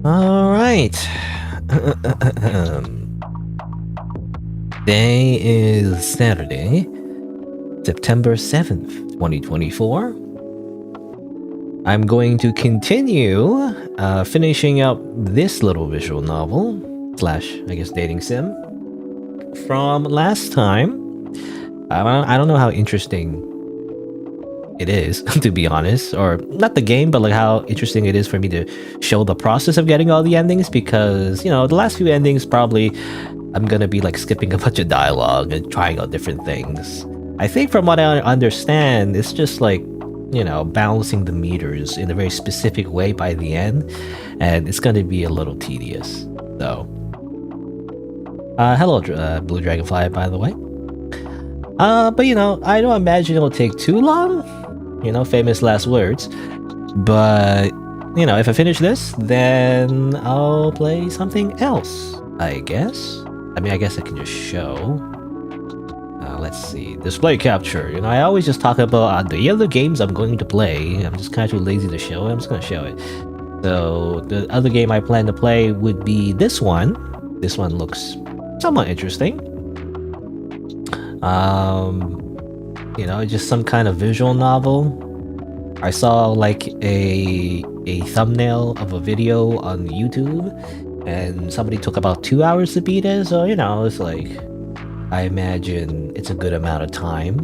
All right. Today is Saturday, September 7th, 2024. I'm going to continue finishing up this little visual novel slash, I guess, dating sim from last time. I don't know how interesting it is, to be honest, or not the game, but like how interesting it is for me to show the process of getting all the endings, because the last few endings probably I'm gonna be like skipping a bunch of dialogue and trying out different things. I think from what I understand, it's just like balancing the meters in a very specific way by the end, and it's gonna be a little tedious. So hello, Blue Dragonfly, by the way. But I don't imagine it'll take too long. Famous last words. But if I finish this, then I'll play something else, I guess. I mean, I guess I can just show. Let's see. Display capture. I always just talk about the other games I'm going to play. I'm just kind of too lazy to show it. I'm just going to show it. So the other game I plan to play would be this one. This one looks somewhat interesting. Just some kind of visual novel. I saw like a thumbnail of a video on YouTube, and somebody took about 2 hours to beat it. So it's like, I imagine it's a good amount of time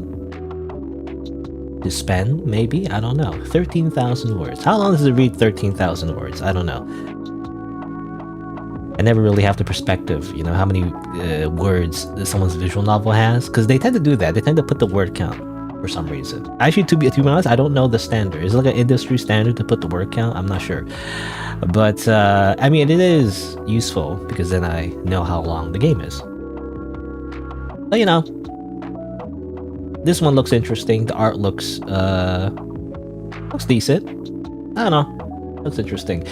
to spend. Maybe, I don't know. 13,000 words. How long does it read 13,000 words? I don't know. I never really have the perspective, how many words someone's visual novel has, because they tend to do that. They tend to put the word count for some reason. Actually, to be honest, I don't know the standard. Is it like an industry standard to put the word count? I'm not sure. But I mean, it is useful because then I know how long the game is. But this one looks interesting. The art looks decent. I don't know. Looks interesting.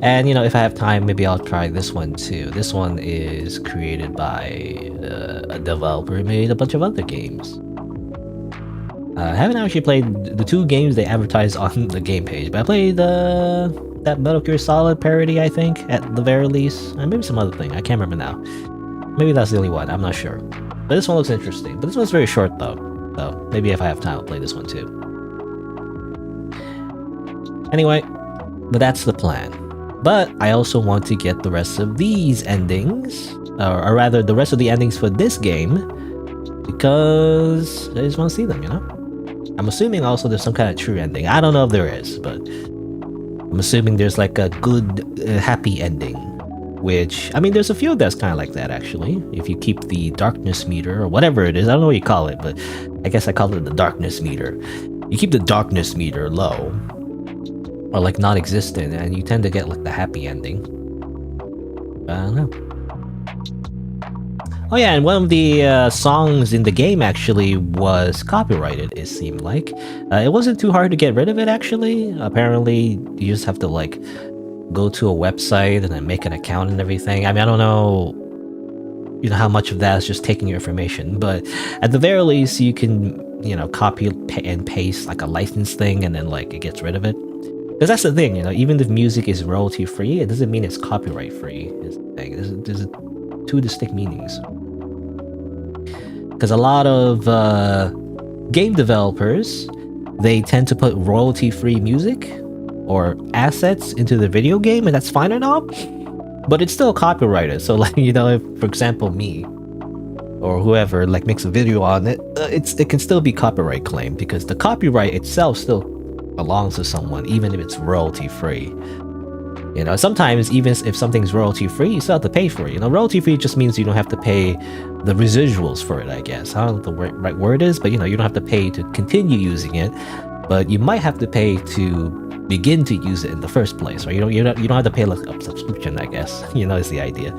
And if I have time, maybe I'll try this one too. This one is created by a developer who made a bunch of other games. I haven't actually played the 2 games they advertised on the game page, but I played that Metal Gear Solid parody, I think, at the very least. And maybe some other thing, I can't remember now. Maybe that's the only one, I'm not sure. But this one looks interesting. But this one's very short though, so maybe if I have time I'll play this one too. Anyway, but that's the plan. But I also want to get the rest of these endings, or rather the rest of the endings for this game, because I just want to see them, I'm assuming also there's some kind of true ending. I don't know if there is, but I'm assuming there's like a good, happy ending. Which, I mean, there's a few that's kind of like that, actually. If you keep the darkness meter, or whatever it is, I don't know what you call it, but I guess I call it the darkness meter. You keep the darkness meter low, or like non-existent, and you tend to get like the happy ending. I don't know. Oh yeah, and one of the songs in the game actually was copyrighted, it seemed like. It wasn't too hard to get rid of it, actually. Apparently, you just have to like go to a website and then make an account and everything. I mean, I don't know how much of that is just taking your information, but at the very least, you can, copy and paste like a license thing, and then like it gets rid of it. Because that's the thing, even if music is royalty free, it doesn't mean it's copyright free. Is the thing. There's 2 distinct meanings. Because a lot of game developers, they tend to put royalty free music or assets into the video game, and that's fine and all, but it's still copyrighted. So like, if, for example, me or whoever like makes a video on it, it can still be copyright claimed, because the copyright itself still belongs to someone, even if it's royalty free. Sometimes even if something's royalty free, you still have to pay for it. Royalty free just means you don't have to pay the residuals for it, I guess. I don't know what the right word is, but you don't have to pay to continue using it, but you might have to pay to begin to use it in the first place, right? You don't have to pay like a subscription, I guess. Is the idea.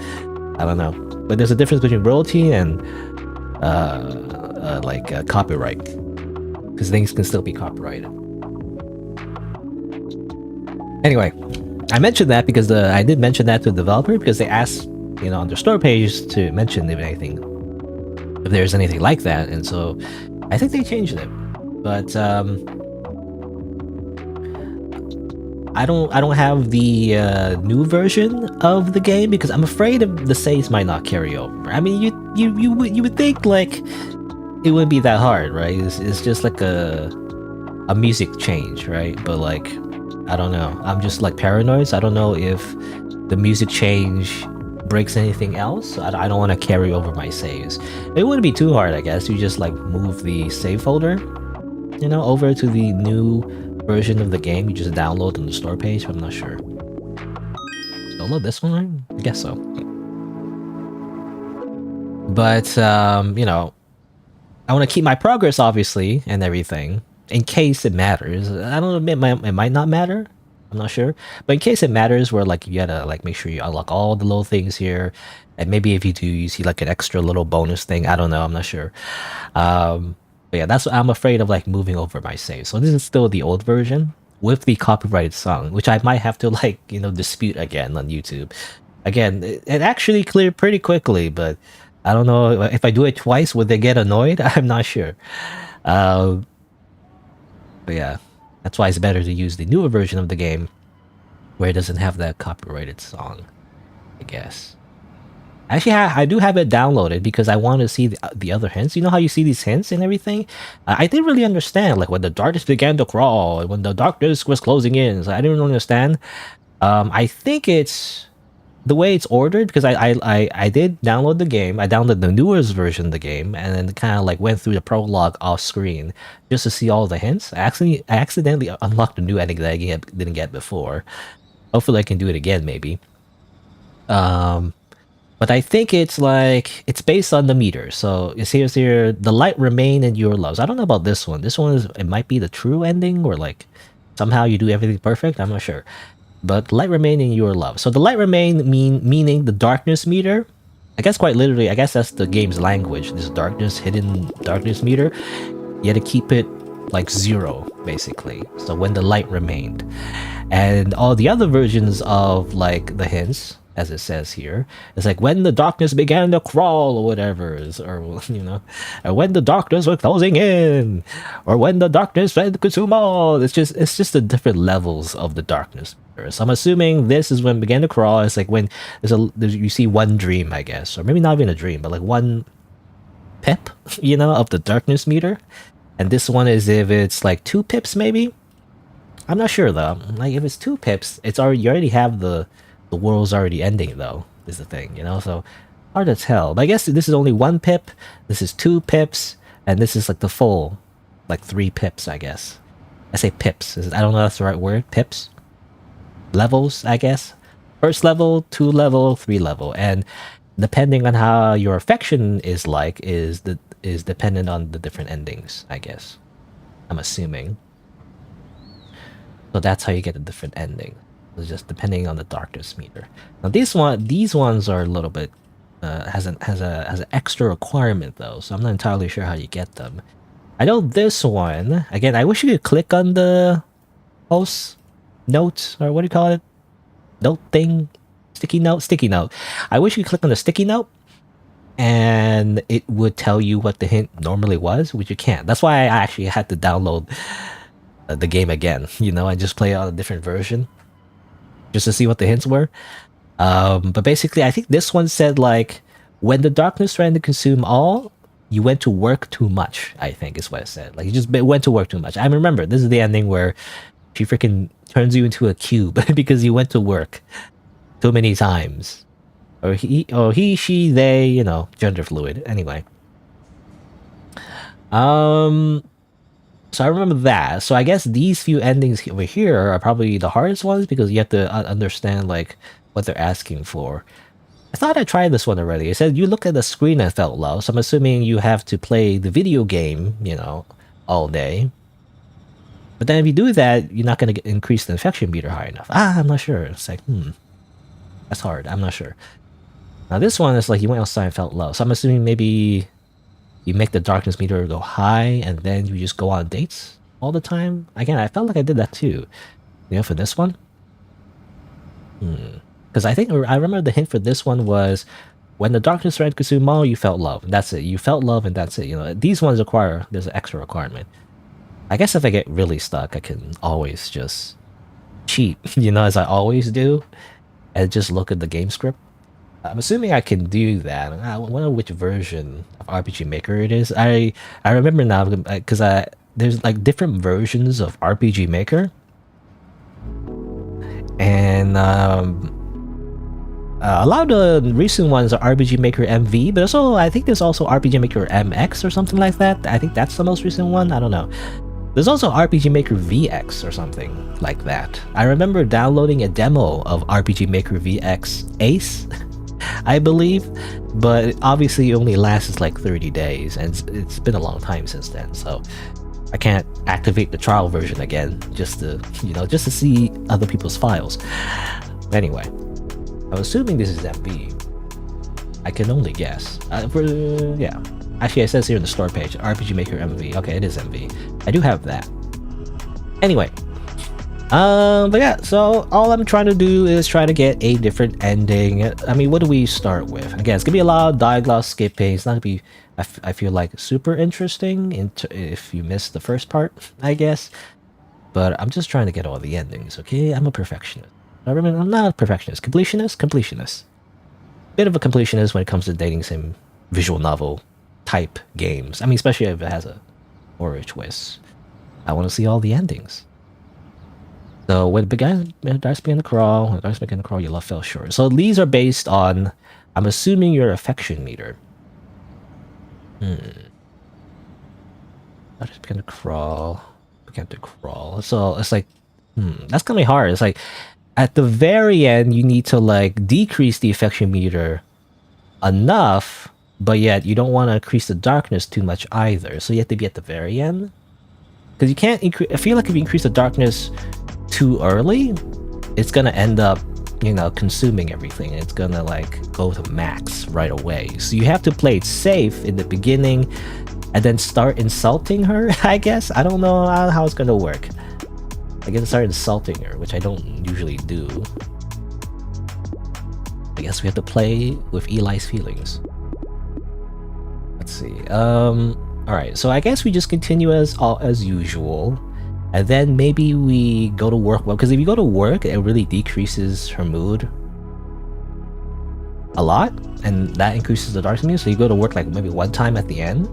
I don't know, but there's a difference between royalty and copyright, because things can still be copyrighted. Anyway, I mentioned that because I did mention that to the developer, because they asked, on their store page to mention if there's anything like that, and so I think they changed it. But I don't have the new version of the game because I'm afraid of the saves might not carry over. I mean, you would think like it wouldn't be that hard, right? It's just like a music change, right? But like, I don't know. I'm just like paranoid. So I don't know if the music change breaks anything else. I don't want to carry over my saves. It wouldn't be too hard, I guess. You just like move the save folder, over to the new version of the game. You just download on the store page, but I'm not sure. Download this one, right? I guess so. But I want to keep my progress, obviously, and everything, in case it matters. I don't know, it might not matter. I'm not sure. But in case it matters, where like you gotta like make sure you unlock all the little things here. And maybe if you do, you see like an extra little bonus thing. I don't know, I'm not sure. But yeah, that's what I'm afraid of, like moving over my save. So this is still the old version with the copyrighted song, which I might have to like, dispute again on YouTube. Again, it actually cleared pretty quickly, but I don't know if I do it twice, would they get annoyed? I'm not sure. But yeah, that's why it's better to use the newer version of the game where it doesn't have that copyrighted song, I guess. Actually, I do have it downloaded because I want to see the other hints. You know how you see these hints and everything? I didn't really understand, like when the darkness began to crawl, when the darkness was closing in. So I didn't understand. I think it's the way it's ordered because I did download the game. I downloaded the newest version of the game and then kind of like went through the prologue off screen just to see all the hints. I accidentally unlocked a new ending that I didn't get before. Hopefully I can do it again, maybe. But I think it's based on the meter. So it says here, the light remain in your loves. I don't know about this one. This one it might be the true ending or like somehow you do everything perfect. I'm not sure. But light remain in your love. So the light remain meaning the darkness meter. I guess quite literally, I guess that's the game's language. This hidden darkness meter. You had to keep it like 0, basically. So when the light remained. And all the other versions of like the hints, as it says here, it's like when the darkness began to crawl or whatever, or or when the darkness was closing in, or when the darkness tried to consume all. It's just the different levels of the darkness. So I'm assuming this is when it began to crawl. It's like when you see one dream, I guess, or maybe not even a dream, but like one pip, of the darkness meter. And this one is if it's like 2 pips, maybe. I'm not sure though. Like if it's 2 pips, you already have the world's already ending though, is the thing, so hard to tell. But I guess this is only 1 pip, this is 2 pips, and this is like the full, like 3 pips, I guess. I say pips, I don't know if that's the right word, pips? Levels, I guess. First level, 2 level, 3 level, and depending on how your affection is dependent on the different endings, I guess. I'm assuming. So that's how you get a different ending. It's just depending on the darkness meter. Now these ones are a little bit has an extra requirement though, so I'm not entirely sure how you get them. I know this one, again, I wish you could click on the post notes, or what do you call it? Note thing? Sticky note. I wish you could click on the sticky note and it would tell you what the hint normally was, which you can't. That's why I actually had to download the game again. I just play on a different version just to see what the hints were. But basically, I think this one said like, when the darkness tried to consume all, you went to work too much, I think is what it said. Like you just went to work too much. I remember this is the ending where she freaking turns you into a cube because you went to work too many times. Or he, she, they, gender fluid. Anyway. So I remember that. So I guess these few endings over here are probably the hardest ones because you have to understand like what they're asking for. I thought I tried this one already. It said you look at the screen and felt low. So I'm assuming you have to play the video game, all day. But then if you do that, you're not going to increase the infection meter high enough. I'm not sure. It's like, that's hard. I'm not sure. Now this one is like you went outside and felt low. So I'm assuming maybe you make the darkness meter go high and then you just go on dates all the time. Again, I felt like I did that too. For this one. Because I remember the hint for this one was when the darkness tried to consume all, you felt love. That's it. You felt love and that's it. These ones there's an extra requirement. I guess if I get really stuck, I can always just cheat, you know, as I always do, and just look at the game script. I'm assuming I can do that. I wonder which version of RPG Maker it is. I remember now because there's like different versions of RPG Maker, and a lot of the recent ones are RPG Maker MV, but also I think there's also RPG Maker MX or something like that. I think that's the most recent one. I don't know. There's also RPG Maker VX or something like that. I remember downloading a demo of RPG Maker VX Ace, I believe, but obviously it only lasts like 30 days, and it's been a long time since then, so I can't activate the trial version again just to, you know, just to see other people's files. Anyway, I'm assuming this is MV. I can only guess. Yeah. Actually, it says here in the store page, RPG Maker MV. Okay, it is MV. I do have that. Anyway. But yeah, so all I'm trying to do is try to get a different ending. I mean, what do we start with? Again, it's gonna be a lot of dialogue skipping. It's not gonna be, I feel like, super interesting if you missed the first part, I guess. But I'm just trying to get all the endings, okay? I'm a perfectionist. I remember, I'm not a perfectionist. Completionist. Bit of a completionist when it comes to dating sim visual novel type games. I mean, especially if it has a horror twist. I want to see all the endings. So when darts begin to crawl, your love fell short. So these are based on, I'm assuming, your affection meter. Darts begin to crawl. So it's like, that's gonna be hard. It's like, at the very end, you need to like decrease the affection meter enough, but yet you don't want to increase the darkness too much either. So you have to be at the very end, because you can't increase. I feel like if you increase the darkness too early, it's gonna end up, you know, consuming everything. It's gonna like go to max right away. So you have to play it safe in the beginning, and then start insulting her. I guess I don't know how it's gonna work. I guess start insulting her, which I don't usually do. I guess we have to play with Eli's feelings. Let's see. Alright, so I guess we just continue as usual. And then maybe we go to work. Well, because if you go to work, it really decreases her mood a lot. And that increases the darkness. So you go to work like maybe one time at the end.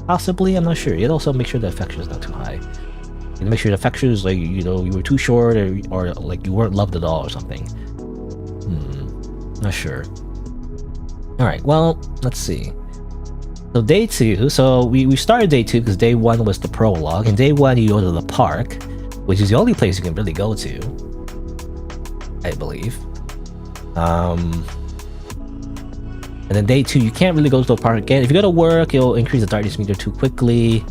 Possibly, I'm not sure. You'd also make sure the affection is not too high. You make sure the affection is like, you know, you were too short, or like you weren't loved at all or something. Not sure. Alright, well, let's see. So day 2, so we started day 2 because day 1 was the prologue, and day 1 you go to the park, which is the only place you can really go to, I believe. And then day 2 you can't really go to the park again. If you go to work, it'll increase the darkness meter too quickly.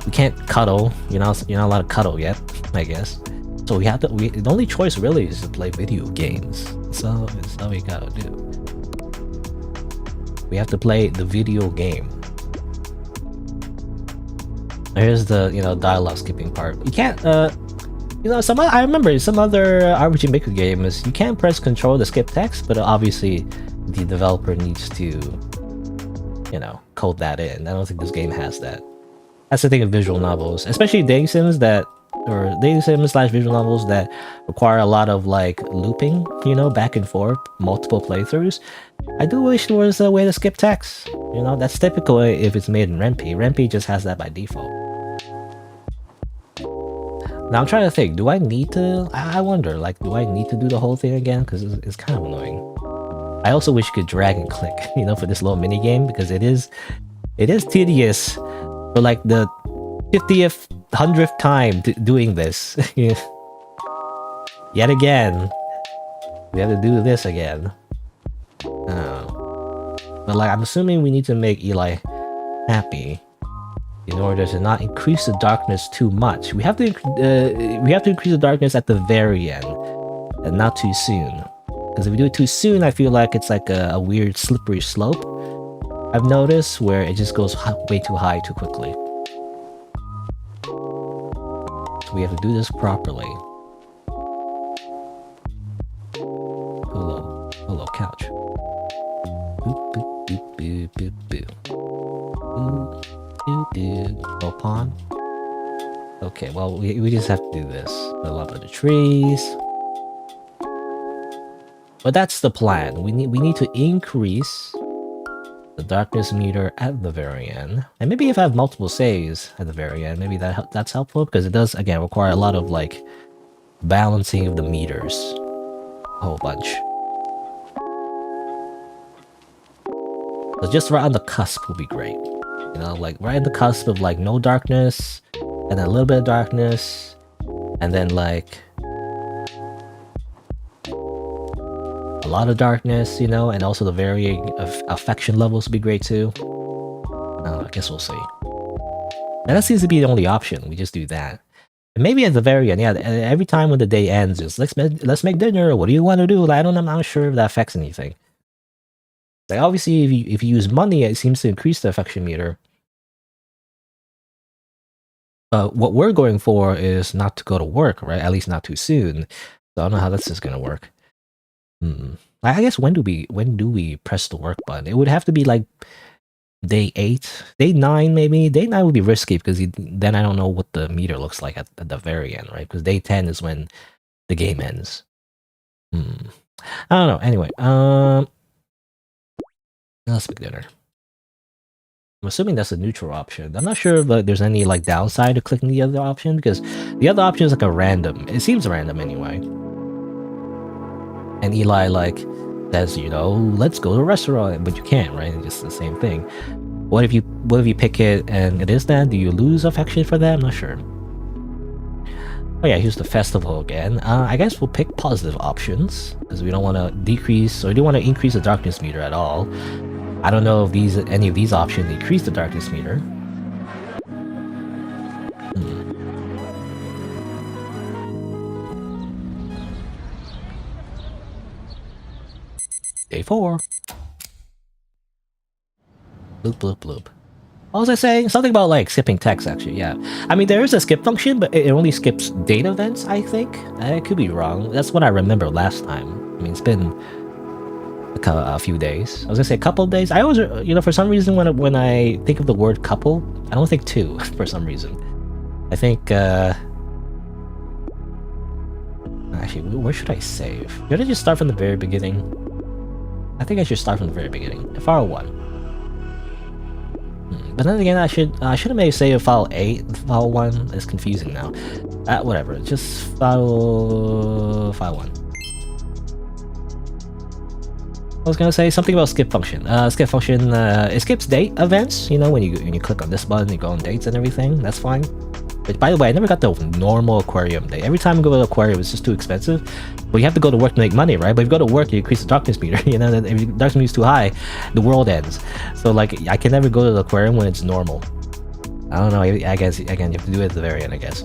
We can't cuddle, you're not allowed to cuddle yet, I guess. So the only choice really is to play video games. So that's all we gotta do. We have to play the video game. Here's the, you know, dialogue skipping part. You can't, you know, I remember some other RPG Maker games, you can press control to skip text, but obviously the developer needs to, you know, code that in. I don't think this game has that. That's the thing of visual novels, especially dating sims / visual novels that require a lot of like looping, you know, back and forth, multiple playthroughs. I do wish there was a way to skip text. You know, that's typical if it's made in Ren'Py. Ren'Py just has that by default. Now I'm trying to think, do I need to? I wonder, like, do I need to do the whole thing again? Because it's kind of annoying. I also wish you could drag and click, you know, for this little mini game, because it is tedious for like the 50th, 100th time doing this. Yet again, we have to do this again. Oh. But like, I'm assuming we need to make Eli happy in order to not increase the darkness too much. We have to increase the darkness at the very end, and not too soon. Because if we do it too soon, I feel like it's like a weird slippery slope I've noticed, where it just goes way too high too quickly. So we have to do this properly. Hello, couch. Boop, boop, boop, boop, boop, boop. Boop, boop, boop. Oh, pawn. Okay, well, we just have to do this. Fill up the trees. But that's the plan. We need to increase the darkness meter at the very end. And maybe if I have multiple saves at the very end, maybe that's helpful, because it does, again, require a lot of, like, balancing of the meters. A whole bunch. So just right on the cusp would be great. You know, like, right on the cusp of, like, no darkness, and then a little bit of darkness, and then, like, a lot of darkness, you know, and also the varying of affection levels would be great too. I guess we'll see. And that seems to be the only option. We just do that. And maybe at the very end, yeah, every time when the day ends, just let's make dinner. What do you want to do? Like, I'm not sure if that affects anything. Like, obviously, if you use money, it seems to increase the affection meter. What we're going for is not to go to work, right? At least not too soon. So I don't know how this is gonna work. I guess when do we press the work button? It would have to be like day 8, day 9 maybe. Day 9 would be risky because then I don't know what the meter looks like at the very end, right? Because day 10 is when the game ends. I don't know. Anyway, let's make dinner. I'm assuming that's a neutral option. I'm not sure if there's any like downside to clicking the other option, because the other option is like a random. It seems random anyway. And Eli like says, you know, let's go to a restaurant, but you can't, right? It's just the same thing. What if you pick it and it is that? Do you lose affection for that? I'm not sure. Oh yeah, here's the festival again. I guess we'll pick positive options because we don't want to decrease, or we don't want to increase the darkness meter at all. I don't know if any of these options increase the darkness meter. Day 4. Bloop, bloop, bloop. What was I saying? Something about, like, skipping text, actually, yeah. I mean, there is a skip function, but it only skips date events, I think. I could be wrong. That's what I remember last time. I mean, it's been a few days. I was gonna say a couple of days. I always, you know, for some reason, when I think of the word couple, I don't think 2, for some reason. I think, actually, where should I save? Should I just start from the very beginning? I think I should start from the very beginning. File 1. But then again, I should have maybe saved file 8. File 1 is confusing now. Whatever. Just file 1. I was gonna say something about skip function. Skip function, it skips date events. You know, when you click on this button, you go on dates and everything. That's fine. But by the way, I never got the normal aquarium day. Every time I go to the aquarium, it's just too expensive. Well, you have to go to work to make money, right? But if you go to work, you increase the darkness meter. You know, if the darkness meter is too high, the world ends. So, like, I can never go to the aquarium when it's normal. I don't know. I guess, again, you have to do it at the very end, I guess.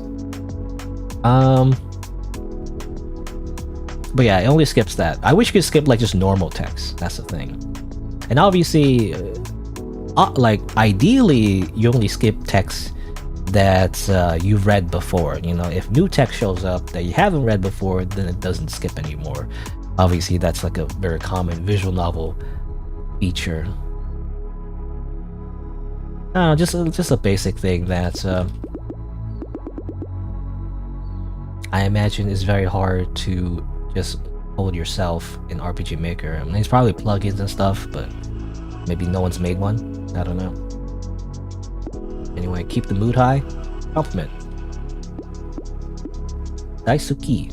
But yeah, it only skips that. I wish you could skip, like, just normal text. That's the thing. And obviously, like, ideally, you only skip text that you've read before. You know, if new text shows up that you haven't read before, then it doesn't skip anymore. Obviously, that's like a very common visual novel feature. Just a basic thing that I imagine is very hard to just hold yourself in RPG Maker. I mean, there's probably plugins and stuff, but maybe no one's made one. I don't know. Anyway, keep the mood high. Compliment. Daisuki.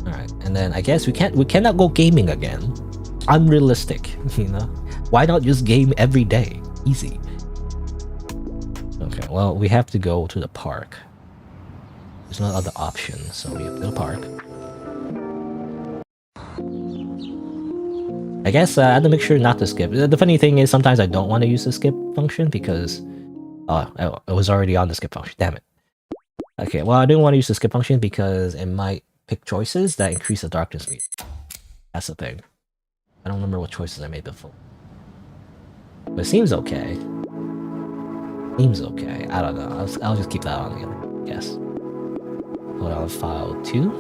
Alright, and then I guess we cannot go gaming again. Unrealistic, you know? Why not just game every day? Easy. Okay, well, we have to go to the park. There's no other option, so we have to go to the park. I guess I have to make sure not to skip. The funny thing is, sometimes I don't want to use the skip function because it was already on the skip function. Damn it. Okay, well, I didn't want to use the skip function because it might pick choices that increase the darkness meter. That's the thing. I don't remember what choices I made before. But it seems okay. Seems okay. I don't know. I'll just keep that on again, I guess. Hold on, file 2.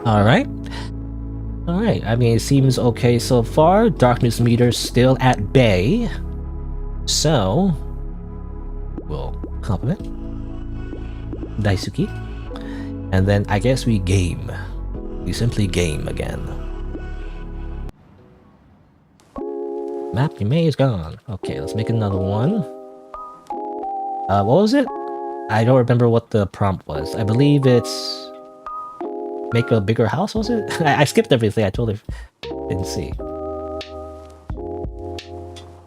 Alright. Alright, I mean, it seems okay so far. Darkness meter still at bay. So, we'll compliment. Daisuki. And then I guess we game. We simply game again. Map you made is gone. Okay, let's make another one. What was it? I don't remember what the prompt was. I believe it's... make a bigger house, was it? I skipped everything, I totally didn't see.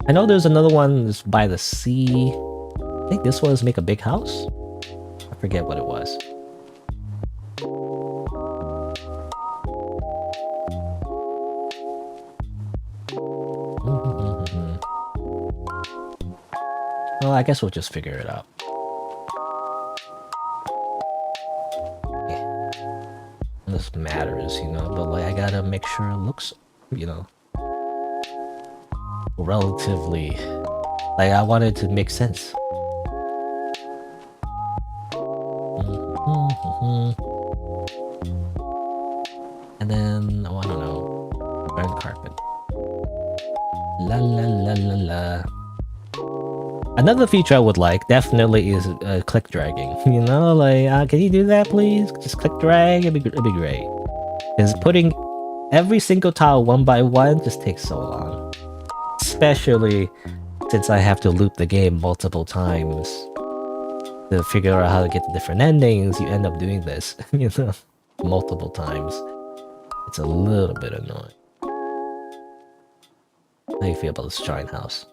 I know there's another one that's by the sea. I think this was make a big house? I forget what it was. Well, I guess we'll just figure it out. This matters, you know, but like I gotta make sure it looks, you know, relatively, like I want it to make sense. And then, oh, I don't know, red carpet. La la la la la. Another feature I would like, definitely, is click dragging. You know, like, can you do that, please? Just click drag, it'd be great. Because putting every single tile one by one just takes so long. Especially since I have to loop the game multiple times to figure out how to get the different endings. You end up doing this, you know, multiple times. It's a little bit annoying. How do you feel about this giant house?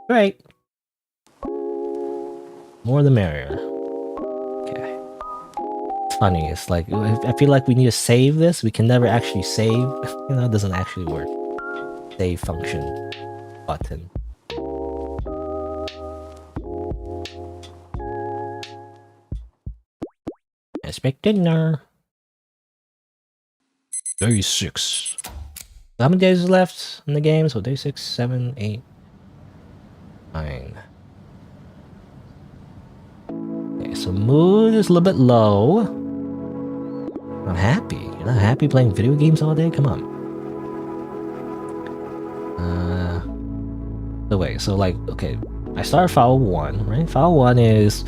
Great. More the merrier. Okay. It's funny, it's like, I feel like we need to save this. We can never actually save. You know, it doesn't actually work. Save function button. Let's make dinner. 36. How many days is left in the game? So day 6, 7, 8, 9. Okay, so mood is a little bit low. I'm happy. You're not happy playing video games all day? Come on. So wait, so like, okay, I started file 1, right? File 1 is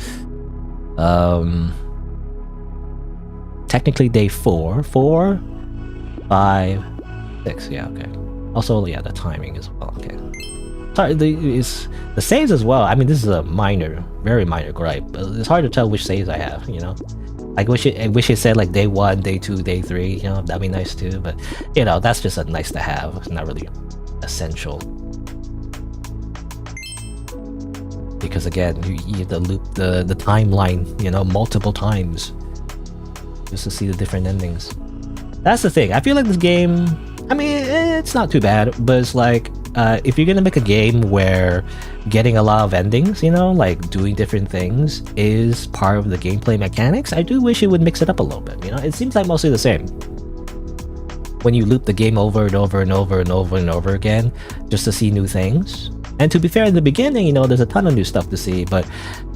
technically day 4, 4, 5, 6, yeah, okay. Also, yeah, the timing as well, okay. Sorry, the saves as well. I mean, this is a minor, very minor gripe, but it's hard to tell which saves I have, you know? I wish it said like day 1, day 2, day 3, you know, that'd be nice too, but, you know, that's just a nice to have. It's not really essential. Because again, you have to loop the timeline, you know, multiple times just to see the different endings. That's the thing. I feel like this game, I mean, it's not too bad, but it's like, if you're gonna make a game where getting a lot of endings, you know, like doing different things is part of the gameplay mechanics, I do wish it would mix it up a little bit, you know? It seems like mostly the same. When you loop the game over and over and over and over and over again, just to see new things. And to be fair, in the beginning, you know, there's a ton of new stuff to see, but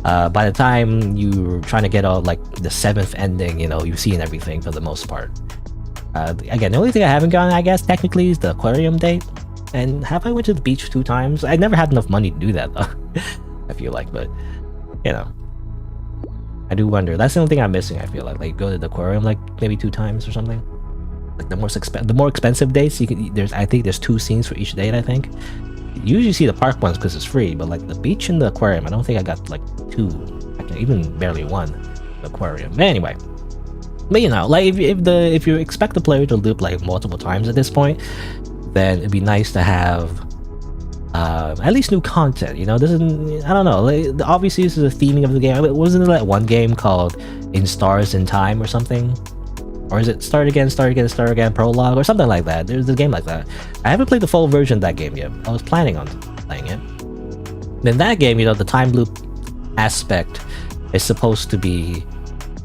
by the time you're trying to get out like the 7th ending, you know, you've seen everything for the most part. Again, the only thing I haven't gotten, I guess, technically is the aquarium date. And have I went to the beach 2 times? I never had enough money to do that, though. I feel like, but, you know. I do wonder. That's the only thing I'm missing, I feel like. Like, go to the aquarium, like, maybe 2 times or something. Like, the more expensive dates, you can, I think there's 2 scenes for each date, I think. You usually see the park ones because it's free, but, like, the beach and the aquarium, I don't think I got, like, 2. Actually, even barely 1. The aquarium. But anyway. But, you know, like, if you expect the player to loop, like, multiple times at this point, then it'd be nice to have at least new content, you know? This is, I don't know, like, obviously this is a theming of the game. Wasn't there that one game called In Stars in Time or something? Or is it Start Again, Start Again, Start Again Prologue or something like that? There's a game like that. I haven't played the full version of that game yet. I was planning on playing it. In that game, you know, the time loop aspect is supposed to be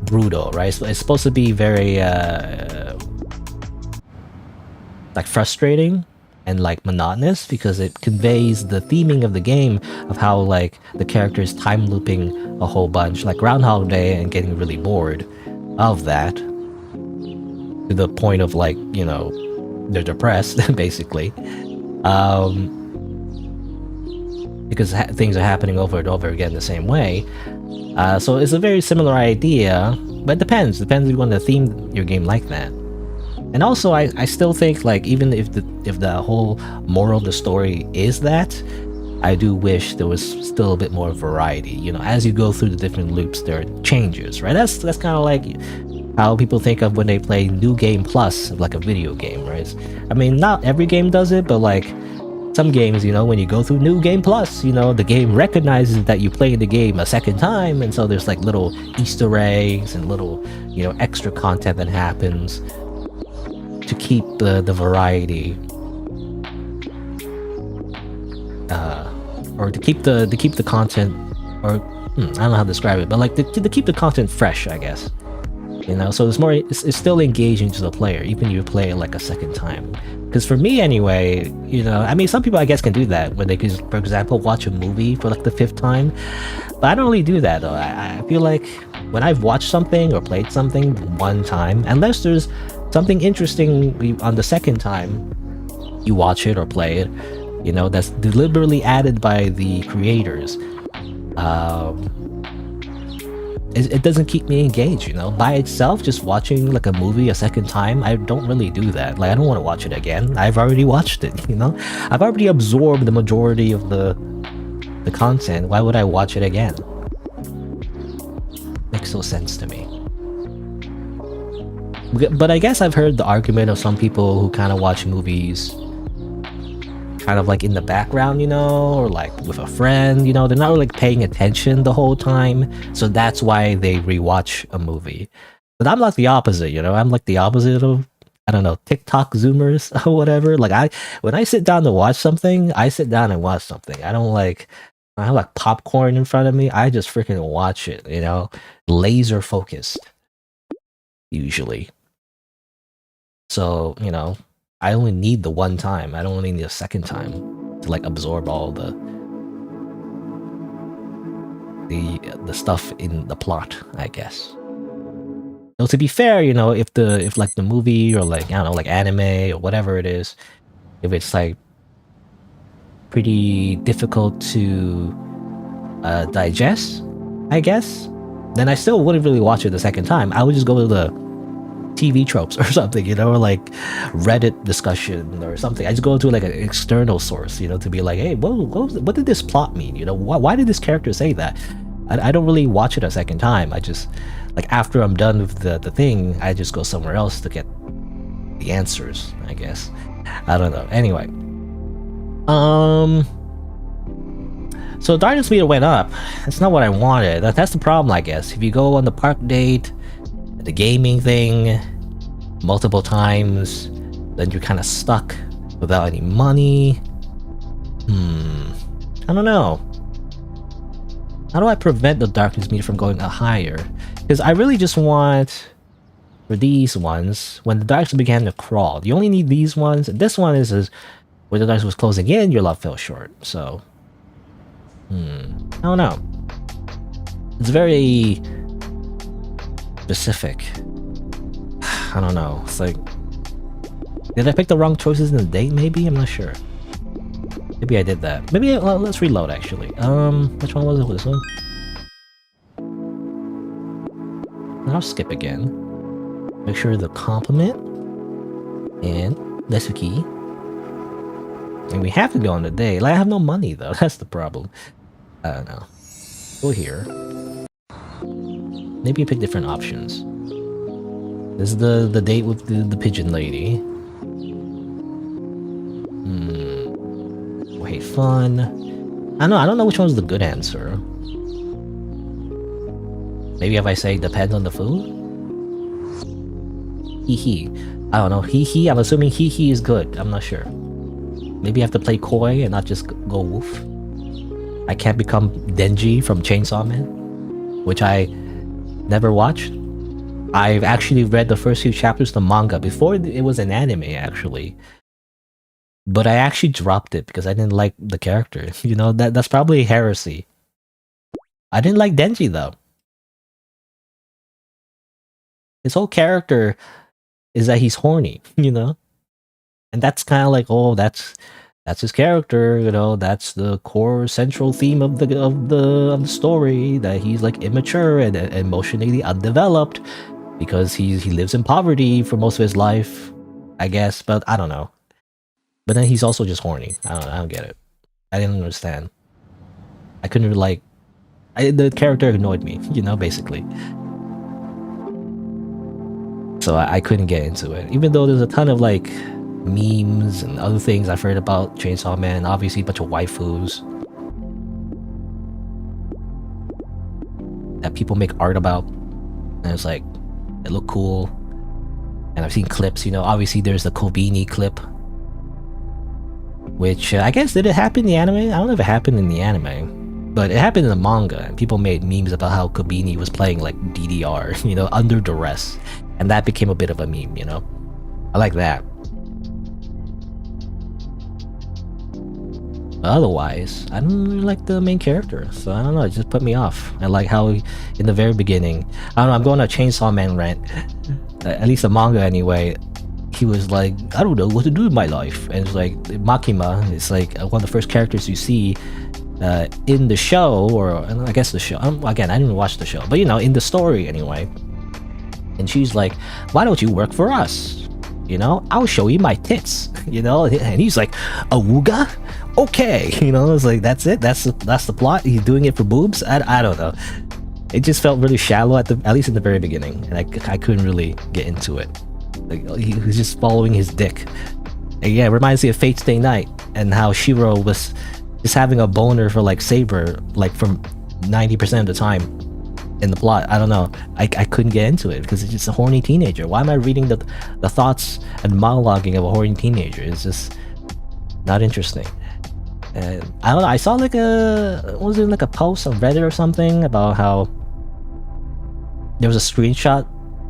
brutal, right? So it's supposed to be very like frustrating and like monotonous because it conveys the theming of the game of how like the character is time looping a whole bunch, like Groundhog Day, and getting really bored of that to the point of like, you know, they're depressed basically, because things are happening over and over again the same way. So it's a very similar idea, but it depends. Depends if you want to theme your game like that. And also, I still think like even if the whole moral of the story is that, I do wish there was still a bit more variety. You know, as you go through the different loops, there are changes, right? That's kind of like how people think of when they play New Game Plus, like a video game, right? I mean, not every game does it, but like some games, you know, when you go through New Game Plus, you know, the game recognizes that you play the game a second time, and so there's like little Easter eggs and little, you know, extra content that happens to keep the variety, or to keep the content, or I don't know how to describe it, but like to keep the content fresh, I guess. You know, so it's still engaging to the player, even if you play it like a second time. Because for me anyway, you know, I mean, some people I guess can do that when they could, for example, watch a movie for like the 5th time. But I don't really do that though. I feel like when I've watched something or played something one time, unless there's something interesting on the second time you watch it or play it, you know, that's deliberately added by the creators, it doesn't keep me engaged, you know. By itself, just watching like a movie a second time, I don't really do that. Like, I don't want to watch it again. I've already watched it, you know. I've already absorbed the majority of the content. Why would I watch it again? Makes no sense to me. But I guess I've heard the argument of some people who kind of watch movies kind of like in the background, you know, or like with a friend, you know, they're not really like paying attention the whole time, so that's why they rewatch a movie. But I'm like the opposite, you know. I'm like the opposite of, I don't know, TikTok Zoomers or whatever. Like when I sit down to watch something, I sit down and watch something. I don't like, I have like popcorn in front of me. I just freaking watch it, you know, laser focused usually. So, you know, I only need the one time. I don't really need a second time to like absorb all the stuff in the plot, I guess. So to be fair, you know, if like the movie or like, I don't know, like anime or whatever it is, if it's like pretty difficult to digest, I guess, then I still wouldn't really watch it the second time. I would just go to the TV tropes or something, you know, or like Reddit discussion or something. I just go to like an external source, you know, to be like, hey, what did this plot mean? You know, why did this character say that? I don't really watch it a second time. I just, like, after I'm done with the thing, I just go somewhere else to get the answers, I guess. I don't know. Anyway. So Darkness meter went up. That's not what I wanted. That's the problem, I guess. If you go on the park date, the gaming thing, multiple times, then you're kind of stuck without any money. I don't know. How do I prevent the Darkness meter from going higher? Because I really just want, for these ones, when the darkness began to crawl, you only need these ones. This one is where the darkness was closing in, your love fell short. So, I don't know. It's very specific. I don't know. It's like, did I pick the wrong choices in the date? Maybe, I'm not sure. Maybe I did that. Maybe let's reload actually. Which one was it? This one? I'll skip again. Make sure the compliment and that's the key. And we have to go on the day. Like, I have no money though. That's the problem. I don't know. Go here. Maybe you pick different options. This is the date with the pigeon lady. Okay, fun. I don't know which one's the good answer. Maybe if I say depends on the food? Hee. I don't know. Hee. I'm assuming hee is good. I'm not sure. Maybe I have to play coy and not just go woof. I can't become Denji from Chainsaw Man, which I never watched. I've actually read the first few chapters of the manga before it was an anime, actually. But I actually dropped it because I didn't like the character. You know, that's probably heresy. I didn't like Denji, though. His whole character is that he's horny, you know? And that's kind of like, oh, that's That's his character, you know. That's the core central theme of the story. That he's like immature and emotionally undeveloped because he lives in poverty for most of his life, I guess. But I don't know. But then he's also just horny. I don't get it. I didn't understand. I couldn't like. The character annoyed me, you know, basically. So I couldn't get into it, even though there's a ton of like memes and other things I've heard about Chainsaw Man. Obviously, a bunch of waifus that people make art about, and it's like it look cool. And I've seen clips, you know. Obviously, there's the Kobini clip, which I guess did it happen in the anime? I don't know if it happened in the anime, but it happened in the manga. And people made memes about how Kobini was playing like DDR, you know, under duress, and that became a bit of a meme, you know. I like that. Otherwise, I don't really like the main character, so I don't know, it just put me off. I like how in the very beginning, I don't know, I'm going on a Chainsaw Man rant, at least the manga anyway. He was like, I don't know what to do with my life, and it's like Makima is like one of the first characters you see in the show, or I guess the show. Again, I didn't watch the show, but you know, in the story anyway. And she's like, why don't you work for us? You know, I'll show you my tits. You know, and he's like, awooga? Okay, you know, it's like that's it. That's the plot. He's doing it for boobs. I don't know. It just felt really shallow at least in the very beginning, and I couldn't really get into it. Like he was just following his dick. And yeah, it reminds me of Fate Stay Night and how Shiro was just having a boner for like Saber like from 90% of the time in the plot. I don't know. I couldn't get into it because it's just a horny teenager. Why am I reading the thoughts and monologuing of a horny teenager? It's just not interesting. And I don't know. I saw like was it like a post on Reddit or something about how there was a screenshot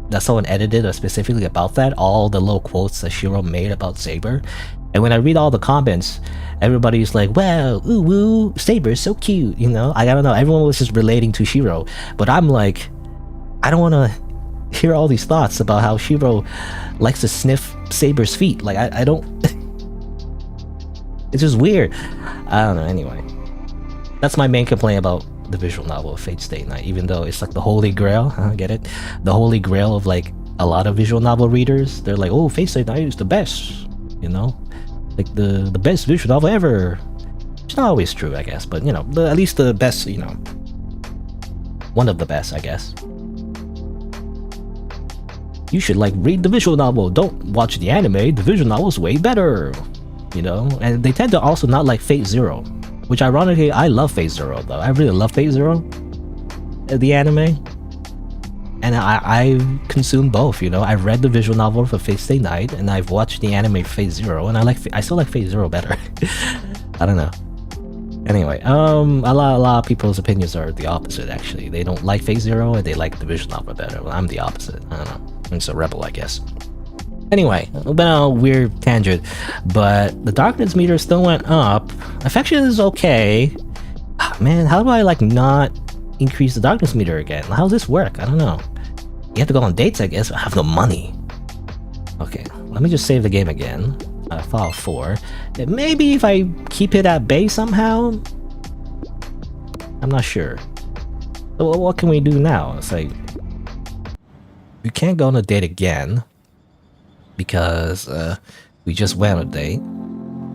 that someone edited specifically about that, all the little quotes that Shiro made about Saber. And when I read all the comments, everybody's like, wow, ooh woo, Saber's so cute, you know? I don't know, everyone was just relating to Shiro. But I'm like, I don't want to hear all these thoughts about how Shiro likes to sniff Saber's feet. Like, I don't... It's just weird. I don't know, anyway. That's my main complaint about the visual novel of Fate Stay Night, even though it's like the holy grail. Get it? The holy grail of like a lot of visual novel readers. They're like, oh, Fate Stay Night is the best, you know? Like the best visual novel ever. It's not always true, I guess, but you know, at least the best, you know, one of the best, I guess. You should like read the visual novel, don't watch the anime. The visual novel is way better, you know? And they tend to also not like Fate Zero, which ironically, I love Fate Zero though. I really love Fate Zero, the anime. And I consumed both, you know. I read the visual novel for Fate Stay Night, and I've watched the anime Fate Zero, and I still like Fate Zero better. I don't know. Anyway, a lot of people's opinions are the opposite. Actually, they don't like Fate Zero, and they like the visual novel better. Well, I'm the opposite. I don't know. I'm just a rebel, I guess. Anyway, been on a weird tangent, but the darkness meter still went up. Affection is okay. Man, how do I like not increase the darkness meter again? How does this work? I don't know. You have to go on dates, I guess. I have no money. Okay, let me just save the game again. File 4. Maybe if I keep it at bay somehow? I'm not sure. So what can we do now? It's like... we can't go on a date again. Because we just went on a date.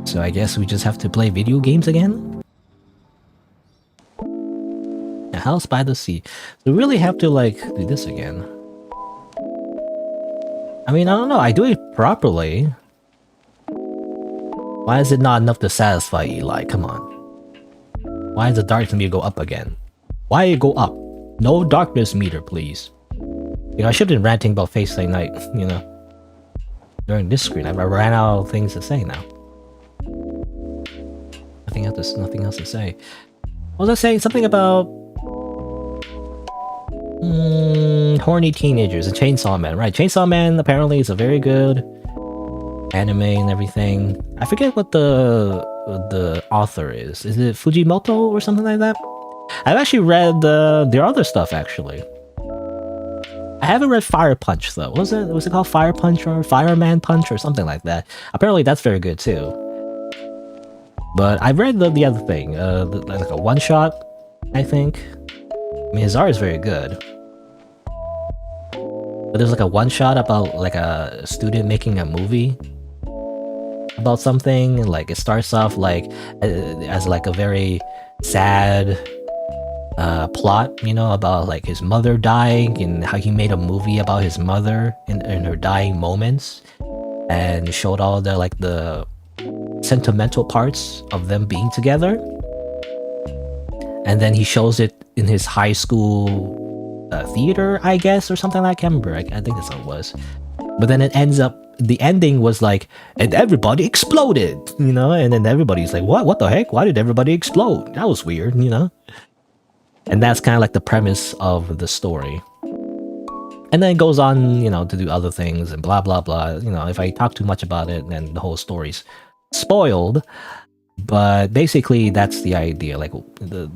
So I guess we just have to play video games again? A house by the sea. So we really have to like do this again. I mean, I don't know, I do it properly. Why is it not enough to satisfy Eli? Come on. Why does the darkness meter go up again? Why it go up? No darkness meter, please. You know, I should have been ranting about Fate Stay Night, you know. During this screen, I ran out of things to say now. Nothing else to say. What was I saying? Something about... horny teenagers and Chainsaw Man, right? Chainsaw Man apparently is a very good anime and everything. I forget what the author is. Is it Fujimoto or something like that? I've actually read their other stuff actually. I haven't read Fire Punch though. Was it called Fire Punch or Fireman Punch or something like that? Apparently that's very good too. But I read the other thing, like a one shot, I think. I mean, his art is very good. But there's like a one shot about like a student making a movie about something. Like it starts off like as like a very sad plot, you know, about like his mother dying and how he made a movie about his mother in her dying moments, and showed all the like the sentimental parts of them being together. And then he shows it in his high school theater, I guess, or something like that. I can't remember. I think that's how it was. But then it ends up, the ending was like, and everybody exploded, you know? And then everybody's like, what the heck? Why did everybody explode? That was weird, you know? And that's kind of like the premise of the story. And then it goes on, you know, to do other things and blah, blah, blah. You know, if I talk too much about it, then the whole story's spoiled. But basically, that's the idea. Like, the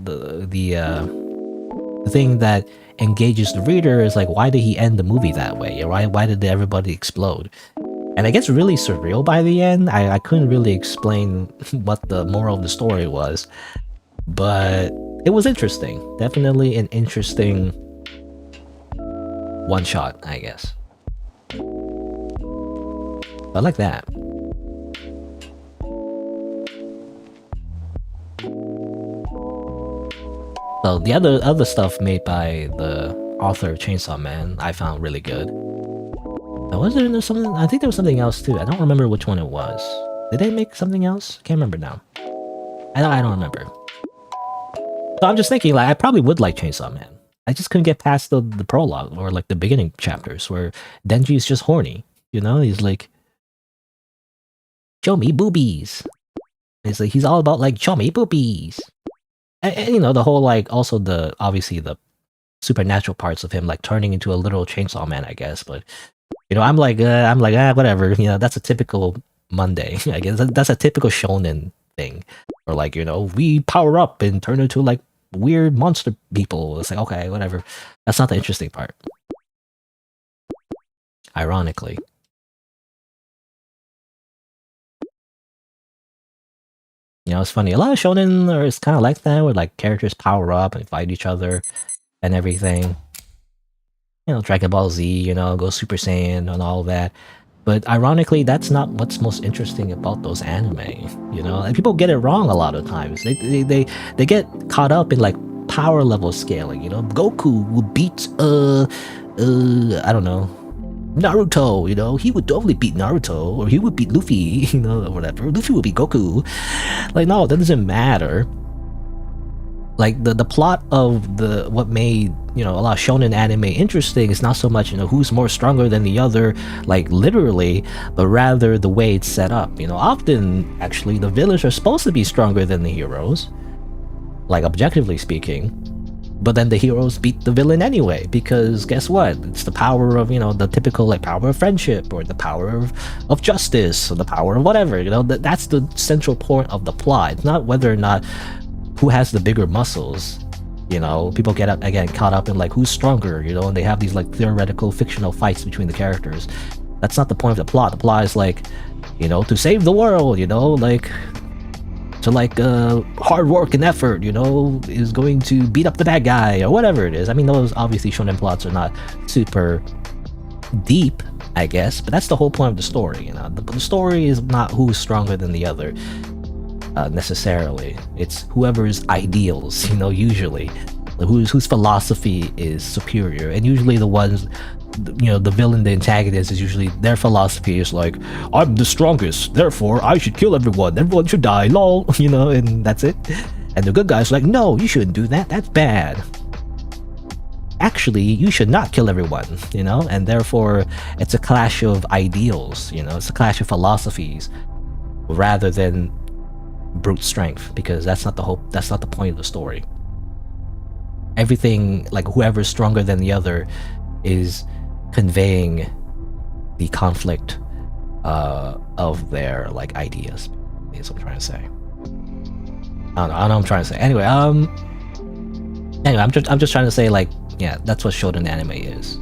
thing that engages the reader is like, why did he end the movie that way? Why did everybody explode? And it gets really surreal by the end. I couldn't really explain what the moral of the story was, but it was interesting. Definitely an interesting one shot, I guess. I like that. So the other stuff made by the author of Chainsaw Man, I found really good. Was there something? I think there was something else too. I don't remember which one it was. Did they make something else? Can't remember now. I don't remember. So I'm just thinking, like, I probably would like Chainsaw Man. I just couldn't get past the prologue or like the beginning chapters where Denji is just horny. You know, he's like, show me boobies. It's like he's all about like, show me boobies. And, you know, the whole like, also the obviously the supernatural parts of him like turning into a literal chainsaw man, I guess. But you know, I'm like whatever. You know, that's a typical Monday. I guess that's a typical shonen thing. Or like, you know, we power up and turn into like weird monster people. It's like, okay, whatever. That's not the interesting part. Ironically. You know, it's funny. A lot of shonen are it's kind of like that, where like characters power up and fight each other and everything. You know, Dragon Ball Z, you know, go Super Saiyan and all that. But ironically, that's not what's most interesting about those anime. You know, and people get it wrong a lot of times. They get caught up in like power level scaling. You know, Goku will beat I don't know, Naruto. You know, he would totally beat Naruto, or he would beat Luffy. You know, or whatever. Luffy would beat Goku. Like, no, that doesn't matter. Like the plot of what made, you know, a lot of shonen anime interesting is not so much, you know, who's more stronger than the other, like literally, but rather the way it's set up. You know, often actually the villains are supposed to be stronger than the heroes, like objectively speaking, but then the heroes beat the villain anyway, because guess what? It's the power of, you know, the typical like power of friendship, or the power of justice, or the power of whatever. You know, that's the central point of the plot. It's not whether or not who has the bigger muscles. You know, people get up again caught up in like who's stronger, you know, and they have these like theoretical fictional fights between the characters. That's not the point of the plot. The plot is like, you know, to save the world, you know, like to like hard work and effort, you know, is going to beat up the bad guy or whatever it is. I mean, those obviously shonen plots are not super deep, I guess, but that's the whole point of the story. You know, the story is not who's stronger than the other. Necessarily, it's whoever's ideals, you know, usually whose philosophy is superior, and usually the ones, you know, the villain, the antagonist, is usually their philosophy is like, I'm the strongest, therefore I should kill everyone should die, lol, you know, and that's it. And the good guys are like, no, you shouldn't do that, that's bad, actually you should not kill everyone, you know. And therefore it's a clash of ideals, you know, it's a clash of philosophies rather than brute strength, because that's not the point of the story. Everything, like whoever's stronger than the other, is conveying the conflict of their like ideas. Is what I'm trying to say. I don't know what I'm trying to say. Anyway, I'm just trying to say, like, yeah, that's what shonen anime is.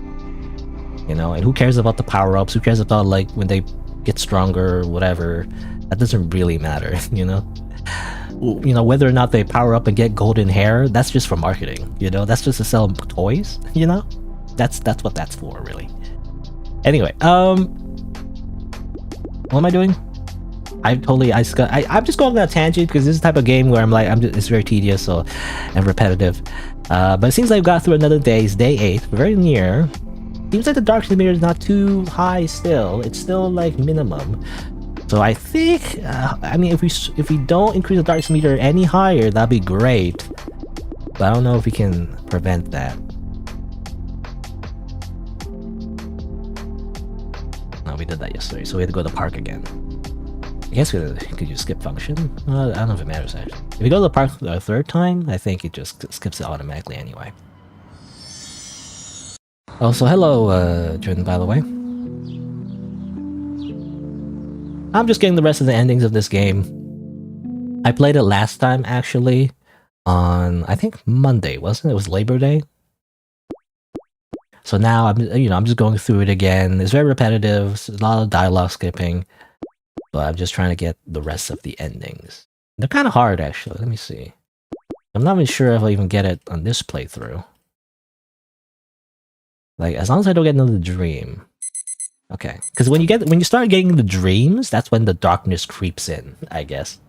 You know, and who cares about the power-ups? Who cares about like when they get stronger or whatever? That doesn't really matter, you know? You know, whether or not they power up and get golden hair, that's just for marketing. You know, that's just to sell toys. You know, that's what that's for, really. Anyway, what am I doing? I'm just going on a tangent because this is the type of game where it's very tedious and repetitive. But it seems like I've got through another day. It's day 8, very near. Seems like the darkness meter is not too high still. It's still like minimum. So I think, I mean, if we don't increase the darkness meter any higher, that'd be great. But I don't know if we can prevent that. No, we did that yesterday, so we had to go to the park again. I guess we could use skip function. I don't know if it matters actually. If we go to the park a third time, I think it just skips it automatically anyway. Oh, so hello, Jordan, by the way. I'm just getting the rest of the endings of this game. I played it last time, actually, on, I think, Monday, wasn't it? It was Labor Day. So now, I'm just going through it again. It's very repetitive, it's a lot of dialogue skipping. But I'm just trying to get the rest of the endings. They're kind of hard, actually. Let me see. I'm not even sure if I'll even get it on this playthrough. Like, as long as I don't get another dream. Okay, because when you start getting the dreams, that's when the darkness creeps in, I guess.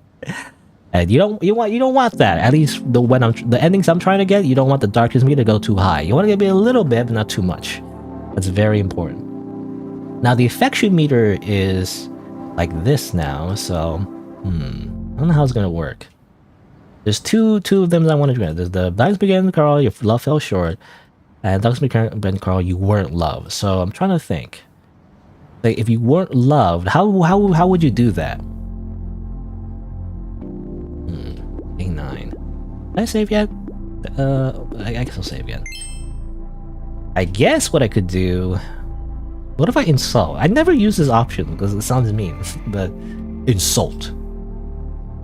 And you don't want that. At least the endings I'm trying to get, you don't want the darkness meter to go too high. You want to get a little bit, but not too much. That's very important. Now the affection meter is like this now, so I don't know how it's gonna work. There's two of them that I want to do. There's the Darkness Began Carl, your love fell short, and Darkness Began Carl, you weren't loved. So I'm trying to think. Like, if you weren't loved, how would you do that? A9. Did I save yet? I guess I'll save yet. I guess what I could do. What if I insult? I never use this option because it sounds mean, but insult.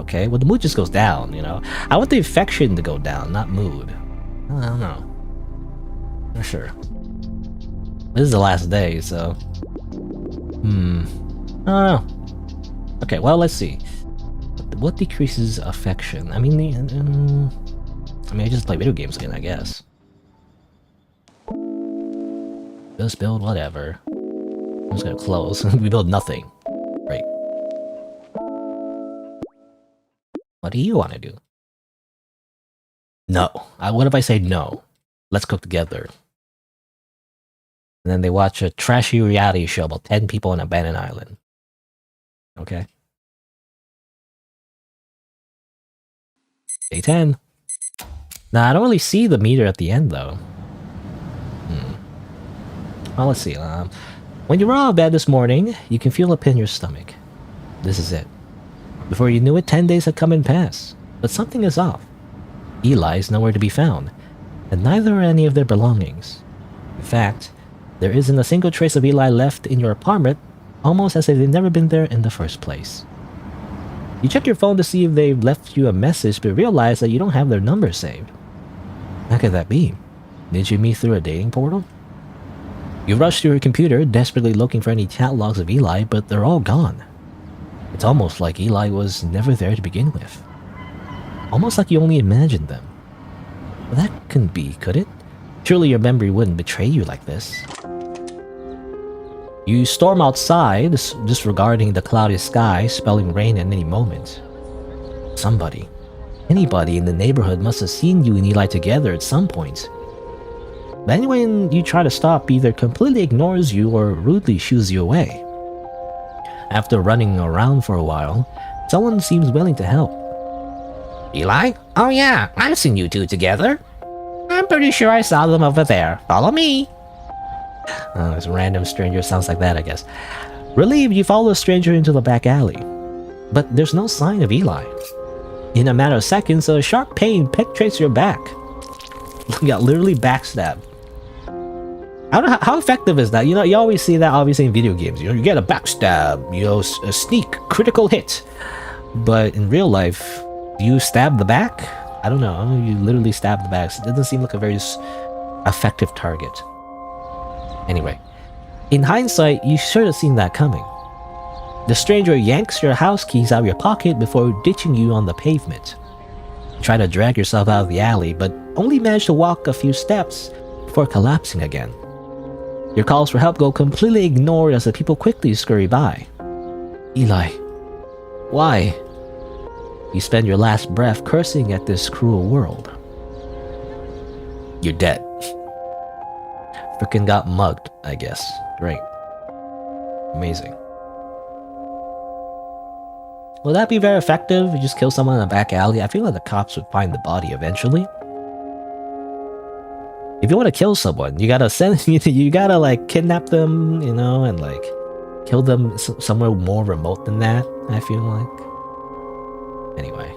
Okay, well the mood just goes down, you know. I want the affection to go down, not mood. I don't know. Not sure. This is the last day, so. I don't know. Okay, well, let's see. What decreases affection? I mean, I just play video games again, I guess. Just build whatever. I'm just gonna close. We build nothing. Great. What do you want to do? No. What if I say no? Let's cook together. And then they watch a trashy reality show about 10 people on an abandoned island. Okay. Day 10. Nah, I don't really see the meter at the end, though. Well, let's see. When you were out of bed this morning, you can feel a pin in your stomach. This is it. Before you knew it, 10 days had come and passed. But something is off. Eli is nowhere to be found, and neither are any of their belongings. In fact, there isn't a single trace of Eli left in your apartment, almost as if they've never been there in the first place. You check your phone to see if they've left you a message, but realize that you don't have their number saved. How could that be? Did you meet through a dating portal? You rush to your computer, desperately looking for any chat logs of Eli, but they're all gone. It's almost like Eli was never there to begin with. Almost like you only imagined them. Well, that couldn't be, could it? Surely your memory wouldn't betray you like this. You storm outside, disregarding the cloudy sky, spelling rain at any moment. Somebody, anybody in the neighborhood must have seen you and Eli together at some point. But anyone you try to stop either completely ignores you or rudely shoos you away. After running around for a while, someone seems willing to help. Eli? Oh yeah, I've seen you two together. I'm pretty sure I saw them over there. Follow me. Oh, this random stranger sounds like that, I guess. Relieved, you follow the stranger into the back alley. But there's no sign of Eli. In a matter of seconds, a sharp pain penetrates your back. You got literally backstabbed. I don't know, how effective is that? You know, you always see that obviously in video games. You know, you get a backstab, you know, a sneak, critical hit. But in real life, do you stab the back? I don't know. You literally stab the back. It doesn't seem like a very effective target. Anyway, in hindsight, you should have seen that coming. The stranger yanks your house keys out of your pocket before ditching you on the pavement. You try to drag yourself out of the alley, but only manage to walk a few steps before collapsing again. Your calls for help go completely ignored as the people quickly scurry by. Eli, why? You spend your last breath cursing at this cruel world. You're dead. Frickin' got mugged, I guess. Great. Amazing. Will that be very effective? You just kill someone in a back alley? I feel like the cops would find the body eventually. If you want to kill someone, you gotta you gotta like kidnap them, you know, and like kill them somewhere more remote than that, I feel like. Anyway.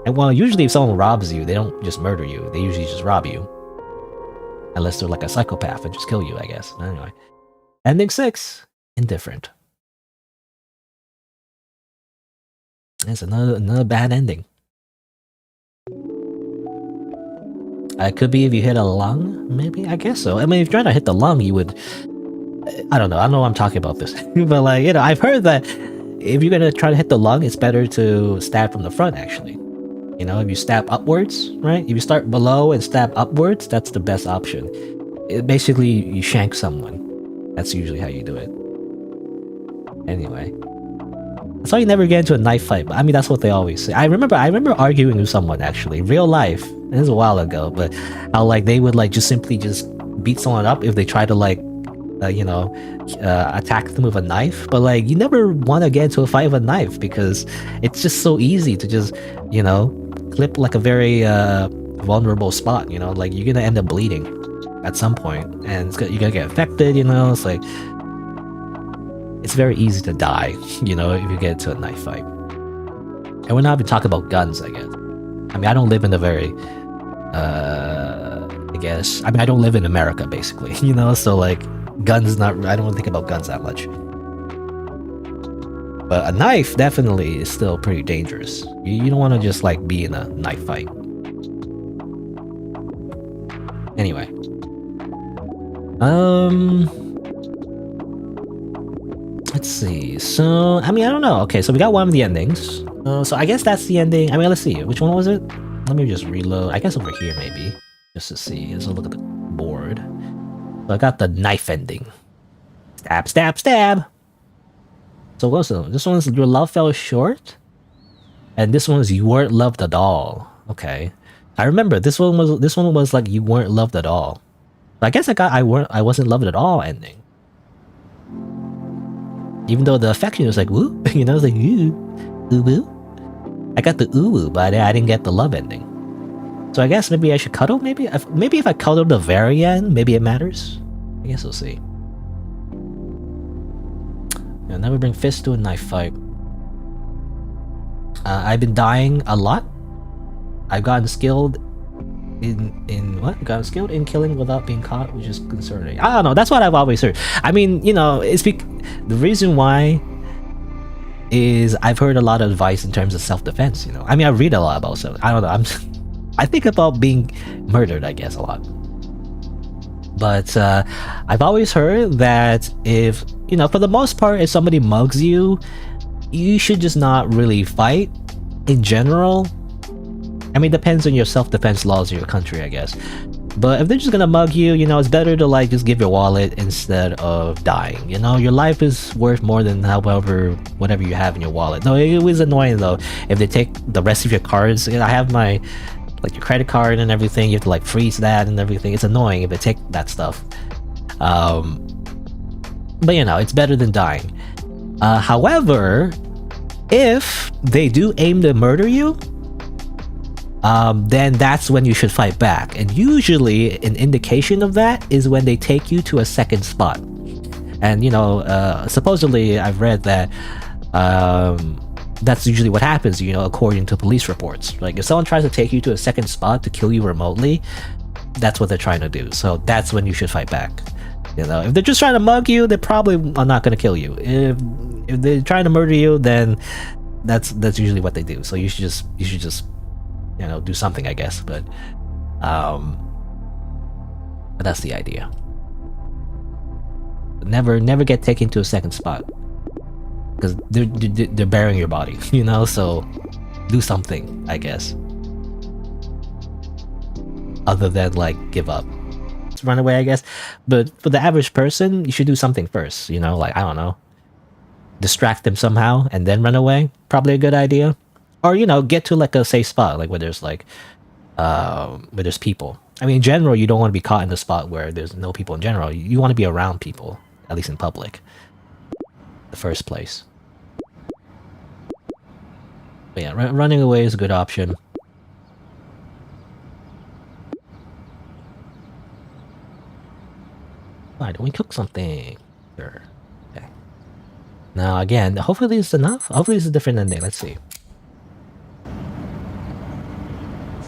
And well, usually if someone robs you, they don't just murder you. They usually just rob you. Unless they're like a psychopath and just kill you, I guess. Anyway. Ending 6. Indifferent. It's another bad ending. It could be if you hit a lung, maybe? I guess so. I mean, if you're trying to hit the lung, you would... I don't know why I'm talking about this. But like, you know, I've heard that if you're gonna try to hit the lung, it's better to stab from the front, actually. You know, if you stab upwards, right? If you start below and stab upwards, that's the best option. Basically, you shank someone. That's usually how you do it. Anyway. That's why you never get into a knife fight. I mean, that's what they always say. I remember arguing with someone, actually. Real life. This is a while ago, but how like they would like just simply just beat someone up if they try to like, attack them with a knife. But like, you never want to get into a fight with a knife because it's just so easy to just, you know, clip like a very vulnerable spot, you know, like you're gonna end up bleeding at some point and you're gonna get infected, you know. It's like, it's very easy to die, you know, if you get into a knife fight. And we're not even talking about guns, I guess. I mean, I don't live in a very, I don't live in America, basically, you know, so like, guns I don't think about guns that much. But a knife definitely is still pretty dangerous. You don't want to just like be in a knife fight. Anyway. Let's see. So, I mean, I don't know. Okay, so we got one of the endings. So I guess that's the ending. I mean, let's see. Which one was it? Let me just reload. I guess over here, maybe. Just to see. Let's look at the board. So I got the knife ending. Stab, stab, stab! So what's this one? This one's your love fell short? And this one's you weren't loved at all. Okay. I remember this one was like you weren't loved at all. But I guess I wasn't loved at all ending. Even though the affection was like woo, you know, it was like ooh woo. I got the ooh woo, but I didn't get the love ending. So I guess maybe I should cuddle. Maybe if I cuddle the very end, maybe it matters. I guess we'll see. I'll never bring fists to a knife fight. I've been dying a lot. I've gotten skilled in what? Gotten skilled in killing without being caught, which is concerning. I don't know. That's what I've always heard. I mean, you know, the reason why is I've heard a lot of advice in terms of self-defense. You know, I mean, I read a lot about self. I don't know. I think about being murdered, I guess, a lot. But I've always heard that if, you know, for the most part, if somebody mugs you, you should just not really fight in general. I mean, it depends on your self-defense laws in your country, I guess. But if they're just gonna mug you, you know, it's better to like just give your wallet instead of dying. You know, your life is worth more than whatever you have in your wallet. No, it was annoying though if they take the rest of your cards. You know, I have my like your credit card and everything. You have to like freeze that and everything. It's annoying if they take that stuff. But you know, it's better than dying. However, if they do aim to murder you, then that's when you should fight back. And usually an indication of that is when they take you to a second spot. And you know, supposedly I've read that that's usually what happens, you know, according to police reports. Like if someone tries to take you to a second spot to kill you remotely, that's what they're trying to do. So that's when you should fight back. You know, if they're just trying to mug you, they probably are not going to kill you. If they're trying to murder you, then that's usually what they do. So you should just you know, do something, I guess. But that's the idea. Never get taken to a second spot. because they're burying your body, you know. So do something, I guess, other than like give up, run away, I guess. But for the average person, you should do something first, you know, like I don't know, distract them somehow and then run away. Probably a good idea. Or you know, get to like a safe spot, like where there's like where there's people. I mean, in general, you don't want to be caught in the spot where there's no people in general. You want to be around people, at least in public. The first place. But yeah, running away is a good option. Why don't we cook something? Sure. Okay. Now again, hopefully this is enough. Hopefully this is a different ending. Let's see.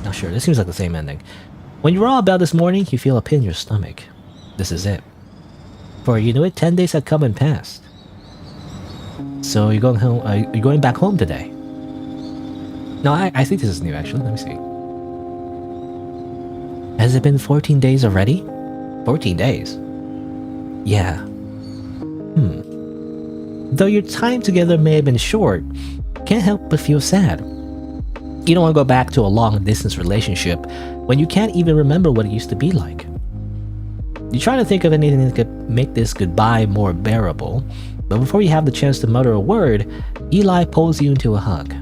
Not sure. This seems like the same ending. When you roll about this morning, you feel a pin in your stomach. This is it. For you know it, 10 days have come and passed. So you're going home. You're going back home today. No, I think this is new actually. Let me see. Has it been 14 days already? 14 days? Yeah. Though your time together may have been short, can't help but feel sad. You don't want to go back to a long-distance relationship when you can't even remember what it used to be like. You try to think of anything that could make this goodbye more bearable, but before you have the chance to mutter a word, Eli pulls you into a hug.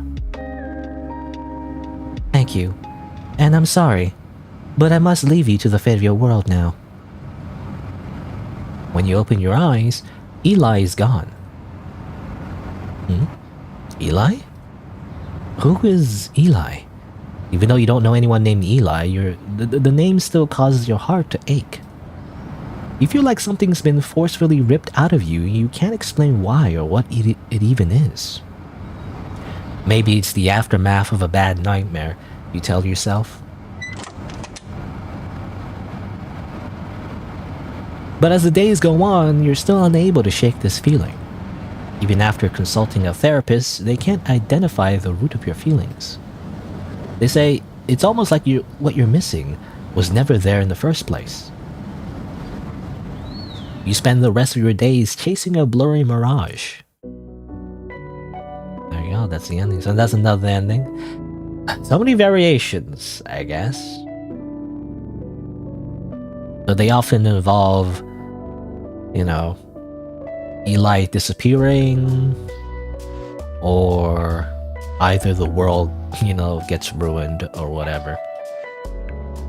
Thank you, and I'm sorry, but I must leave you to the fate of your world now. When you open your eyes, Eli is gone. Eli? Who is Eli? Even though you don't know anyone named Eli, the name still causes your heart to ache. You feel like something's been forcefully ripped out of you, and you can't explain why or what it even is. Maybe it's the aftermath of a bad nightmare, you tell yourself. But as the days go on, you're still unable to shake this feeling. Even after consulting a therapist, they can't identify the root of your feelings. They say it's almost like what you're missing was never there in the first place. You spend the rest of your days chasing a blurry mirage. There you go, that's the ending. So that's another ending. So many variations, I guess. So they often involve, you know, Eli disappearing, or either the world, you know, gets ruined or whatever.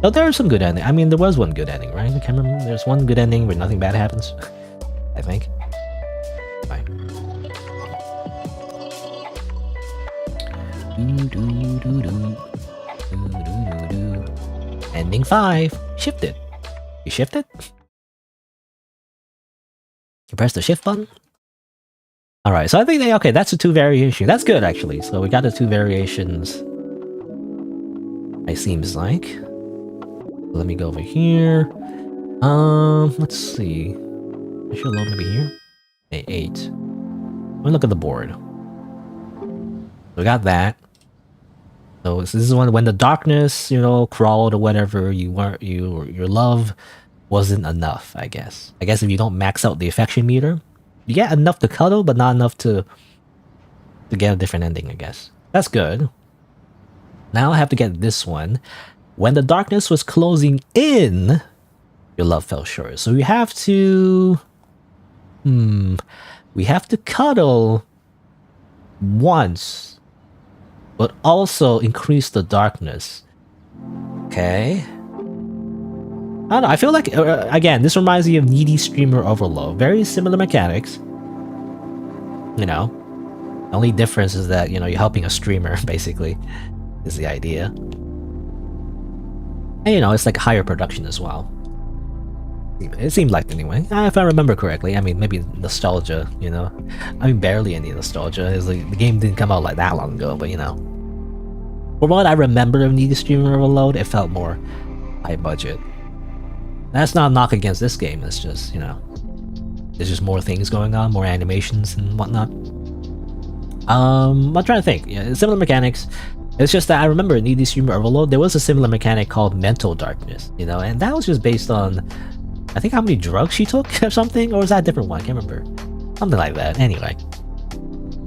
So there are some good endings. I mean, there was one good ending, right? I can't remember. There's one good ending where nothing bad happens, I think. Bye. Ending 5. Shifted. You shifted? You press the shift button? Alright, so I think okay, that's the 2 variations. That's good, actually. So we got the 2 variations. It seems like. Let me go over here. Let's see. I should load maybe here. 8. Let me look at the board. We got that. So this is when the darkness, you know, crawled or whatever, your love wasn't enough, I guess. I guess if you don't max out the affection meter, you get enough to cuddle, but not enough to get a different ending, I guess. That's good. Now I have to get this one. When the darkness was closing in, your love fell short. So we have to... we have to cuddle once, but also increase the darkness. Okay. I don't know, I feel like, again, this reminds me of Needy Streamer Overload. Very similar mechanics. You know? The only difference is that, you know, you're helping a streamer, basically, is the idea. And, you know, it's like higher production as well. It seemed like, anyway. If I remember correctly. I mean, maybe nostalgia, you know? I mean, barely any nostalgia. It's like, the game didn't come out like that long ago, but, you know. For what I remember of Needy Streamer Overload, it felt more high budget. That's not a knock against this game, it's just, you know, there's just more things going on, more animations and whatnot. I'm trying to think. Yeah, similar mechanics. It's just that I remember in Needy Streamer Overload, there was a similar mechanic called Mental Darkness, you know, and that was just based on, I think, how many drugs she took or something, or was that a different one? I can't remember. Something like that. Anyway.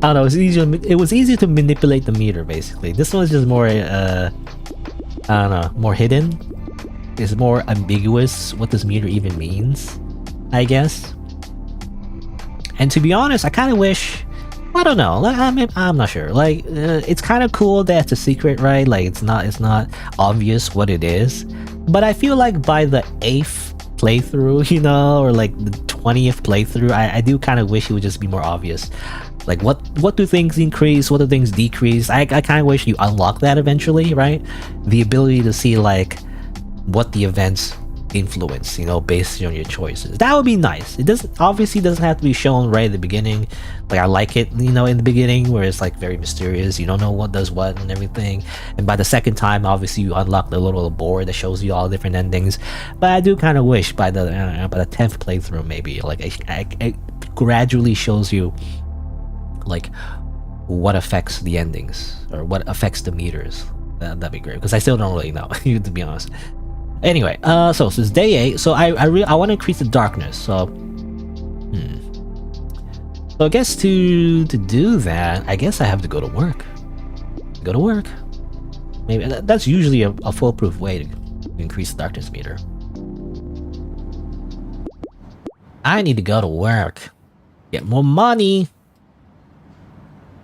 I don't know. It was easy to manipulate the meter. Basically, this one is just more. I don't know, more hidden. It's more ambiguous what this meter even means, I guess. And to be honest, I kind of wish. I don't know. I'm not sure. Like, it's kind of cool that it's a secret, right? Like, it's not obvious what it is. But I feel like by the 8th playthrough, you know, or like the 20th playthrough, I do kind of wish it would just be more obvious. Like, what do things increase? What do things decrease? I kind of wish you unlock that eventually, right? The ability to see like what the events influence, you know, based on your choices. That would be nice. It doesn't have to be shown right at the beginning. Like, I like it, you know, in the beginning where it's like very mysterious. You don't know what does what and everything. And by the second time, obviously, you unlock the little board that shows you all the different endings. But I do kind of wish by the 10th playthrough, maybe like it gradually shows you like what affects the endings or what affects the meters. That'd be great because I still don't really know, to be honest. Anyway, so it's day 8. So I want to increase the darkness. So, so I guess to do that, I guess I have to go to work. Go to work. Maybe that's usually a foolproof way to increase the darkness meter. I need to go to work. Get more money.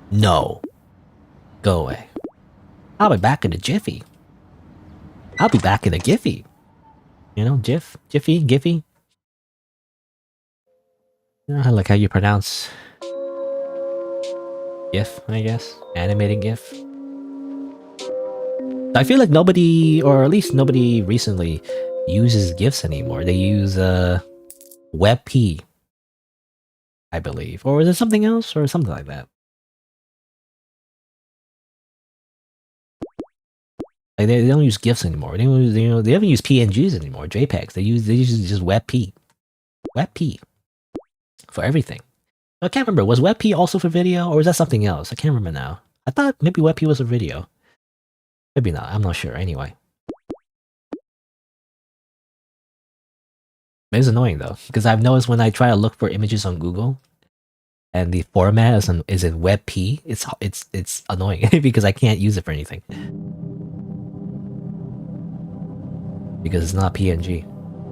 No. Go away. I'll be back in a jiffy. I'll be back in a Giphy. You know, Jiffy, Giphy. You know, like how you pronounce GIF, I guess. Animated GIF. I feel like nobody, or at least nobody recently, uses GIFs anymore. They use WebP, I believe. Or is it something else? Or something like that. Like they don't use GIFs anymore. They don't use, you know, they haven't used PNGs anymore. JPEGs. They use just WebP. WebP for everything. I can't remember. Was WebP also for video, or was that something else? I can't remember now. I thought maybe WebP was a video. Maybe not. I'm not sure. Anyway, it's annoying though because I've noticed when I try to look for images on Google, and the format is in WebP, it's annoying because I can't use it for anything. Because it's not PNG.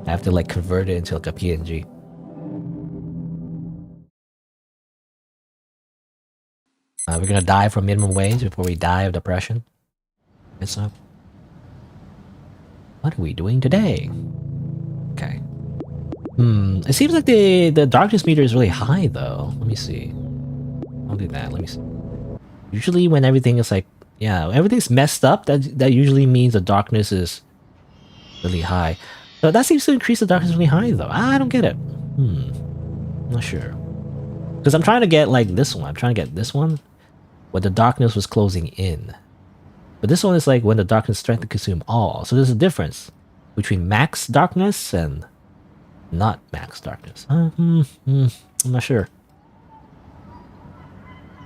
I have to like convert it into like a PNG. We're gonna die from minimum wage before we die of depression. Guess so. What are we doing today? Okay. It seems like the darkness meter is really high though. Let me see. I'll do that. Let me see. Usually when everything is like, yeah, everything's messed up, that usually means the darkness is really high. So that seems to increase the darkness really high though. I don't get it. Not sure. Because I'm trying to get like this one. I'm trying to get this one where the darkness was closing in. But this one is like when the darkness threatened to consume all. So there's a difference between max darkness and not max darkness. I'm not sure.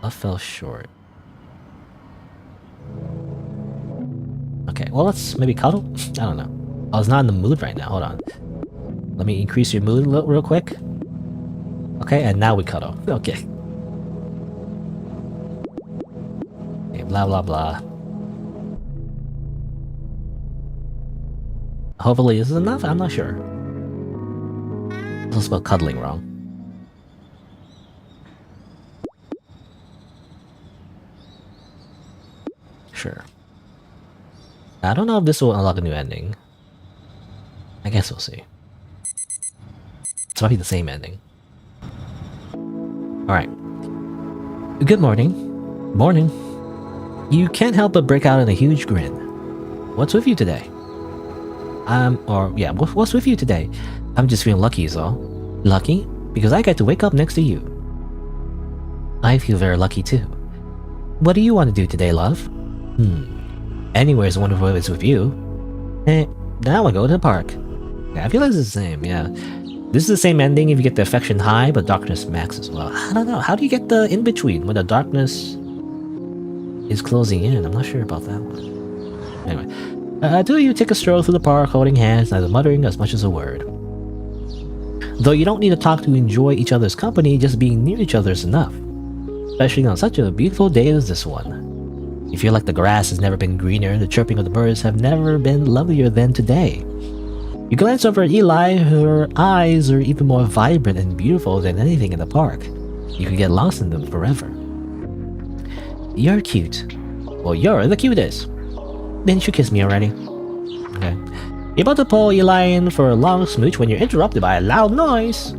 I fell short. Okay, well let's maybe cuddle? I don't know. I was not in the mood right now. Hold on. Let me increase your mood real quick. Okay, and now we cuddle. Okay. Okay, blah blah blah. Hopefully this is enough? I'm not sure. I spelled cuddling wrong. Sure. I don't know if this will unlock a new ending. I guess we'll see. It's probably the same ending. Alright. Good morning. Morning. You can't help but break out in a huge grin. What's with you today? What's with you today? I'm just feeling lucky is all. Lucky? Because I get to wake up next to you. I feel very lucky too. What do you want to do today, love? Anywhere is wonderful if it's with you. Now I go to the park. Yeah, I feel like it's the same, yeah. This is the same ending if you get the affection high, but darkness max as well. I don't know. How do you get the in-between when the darkness is closing in? I'm not sure about that one. Anyway, two of you take a stroll through the park holding hands, neither muttering as much as a word. Though you don't need to talk to enjoy each other's company, just being near each other is enough. especially on such a beautiful day as this one. You feel like the grass has never been greener, the chirping of the birds have never been lovelier than today. You glance over at Eli, her eyes are even more vibrant and beautiful than anything in the park. You could get lost in them forever. You're cute. Well, you're the cutest. Didn't you kiss me already? Okay. You're about to pull Eli in for a long smooch when you're interrupted by a loud noise.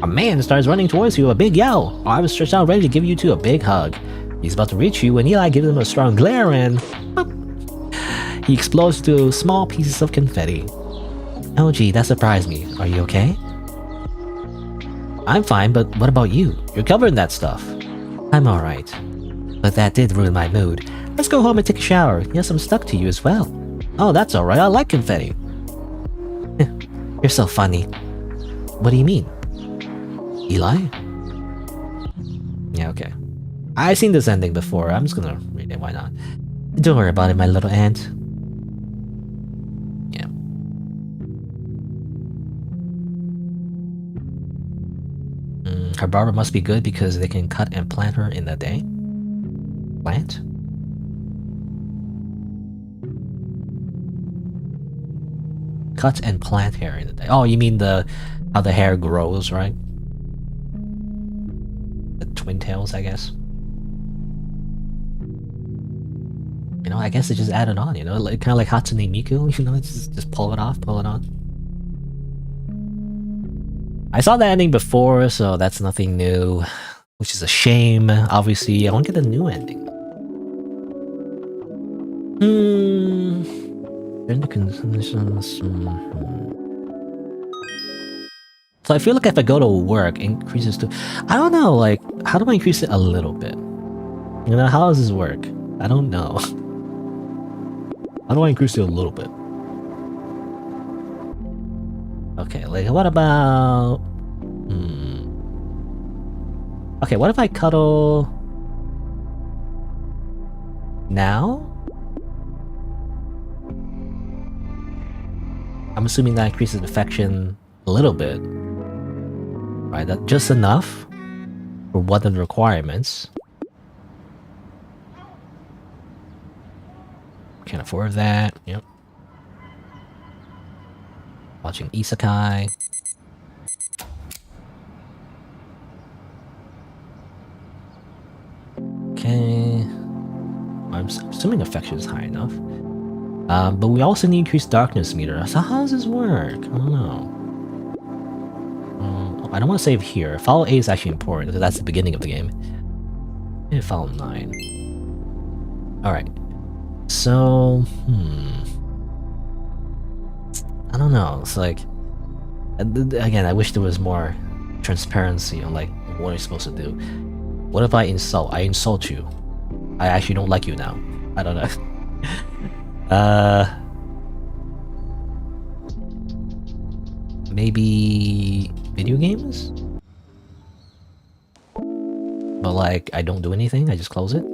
A man starts running towards you with a big yell. Arms stretched out ready to give you two a big hug. He's about to reach you when Eli gives him a strong glare and... boop, he explodes into small pieces of confetti. Oh gee, that surprised me. Are you okay? I'm fine, but what about you? You're covered in that stuff. I'm alright. But that did ruin my mood. Let's go home and take a shower. Yes, I'm stuck to you as well. Oh, that's alright. I like confetti. You're so funny. What do you mean? Eli? Yeah, okay. I've seen this ending before. I'm just gonna read it. Why not? Don't worry about it, my little ant. Yeah. Her barber must be good because they can cut and plant her in a day. Plant? Cut and plant hair in a day. Oh, you mean how the hair grows, right? The twin tails, I guess. You know, I guess they just added on, you know, like, kind of like Hatsune Miku, you know, it's just pull it off, pull it on. I saw the ending before, so that's nothing new, which is a shame. Obviously, I want to get a new ending. Turn the conditions. So I feel like if I go to work, increases to... I don't know, like, how do I increase it a little bit? You know, how does this work? I don't know. How do I increase it a little bit? Okay, like, what about... Okay, what if I cuddle... now? I'm assuming that increases affection a little bit. Right, that's just enough for one of the requirements. Can't afford that, yep. Watching Isekai. Okay. I'm assuming affection is high enough. But we also need increased darkness meter. So how does this work? I don't know. I don't want to save here. Follow A is actually important because that's the beginning of the game. Yeah, follow 9. Alright. So, I don't know. It's like, again, I wish there was more transparency on like what you're supposed to do. What if I insult? I insult you. I actually don't like you now. I don't know. Maybe video games? But like, I don't do anything, I just close it?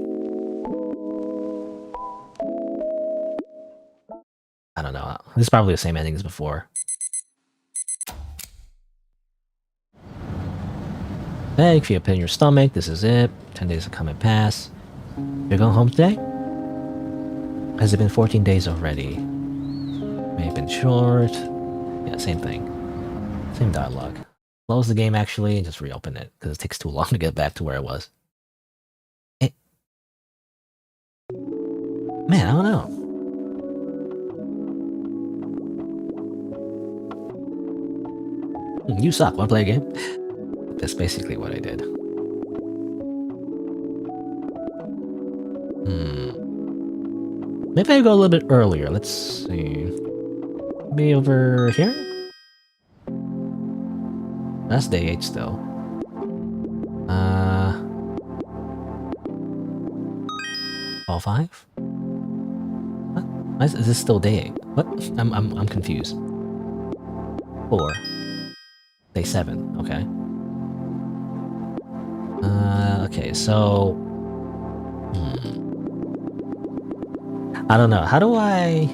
I don't know. This is probably the same ending as before. Thank you, pin in your stomach, this is it. 10 days have come and pass. You're going home today? Has it been 14 days already? May have been short. Yeah, same thing. Same dialogue. Close the game actually and just reopen it, because it takes too long to get back to where it was. Man, I don't know. You suck, wanna play a game? That's basically what I did. Maybe I go a little bit earlier, let's see. Maybe over here? That's day 8 still. 5? What? Why is this still day 8? What? I'm confused. 4. Day 7, okay. Okay, so... I don't know, how do I...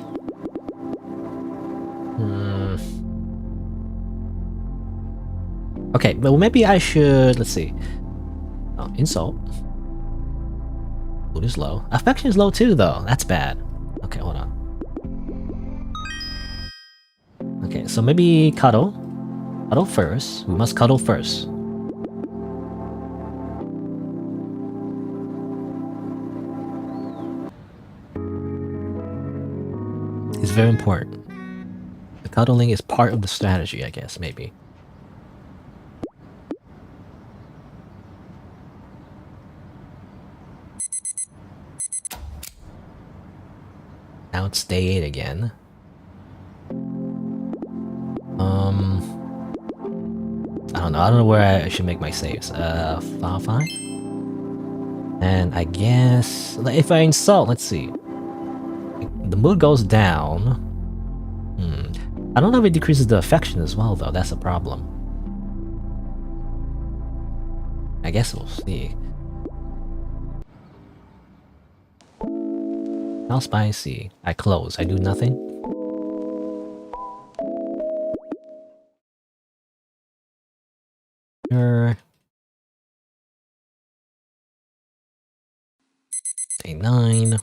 Okay, well maybe I should... Let's see. Oh, insult. Mood is low. Affection is low too, though. That's bad. Okay, hold on. Okay, so maybe cuddle. Cuddle first. We must cuddle first. It's very important. The cuddling is part of the strategy, I guess, maybe. Now it's day 8 again. I don't know where I should make my saves. File 5? And I guess... if I insult, let's see. The mood goes down. I don't know if it decreases the affection as well, though. That's a problem. I guess we'll see. How spicy. I close. I do nothing. Sure. Day 9.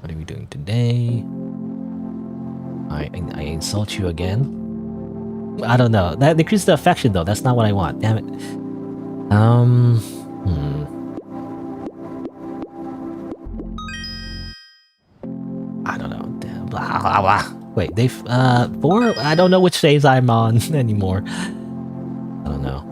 What are we doing today? I insult you again. I don't know. That decreases the affection though. That's not what I want. Damn it. I don't know. Damn. Blah, blah, blah. Wait, they've 4? I don't know which phase I'm on anymore. I don't know.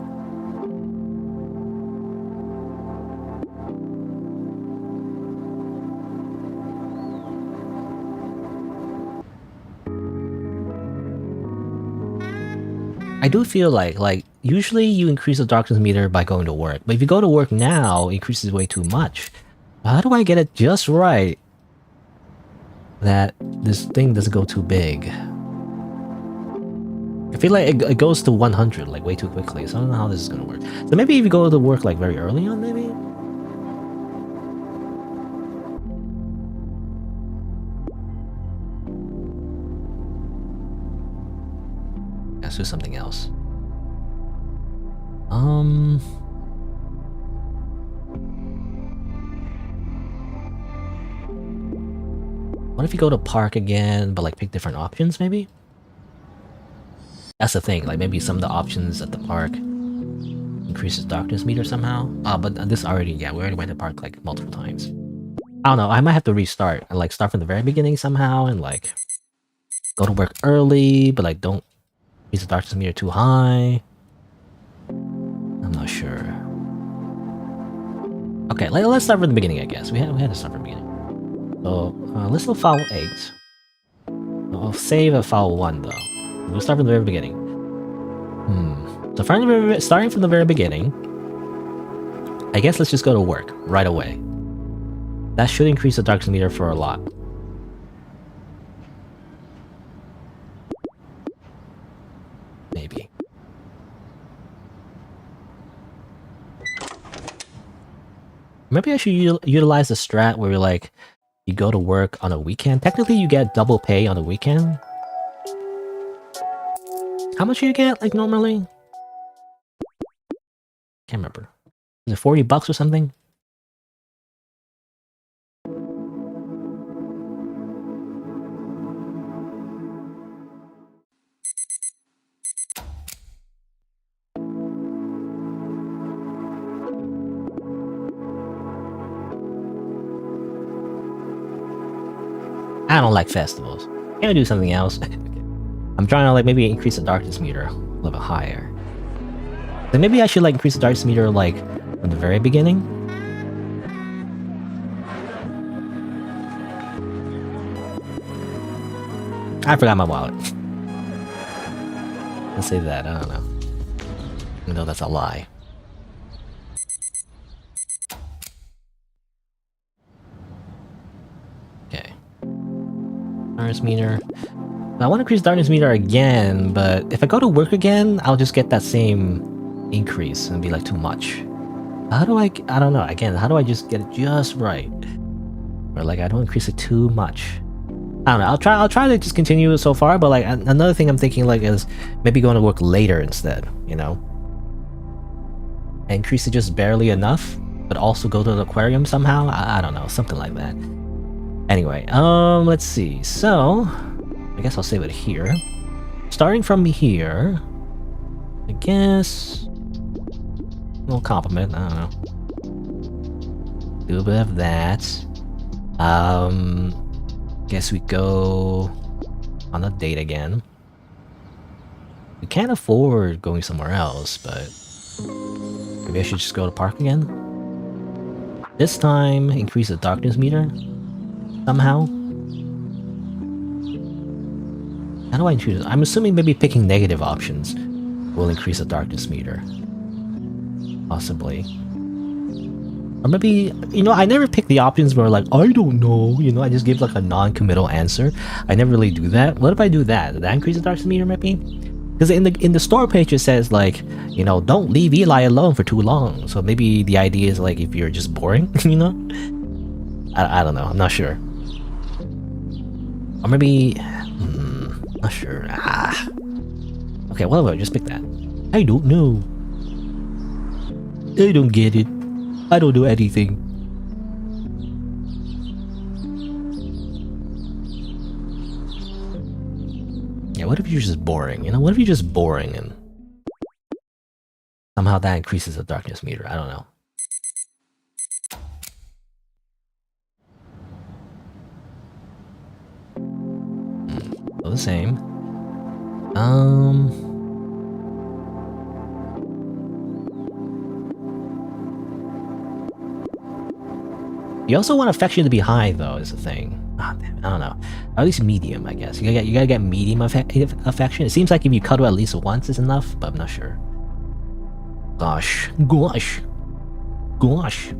I do feel like usually you increase the darkness meter by going to work, but if you go to work now, it increases way too much. How do I get it just right that this thing doesn't go too big? I feel like it goes to 100 like way too quickly, so I don't know how this is gonna work. So maybe if you go to work like very early on, maybe? Let's do something else. What if you go to park again, but like pick different options, maybe? That's the thing, like maybe some of the options at the park increases darkness meter somehow. But this already, yeah, we already went to park like multiple times. I don't know, I might have to restart and like start from the very beginning somehow and like go to work early, but like don't increase the darkness meter too high. I'm not sure. Okay, let's start from the beginning, I guess. We had to start from the beginning. So, let's do file 8. I'll save at file 1, though. We'll start from the very beginning. So starting from the very beginning, I guess let's just go to work right away. That should increase the darkness meter for a lot. Maybe. Maybe I should utilize the strat where like you go to work on a weekend. Technically, you get double pay on the weekend. How much do you get, like, normally? Can't remember. Is it 40 bucks or something? I don't like festivals. Can I do something else? I'm trying to like maybe increase the darkness meter a little bit higher. Then maybe I should like increase the darkness meter like from the very beginning. I forgot my wallet. Let's say that, I don't know. Even though that's a lie. Okay. Darkness meter. I want to increase darkness meter again, but if I go to work again, I'll just get that same increase and be like too much. How do I don't know, again, how do I just get it just right? Or like I don't increase it too much. I don't know, I'll try to just continue so far, but like another thing I'm thinking like is maybe going to work later instead, you know? increase it just barely enough, but also go to the aquarium somehow. I don't know, something like that. Anyway, let's see. So, I guess I'll save it here. Starting from here, I guess. A little compliment. I don't know. Do a bit of that. Guess we go on a date again. We can't afford going somewhere else, but maybe I should just go to the park again. This time, increase the darkness meter somehow. How do I choose? I'm assuming maybe picking negative options will increase the darkness meter. Possibly. Or maybe, you know, I never pick the options where like, I don't know, you know, I just give like a non-committal answer. I never really do that. What if I do that? Did that increase the darkness meter maybe? Because in the store page it says like, you know, don't leave Eli alone for too long. So maybe the idea is like if you're just boring, you know? I don't know, I'm not sure. Or maybe, not sure. Okay, whatever, just pick that. I don't know. I don't get it. I don't do anything. Yeah, what if you're just boring? You know, what if you're just boring and somehow that increases the darkness meter? I don't know. Still the same. You also want affection to be high, though, is the thing. Ah, damn it, I don't know. At least medium, I guess. You gotta get medium affection. It seems like if you cuddle at least once is enough, but I'm not sure. Gosh. Gosh. Gosh.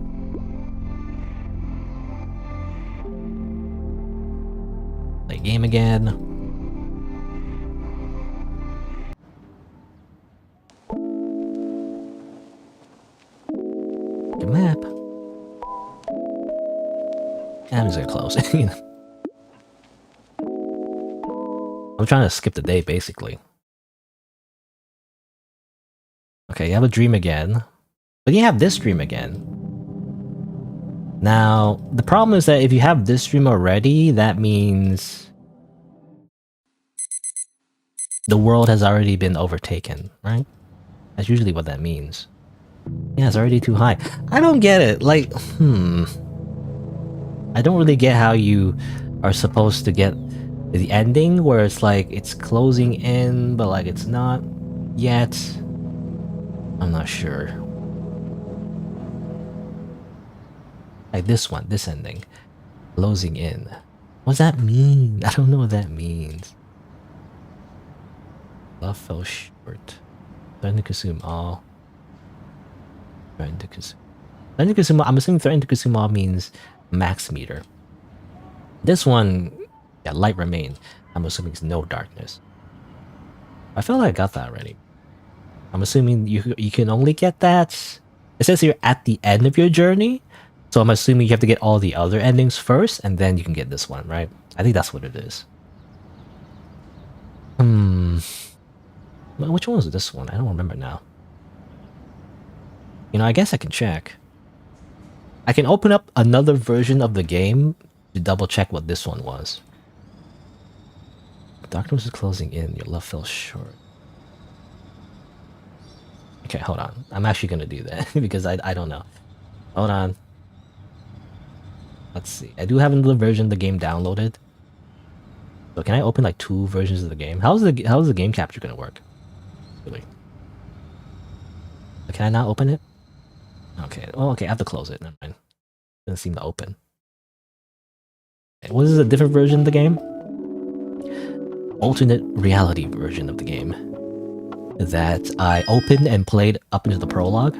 Play game again. The map. I'm just gonna close. I'm trying to skip the day, basically. Okay, you have a dream again. But you have this dream again. Now, the problem is that if you have this dream already, that means the world has already been overtaken, right? That's usually what that means. Yeah, it's already too high. I don't get it. Like, I don't really get how you are supposed to get the ending where it's like it's closing in, but like it's not yet. I'm not sure. Like this one, this ending. Closing in. What does that mean? I don't know what that means. Love fell short. Threaten to consume all. Threaten to consume. Threaten to consume all. I'm assuming threaten to consume all means max meter. This one, yeah, light remain. I'm assuming it's no darkness. I feel like I got that already. I'm assuming you can only get that. It says you're at the end of your journey, so I'm assuming you have to get all the other endings first, and then you can get this one, right? I think that's what it is. Which one was this one? I don't remember now. You know, I guess I can check. I can open up another version of the game to double check what this one was. Darkness is closing in. Your love fell short. Okay, hold on. I'm actually gonna do that because I don't know. Hold on. Let's see. I do have another version of the game downloaded. So can I open like 2 versions of the game? How's the game capture gonna work? Really? Can I not open it? Okay. Oh, okay. I have to close it. Never mind. Doesn't seem to open. What is a different version of the game? Alternate reality version of the game that I opened and played up into the prologue.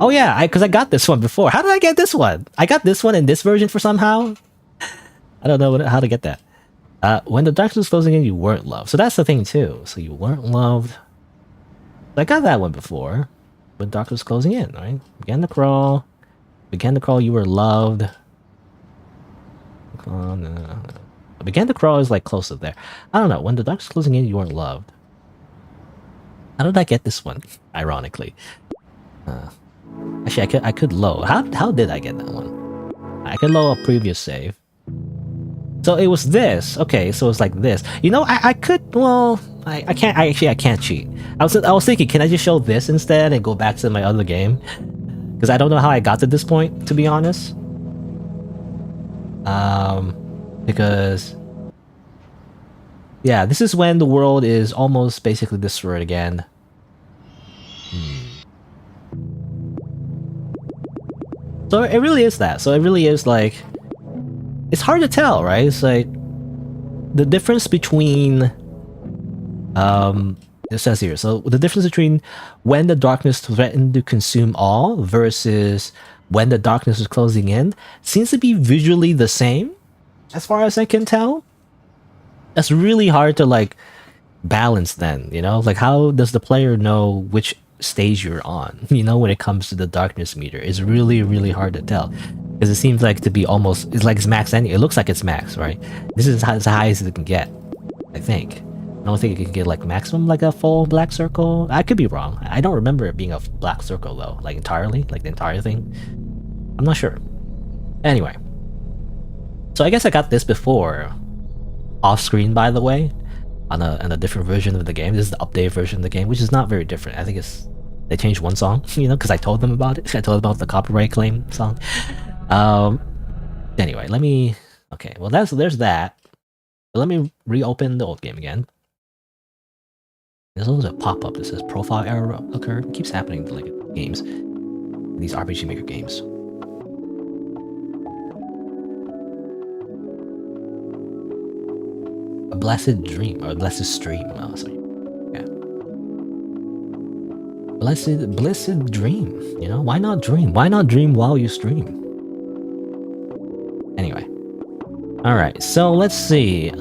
Oh yeah, because I got this one before. How did I get this one? I got this one in this version for somehow. I don't know how to get that. When the darkness was closing in, you weren't loved. So that's the thing too. So you weren't loved. I got that one before. When darkness was closing in, right? Began to crawl. Began to crawl, you were loved. Oh, no. Began to crawl is like close to there. I don't know. When the darkness was closing in, you weren't loved. How did I get this one? Ironically. Actually, I could load. How did I get that one? I could load a previous save. So it was this. Okay, so it's like this. You know, I could. Well, I can't. I can't cheat. I was thinking, can I just show this instead and go back to my other game? Because I don't know how I got to this point, to be honest. Because yeah, this is when the world is almost basically destroyed again. So it really is that. So it really is like, it's hard to tell, right? It's like the difference between it says here, so the difference between when the darkness threatened to consume all versus when the darkness was closing in seems to be visually the same, as far as I can tell. That's really hard to like balance then, you know? Like, how does the player know which stage you're on, you know, when it comes to the darkness meter? It's really, really hard to tell. Because it seems like to be almost, it's like it's max anyway. It looks like it's max, right? This is as high as it can get, I think. I don't think it can get like maximum like a full black circle. I could be wrong. I don't remember it being a black circle though, like entirely, like the entire thing. I'm not sure. Anyway. So I guess I got this before. Off screen, by the way. On a different version of the game. This is the updated version of the game, which is not very different. I think it's... They changed one song, you know, because I told them about it. I told them about the copyright claim song. Anyway, let me... Okay, well there's that. But let me reopen the old game again. There's always a pop-up that says profile error occurred. It keeps happening to like games. These RPG Maker games. A blessed dream, or a blessed stream. Oh, sorry. Yeah. Blessed dream. You know, why not dream? Why not dream while you stream? Anyway. Alright, so let's see.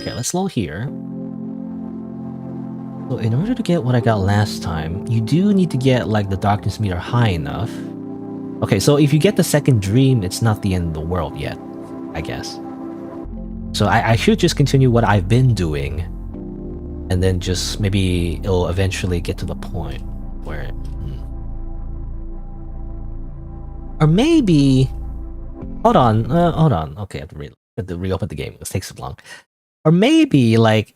Okay, let's load here. So in order to get what I got last time, you do need to get like the darkness meter high enough. Okay, so if you get the second dream, it's not the end of the world yet, I guess. So I should just continue what I've been doing, and then just maybe it'll eventually get to the point where... Or maybe... Hold on. Okay, I have to reopen the game. This takes so long. Or maybe, like...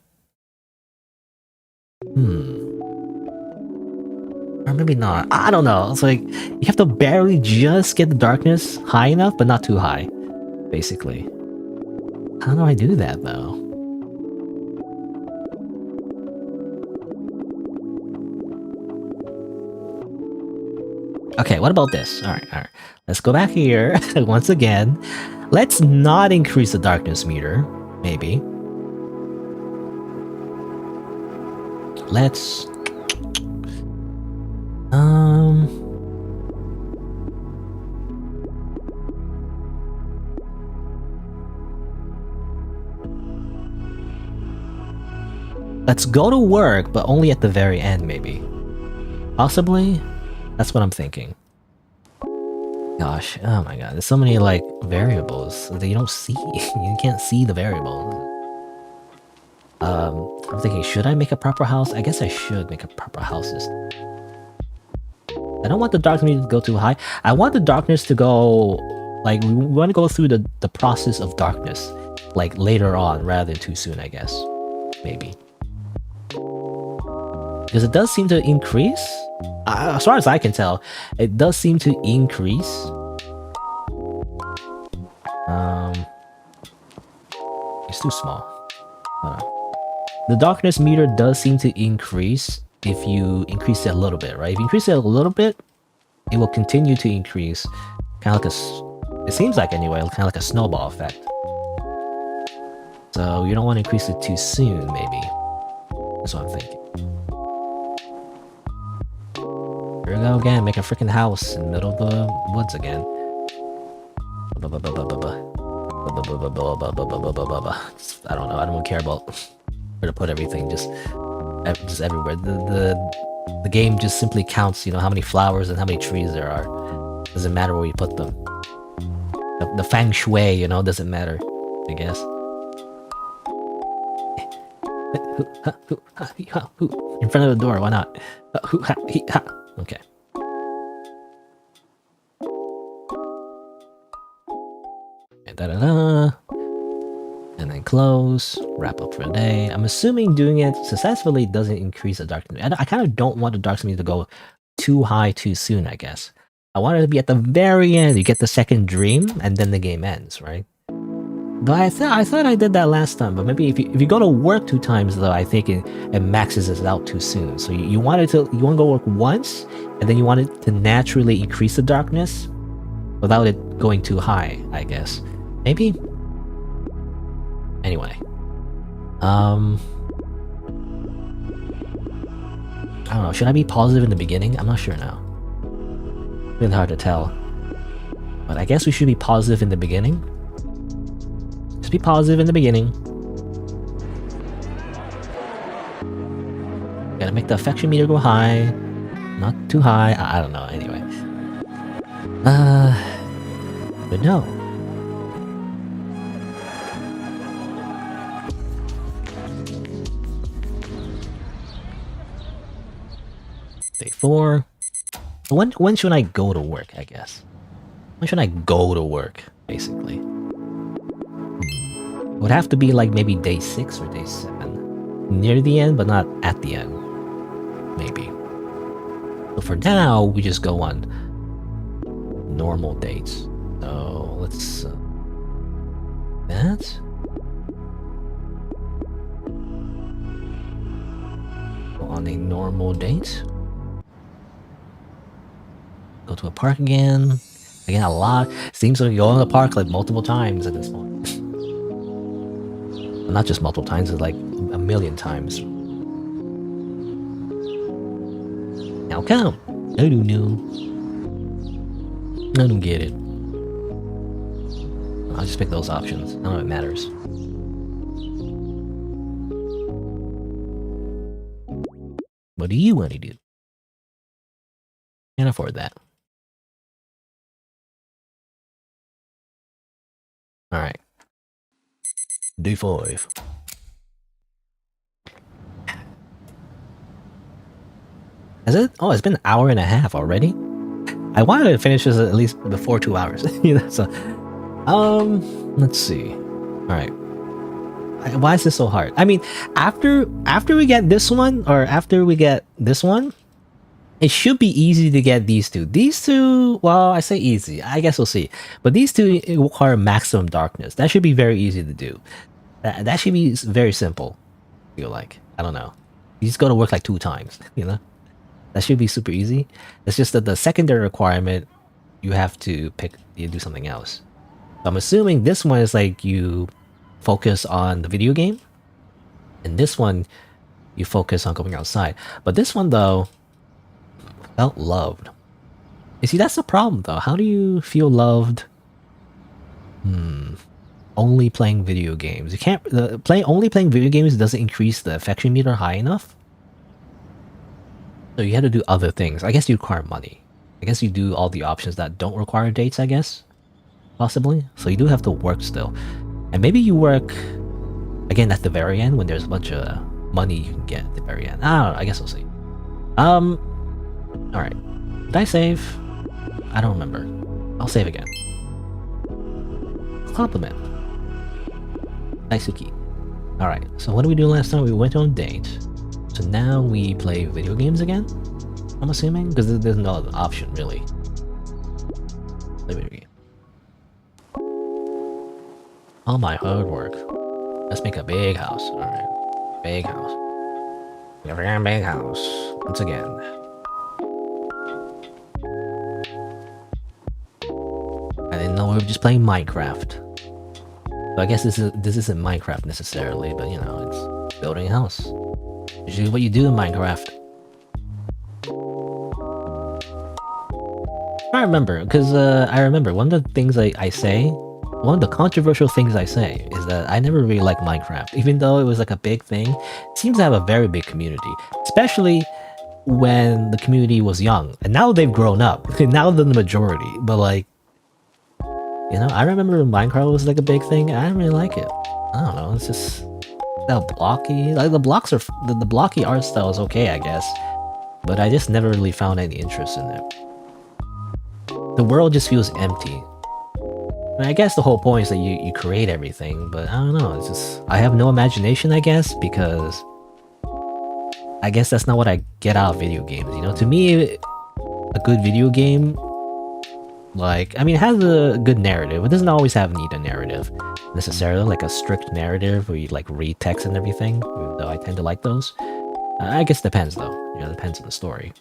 Or maybe not. I don't know. It's like, you have to barely just get the darkness high enough, but not too high, basically. How do I do that, though? Okay, what about this? Alright. Let's go back here once again. Let's not increase the darkness meter, maybe. Let's... Let's go to work, but only at the very end, maybe. Possibly? That's what I'm thinking. Gosh, oh my god, there's so many, like, variables that you don't see. You can't see the variables. I'm thinking, should I make a proper house? I guess I should make a proper house. I don't want the darkness to go too high. I want the darkness to go... Like, we want to go through the process of darkness. Like, later on, rather than too soon, I guess. Maybe. Because it does seem to increase. As far as I can tell, it does seem to increase. It's too small. Hold on. The darkness meter does seem to increase if you increase it a little bit, right? If you increase it a little bit, it will continue to increase. Kind of like it seems like anyway, kind of like a snowball effect. So you don't want to increase it too soon, maybe. That's what I'm thinking. Here we go again, make a freaking house in the middle of the woods again. I don't know, I don't care about where to put everything, just everywhere. The game just simply counts, you know, how many flowers and how many trees there are. Doesn't matter where you put them. The feng shui, you know, doesn't matter, I guess. In front of the door, why not? Okay. Da-da-da. And then close, wrap up for the day. I'm assuming doing it successfully doesn't increase the darkness. I kind of don't want the darkness to go too high too soon, I guess. I want it to be at the very end, you get the second dream, and then the game ends, right? But I thought I did that last time, but maybe if you go to work 2 times though, I think it maxes it out too soon. So you want to go work once, and then you want it to naturally increase the darkness without it going too high, I guess. Maybe? Anyway. I don't know, should I be positive in the beginning? I'm not sure now. It's been hard to tell. But I guess we should be positive in the beginning. Just be positive in the beginning. Gotta make the affection meter go high. Not too high. I don't know, anyway. But no. Day 4. When should I go to work, I guess? When should I go to work, basically? It would have to be like maybe day 6 or day 7. Near the end, but not at the end. Maybe. So for now, we just go on normal dates. So let's... that? Go on a normal date. Go to a park again. Again, a lot. Seems like you go in the park like multiple times at this point. Not just multiple times, it's like a million times. Now come. I don't know. I don't get it. I'll just pick those options. None of it matters. What do you want to do? Can't afford that. Alright. Day 5. Is it? Oh, it's been an hour and a half already? I wanted to finish this at least before 2 hours. So, let's see. Alright. Why is this so hard? I mean, after we get this one, or after we get this one, it should be easy to get these two. These two, well, I say easy. I guess we'll see. But these two require maximum darkness. That should be very easy to do. That should be very simple. I feel like. I don't know. You just go to work like 2 times, you know? That should be super easy. It's just that the secondary requirement, you have to do something else. So I'm assuming this one is like you focus on the video game. And this one, you focus on going outside. But this one though, felt loved. You see, that's the problem though. How do you feel loved? Only playing video games. You can't only playing video games doesn't increase the affection meter high enough. So you have to do other things. I guess you require money. I guess you do all the options that don't require dates, I guess. Possibly. So you do have to work still. And maybe you work again at the very end when there's a bunch of money you can get at the very end. I don't know, I guess we'll see. Alright. Did I save? I don't remember. I'll save again. Compliment. Daisuki. Alright, so what did we do last time? We went on a date. So now we play video games again? I'm assuming? Because there's no other option, really. Play video game. All my hard work. Let's make a big house. Alright. Big house. Make a big house. Once again. I didn't know we were just playing Minecraft. So I guess this isn't Minecraft necessarily, but you know, it's building a house. Usually what you do in Minecraft. I remember, because I remember one of the things I say, one of the controversial things I say is that I never really liked Minecraft. Even though it was like a big thing, it seems to have a very big community. Especially when the community was young. And now they've grown up. Now they're the majority. But like, you know, I remember when Minecraft was like a big thing. I didn't really like it. I don't know, it's just... that blocky. Like the blocks are the blocky art style is okay, I guess, but I just never really found any interest in it. The world just feels empty. And I guess the whole point is that you create everything, but I don't know. It's just I have no imagination, I guess, because I guess that's not what I get out of video games. You know, to me, a good video game, like, I mean, it has a good narrative. It doesn't always need a narrative necessarily, like a strict narrative where you like read text and everything, even though I tend to like those. I guess it depends though. You know, it depends on the story.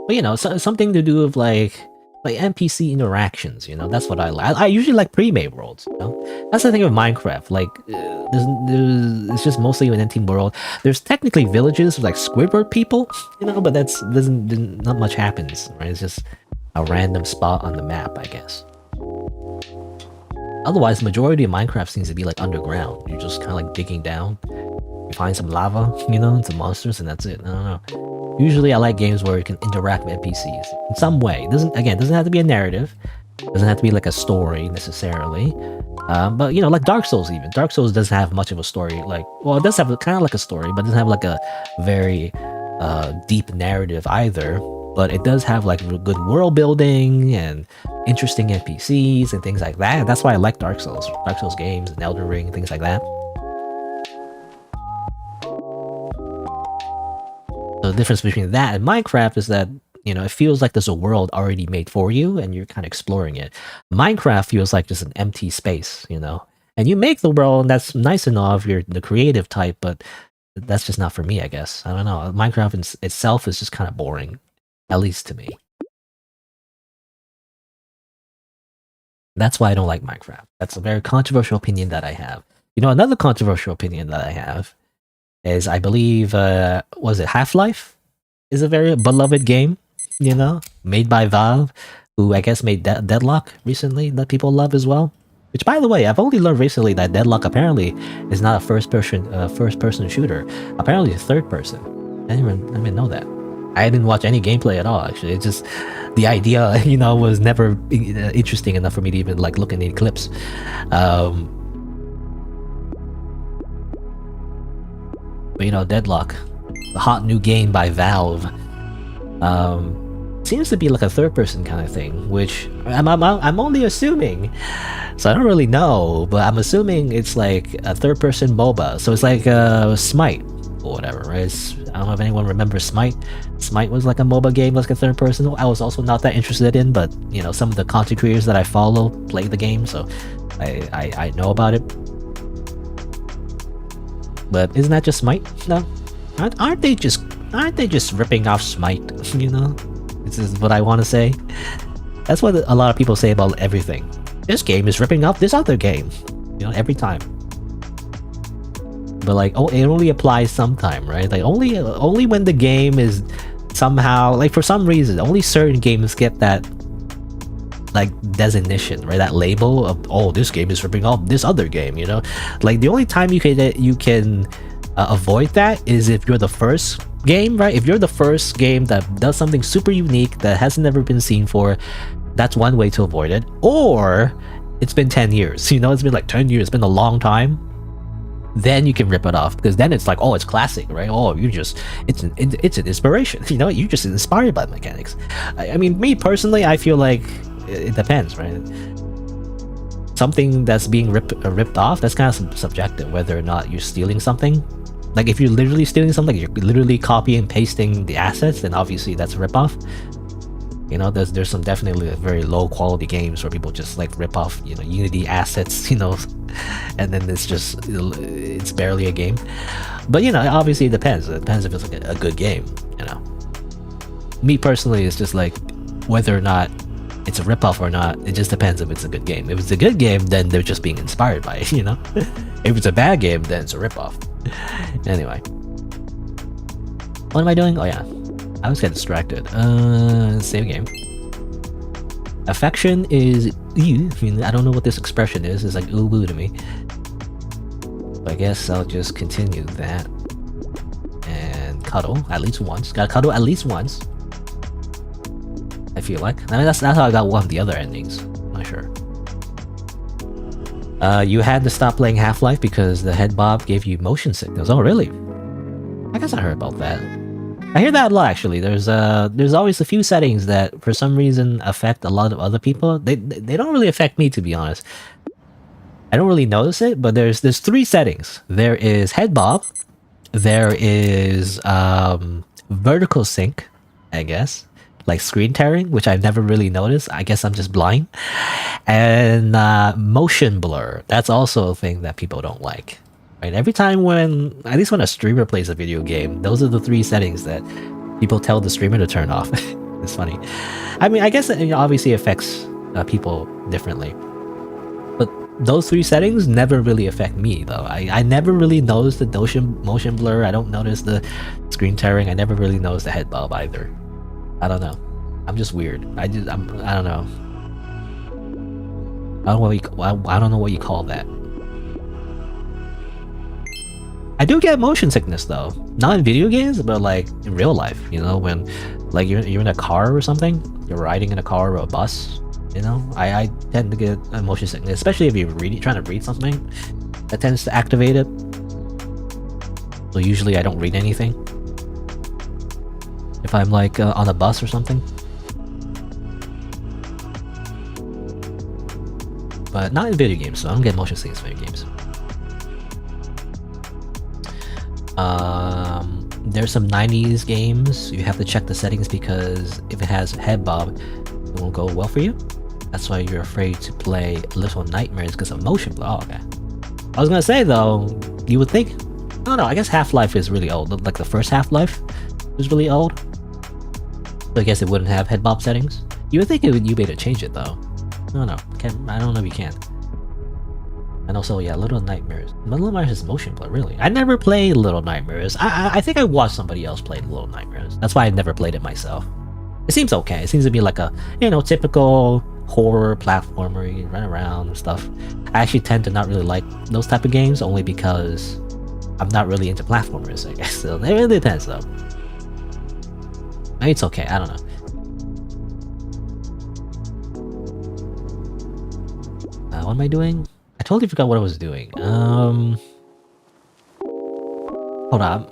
But you know, something to do with like NPC interactions, you know, that's what I like. I usually like pre-made worlds, you know? That's the thing with Minecraft, like, it's just mostly an empty world. There's technically villages with like Squidward people, you know, but not much happens, right? It's just a random spot on the map, I guess. Otherwise, the majority of Minecraft seems to be like underground. You're just kind of like digging down, you find some lava, you know, and some monsters, and that's it. I don't know. Usually I like games where you can interact with NPCs in some way. It doesn't have to be a narrative. It doesn't have to be like a story necessarily. But you know, like Dark Souls even. Dark Souls doesn't have much of a story. Like, well, it does have kind of like a story, but it doesn't have like a very deep narrative either. But it does have like good world building and interesting NPCs and things like that. That's why I like Dark Souls games and Elden Ring, things like that. So the difference between that and Minecraft is that, you know, it feels like there's a world already made for you and you're kind of exploring it. Minecraft feels like just an empty space, you know, and you make the world, and that's nice enough, you're the creative type, but that's just not for me, I guess. I don't know. Minecraft itself is just kind of boring, at least to me. That's why I don't like Minecraft. That's a very controversial opinion that I have. You know, another controversial opinion that I have is, I believe, was it Half-Life? Is a very beloved game, you know, made by Valve, who I guess made Deadlock recently that people love as well. Which, by the way, I've only learned recently that Deadlock apparently is not a first-person shooter. Apparently, it's third person. I didn't even know that. I didn't watch any gameplay at all. Actually, it's just the idea, you know, was never interesting enough for me to even like look at any clips. But you know, Deadlock, the hot new game by Valve, seems to be like a third-person kind of thing, which I'm only assuming, so I don't really know, but I'm assuming it's like a third-person MOBA, so it's like Smite or whatever, right? I don't know if anyone remembers Smite. Smite was like a MOBA game, like a third-person. I was also not that interested in, but you know, some of the content creators that I follow play the game, so I know about it. But isn't that just Smite? No, aren't they just ripping off Smite? You know, this is what I want to say. That's what a lot of people say about everything. This game is ripping off this other game, you know, every time. But like, oh, it only applies sometime, right? Like only when the game is somehow, like, for some reason, only certain games get that like designation, right? That label of, oh, this game is ripping off this other game, you know? Like the only time you can avoid that is if you're the first game, right? If you're the first game that does something super unique that hasn't never been seen for, that's one way to avoid it. Or it's been 10 years, you know, it's been like 10 years, it's been a long time. Then you can rip it off, because then it's like, oh, it's classic, right? Oh, it's an inspiration, you know, you're just inspired by the mechanics. I mean, me personally, I feel like it depends, right? Something that's being ripped off, that's kind of subjective, whether or not you're stealing something. Like if you're literally stealing something, you're literally copying and pasting the assets, then obviously that's a ripoff. You know, there's some definitely very low quality games where people just like rip off, you know, Unity assets, you know, and then it's barely a game. But you know, obviously it depends. It depends if it's like a good game, you know. Me personally, it's just like whether or not it's a ripoff or not, it just depends if it's a good game. If it's a good game, then they're just being inspired by it, you know. If it's a bad game, then it's a ripoff. Anyway, what am I doing? Oh yeah, I was getting distracted. Save game. Affection is ew. I mean, I don't know what this expression is. It's like ooh to me. But I guess I'll just continue that and cuddle at least once. Gotta cuddle at least once. I feel like. I mean, that's how I got one of the other endings. I'm not sure. You had to stop playing Half-Life because the head bob gave you motion sickness. Oh, really? I guess I heard about that. I hear that a lot, actually. There's always a few settings that, for some reason, affect a lot of other people. They don't really affect me, to be honest. I don't really notice it, but there's 3 settings. There is head bob. There is vertical sync, I guess. Like screen tearing, which I've never really noticed. I guess I'm just blind. And motion blur. That's also a thing that people don't like. Right? Every time at least when a streamer plays a video game, those are the 3 settings that people tell the streamer to turn off. It's funny. I mean, I guess it obviously affects people differently. But those 3 settings never really affect me, though. I never really noticed the motion blur. I don't notice the screen tearing. I never really noticed the head bob either. I don't know. I'm just weird. I don't know. I don't know what you call that. I do get motion sickness though. Not in video games, but like in real life. You know, when like you're in a car or something, you're riding in a car or a bus. You know, I tend to get motion sickness, especially if you're trying to read something. That tends to activate it. So usually I don't read anything. If I'm like on a bus or something. But not in video games, so I don't get motion sickness in video games. There's some 90s games. You have to check the settings because if it has head bob, it won't go well for you. That's why you're afraid to play Little Nightmares because of motion blur. Oh, okay. I was gonna say though, you would think, I don't know, I guess Half-Life is really old. Like the first Half-Life is really old. So I guess it wouldn't have head bob settings. You would think you'd be able to change it though. I don't know. I don't know if you can. And also, yeah, Little Nightmares. Little Nightmares is motion blur, really. I never played Little Nightmares. I think I watched somebody else play Little Nightmares. That's why I never played it myself. It seems okay. It seems to be like a, you know, typical horror platformer. You run around and stuff. I actually tend to not really like those type of games, only because I'm not really into platformers, I guess. So it really depends, though. Maybe it's okay. I don't know. What am I doing? I totally forgot what I was doing. Hold on.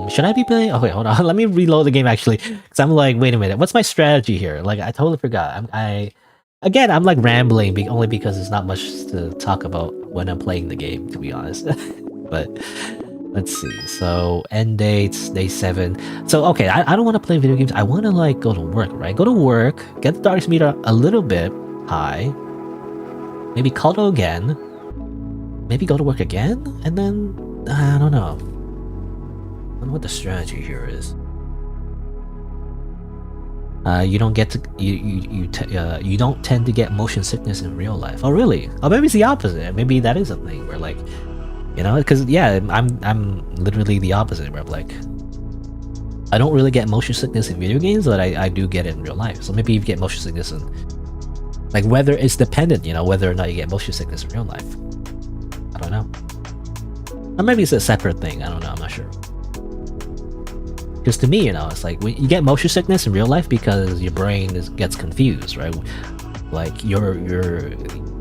Should I be playing? Okay, hold on. Let me reload the game actually, because I'm like, wait a minute. What's my strategy here? Like, I totally forgot. Again, I'm like rambling only because there's not much to talk about when I'm playing the game, to be honest. But let's see. So end dates, day 7. So okay, I don't want to play video games. I want to like go to work, right? Go to work, get the darkness meter a little bit high. Maybe cuddle again. Maybe go to work again, and then I don't know. I don't know what the strategy here is. You don't get to you don't tend to get motion sickness in real life. Oh really? Oh, maybe it's the opposite. Maybe that is a thing where like, you know, because yeah, I'm literally the opposite. Where I'm like, I don't really get motion sickness in video games, but I do get it in real life. So maybe you get motion sickness in. Like whether it's dependent, you know, whether or not you get motion sickness in real life. I don't know. Or maybe it's a separate thing. I don't know. I'm not sure. Because to me, you know, it's like when you get motion sickness in real life because your brain gets confused, right? Like you're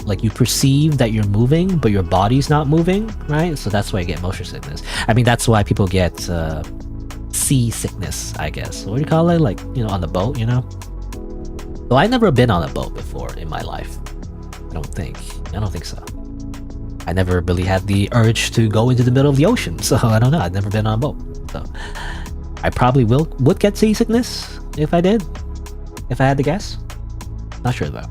like you perceive that you're moving, but your body's not moving, right? So that's why you get motion sickness. I mean, that's why people get sea sickness, I guess. What do you call it? Like, you know, on the boat, you know? So I've never been on a boat before in my life. I don't think so. I never really had the urge to go into the middle of the ocean, so I don't know. I've never been on a boat, so I probably would get seasickness if I did. If I had to guess, not sure though.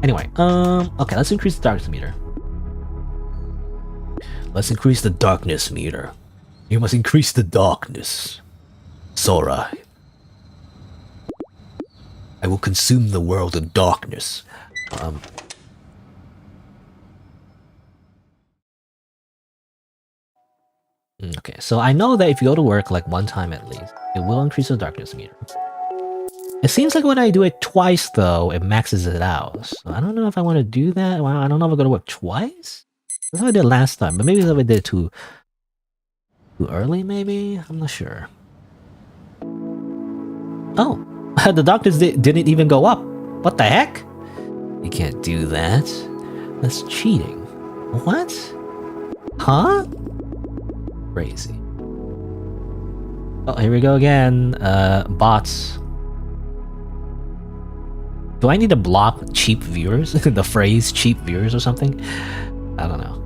Anyway, okay, let's increase the darkness meter. Let's increase the darkness meter. You must increase the darkness, Sora. I will consume the world in darkness. Okay, so I know that if you go to work like one time at least, it will increase the darkness meter. It seems like when I do it twice though, it maxes it out. So I don't know if I want to do that. Well, I don't know if I'm gonna work twice. That's what I did last time, but maybe if I did it too early, maybe? I'm not sure. Oh, the darkness didn't even go up. What the heck? You can't do that. That's cheating. What? Huh? Crazy. Oh, here we go again. Bots. Do I need to block cheap viewers? The phrase cheap viewers or something? I don't know.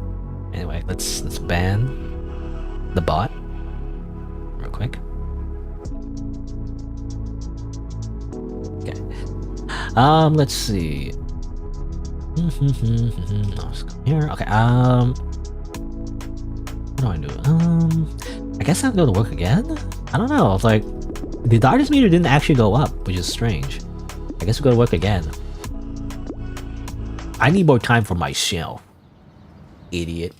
Anyway, let's ban the bot real quick. Okay. Let's see. Let's come here. Okay. What do I do? I guess I'll go to work again? I don't know. It's like the darkness meter didn't actually go up, which is strange. I guess we'll go to work again. I need more time for myself. Idiot.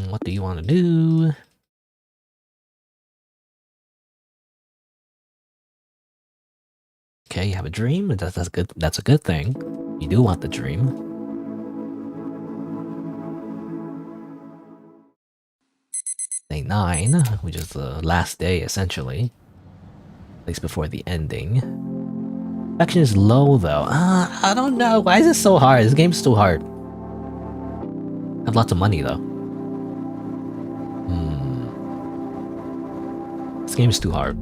What do you want to do? Okay, you have a dream. That's good. That's a good thing. You do want the dream. Day 9, which is the last day essentially, at least before the ending. Action is low though. I don't know. Why is it so hard? This game's too hard. I have lots of money though. This game's too hard.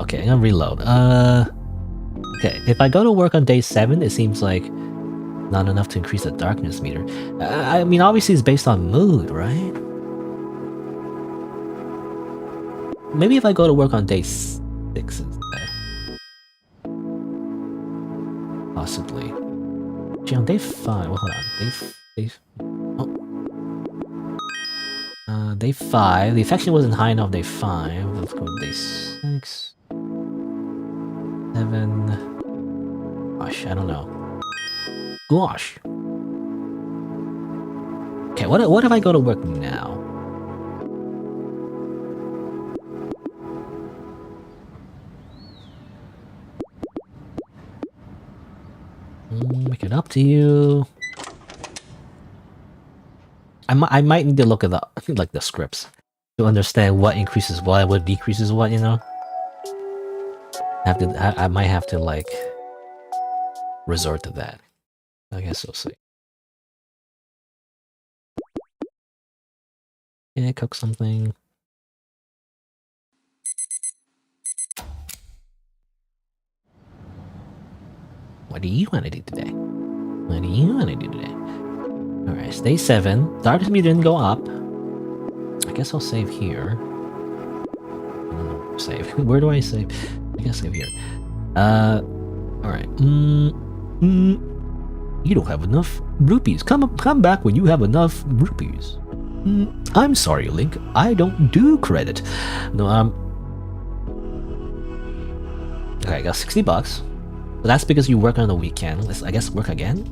Okay, I'm gonna reload. Okay, if I go to work on day 7, it seems like not enough to increase the darkness meter. I mean, obviously it's based on mood, right? Maybe if I go to work on day 6 instead. Possibly. Actually, on day 5, well, hold on, day 5, the affection wasn't high enough day 5. Let's go to day 6. 7. Gosh, I don't know. Gosh. Okay, what if I go to work now? Make it up to you. I might need to look at the like the scripts to understand what increases what decreases what, you know. I might have to like resort to that. I guess we'll see. Can I cook something? What do you want to do today? What do you want to do today? Alright, day 7. Darkness meter didn't go up. I guess I'll save here. I don't know where to save. Where do I save? I guess save here. Alright. You don't have enough rupees. Come back when you have enough rupees. I'm sorry, Link. I don't do credit. No, okay, I got 60 bucks. So that's because you work on the weekend. Let's, I guess, work again?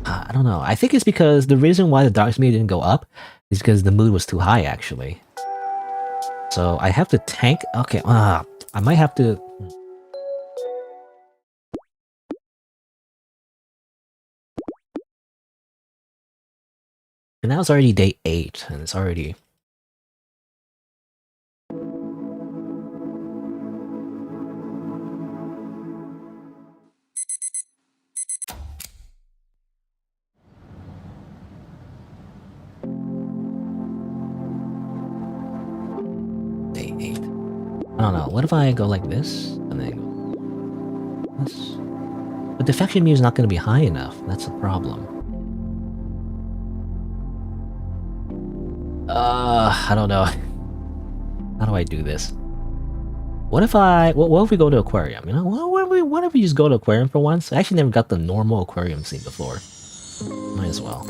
I don't know. I think it's because the reason why the darkness meter didn't go up is because the mood was too high, actually. So I have to tank. Okay, I might have to. And now it's already day 8, and it's already. Day 8. I don't know. What if I go like this and then go this? But defection meter is not going to be high enough. That's the problem. I don't know. How do I do this? What if we go to aquarium? You know, what if we just go to aquarium for once? I actually never got the normal aquarium scene before. Might as well.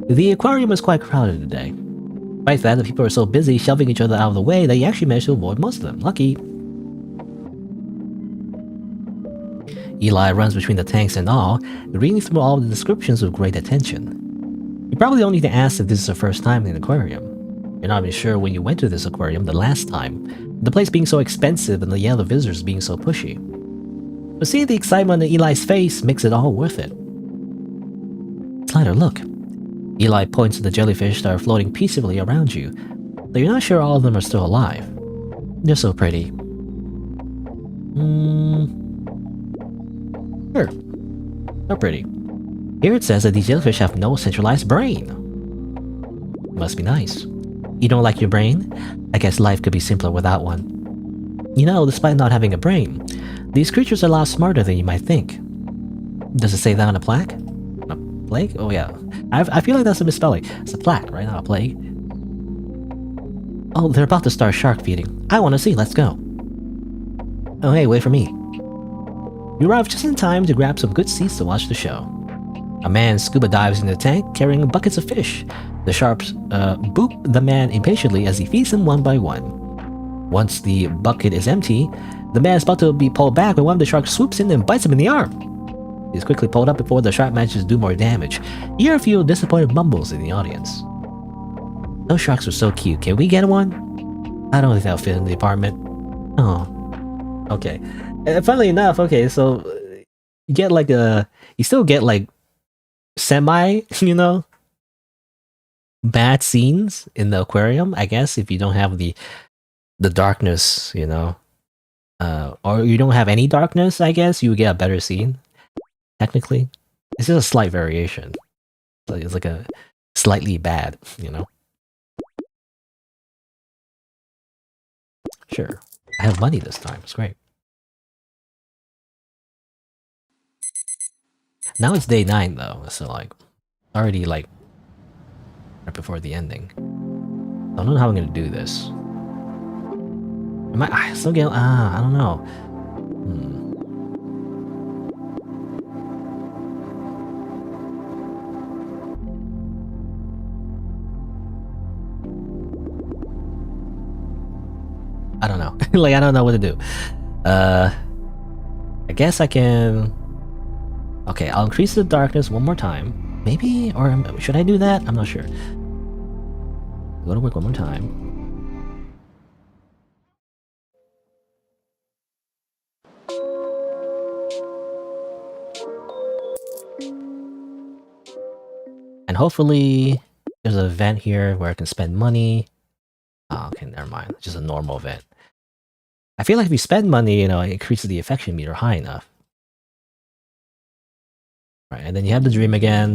The aquarium is quite crowded today. Despite that, the people are so busy shoving each other out of the way that you actually managed to avoid most of them. Lucky. Eli runs between the tanks and all, reading through all the descriptions with great attention. You probably don't need to ask if this is the first time in an aquarium. You're not even sure when you went to this aquarium the last time, the place being so expensive and the other visitors being so pushy. But seeing the excitement on Eli's face makes it all worth it. SighingSlider, look. Eli points to the jellyfish that are floating peacefully around you, though you're not sure all of them are still alive. They're so pretty. Sure. They're pretty. Here it says that these jellyfish have no centralized brain. Must be nice. You don't like your brain? I guess life could be simpler without one. You know, despite not having a brain, these creatures are a lot smarter than you might think. Does it say that on a plaque? A plague? Oh yeah. I feel like that's a misspelling. It's a plaque, right? Not a plague. Oh, they're about to start shark feeding. I want to see. Let's go. Oh hey, wait for me. You arrive just in time to grab some good seats to watch the show. A man scuba dives in the tank carrying buckets of fish. The sharks boop the man impatiently as he feeds them one by one. Once the bucket is empty, the man is about to be pulled back when one of the sharks swoops in and bites him in the arm. He is quickly pulled up before the shark manages to do more damage. You hear a few disappointed mumbles in the audience. Those sharks are so cute. Can we get one? I don't think that'll fit in the apartment. Oh. Okay. Funnily enough, okay, so you get like you still get like semi, you know, bad scenes in the aquarium, I guess, if you don't have the darkness, you know, or you don't have any darkness, I guess you would get a better scene. Technically, it's just a slight variation. It's like a slightly bad, you know. Sure, I have money this time. It's great. Now it's day 9 though, so like already like right before the ending. I don't know how I'm gonna do this. Am I still getting? I don't know. I don't know. Like I don't know what to do. I guess I can. Okay, I'll increase the darkness one more time. Maybe, or should I do that? I'm not sure. Go to work one more time. And hopefully there's an event here where I can spend money. Oh, okay, never mind. Just a normal event. I feel like if you spend money, you know, it increases the affection meter high enough. Right, and then you have the dream again.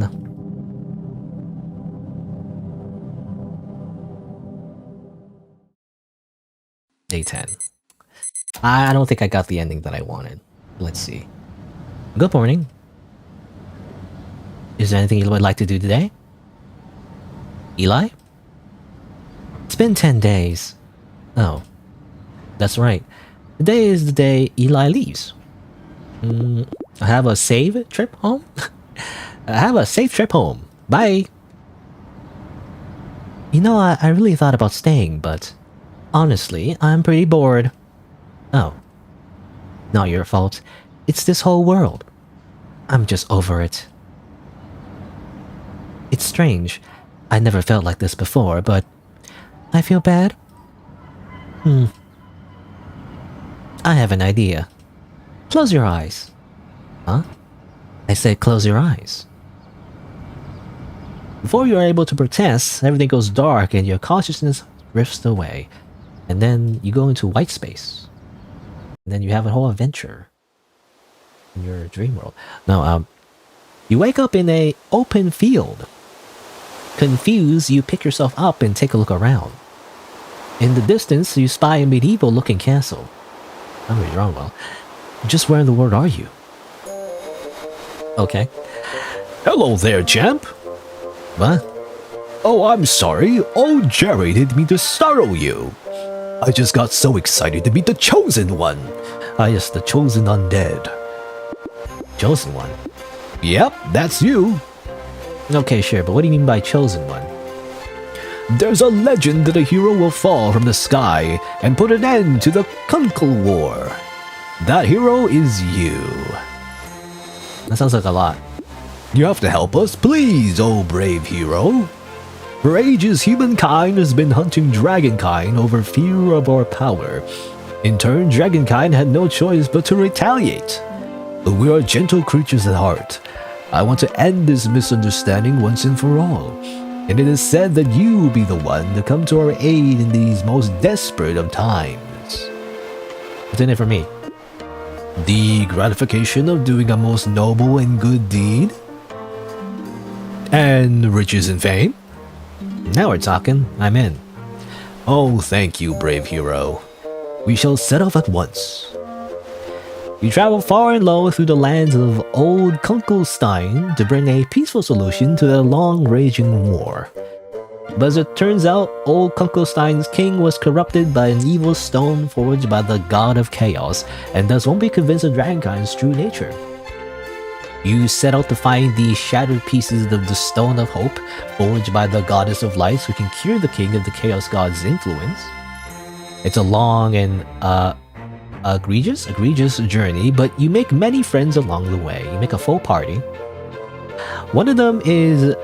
Day 10. I don't think I got the ending that I wanted. Let's see. Good morning. Is there anything you would like to do today? Eli? It's been 10 days. Oh. That's right. Today is the day Eli leaves. I have a safe trip home? I have a safe trip home. Bye! You know, I really thought about staying, but honestly, I'm pretty bored. Oh. Not your fault. It's this whole world. I'm just over it. It's strange. I never felt like this before, but I feel bad. I have an idea. Close your eyes. Huh? I said close your eyes. Before you're able to protest, everything goes dark and your consciousness drifts away. And then you go into white space. And then you have a whole adventure in your dream world. No, you wake up in an open field. Confused, you pick yourself up and take a look around. In the distance, you spy a medieval-looking castle. I'm really wrong, well. Just where in the world are you? Okay. Hello there, champ. What? Oh, I'm sorry. Old Jerry didn't mean to startle you. I just got so excited to meet the Chosen One. Yes, the chosen undead. Chosen one? Yep, that's you. Okay, sure, but what do you mean by chosen one? There's a legend that a hero will fall from the sky and put an end to the Kunkel War. That hero is you. That sounds like a lot. You have to help us, please, oh brave hero. For ages, humankind has been hunting dragonkind over fear of our power. In turn, dragonkind had no choice but to retaliate. But we are gentle creatures at heart. I want to end this misunderstanding once and for all. And it is said that you will be the one to come to our aid in these most desperate of times. What's in it for me? The gratification of doing a most noble and good deed? And riches and fame? Now we're talking. I'm in. Oh, thank you, brave hero. We shall set off at once. You travel far and low through the lands of Old Kunkelstein to bring a peaceful solution to the long-raging war. But as it turns out, Old Kunkelstein's king was corrupted by an evil stone forged by the god of chaos, and thus won't be convinced of Dragonkind's true nature. You set out to find the shattered pieces of the Stone of Hope, forged by the Goddess of Lights who can cure the king of the Chaos God's influence. It's a long and egregious journey, but you make many friends along the way. You make a full party. One of them is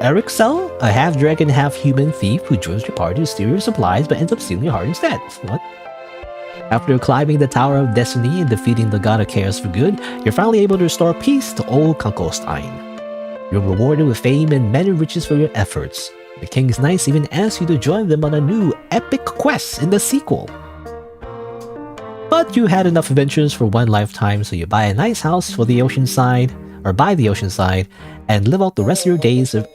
Erixel, a half-dragon, half-human thief who joins your party to steal your supplies but ends up stealing your heart instead. What? After climbing the Tower of Destiny and defeating the God of Chaos for good, you're finally able to restore peace to Old Kunkelstein. You're rewarded with fame and many riches for your efforts. The King's Knights even ask you to join them on a new epic quest in the sequel. But you had enough adventures for one lifetime, so you buy a nice house for the oceanside, or by the oceanside, and live out the rest of your days of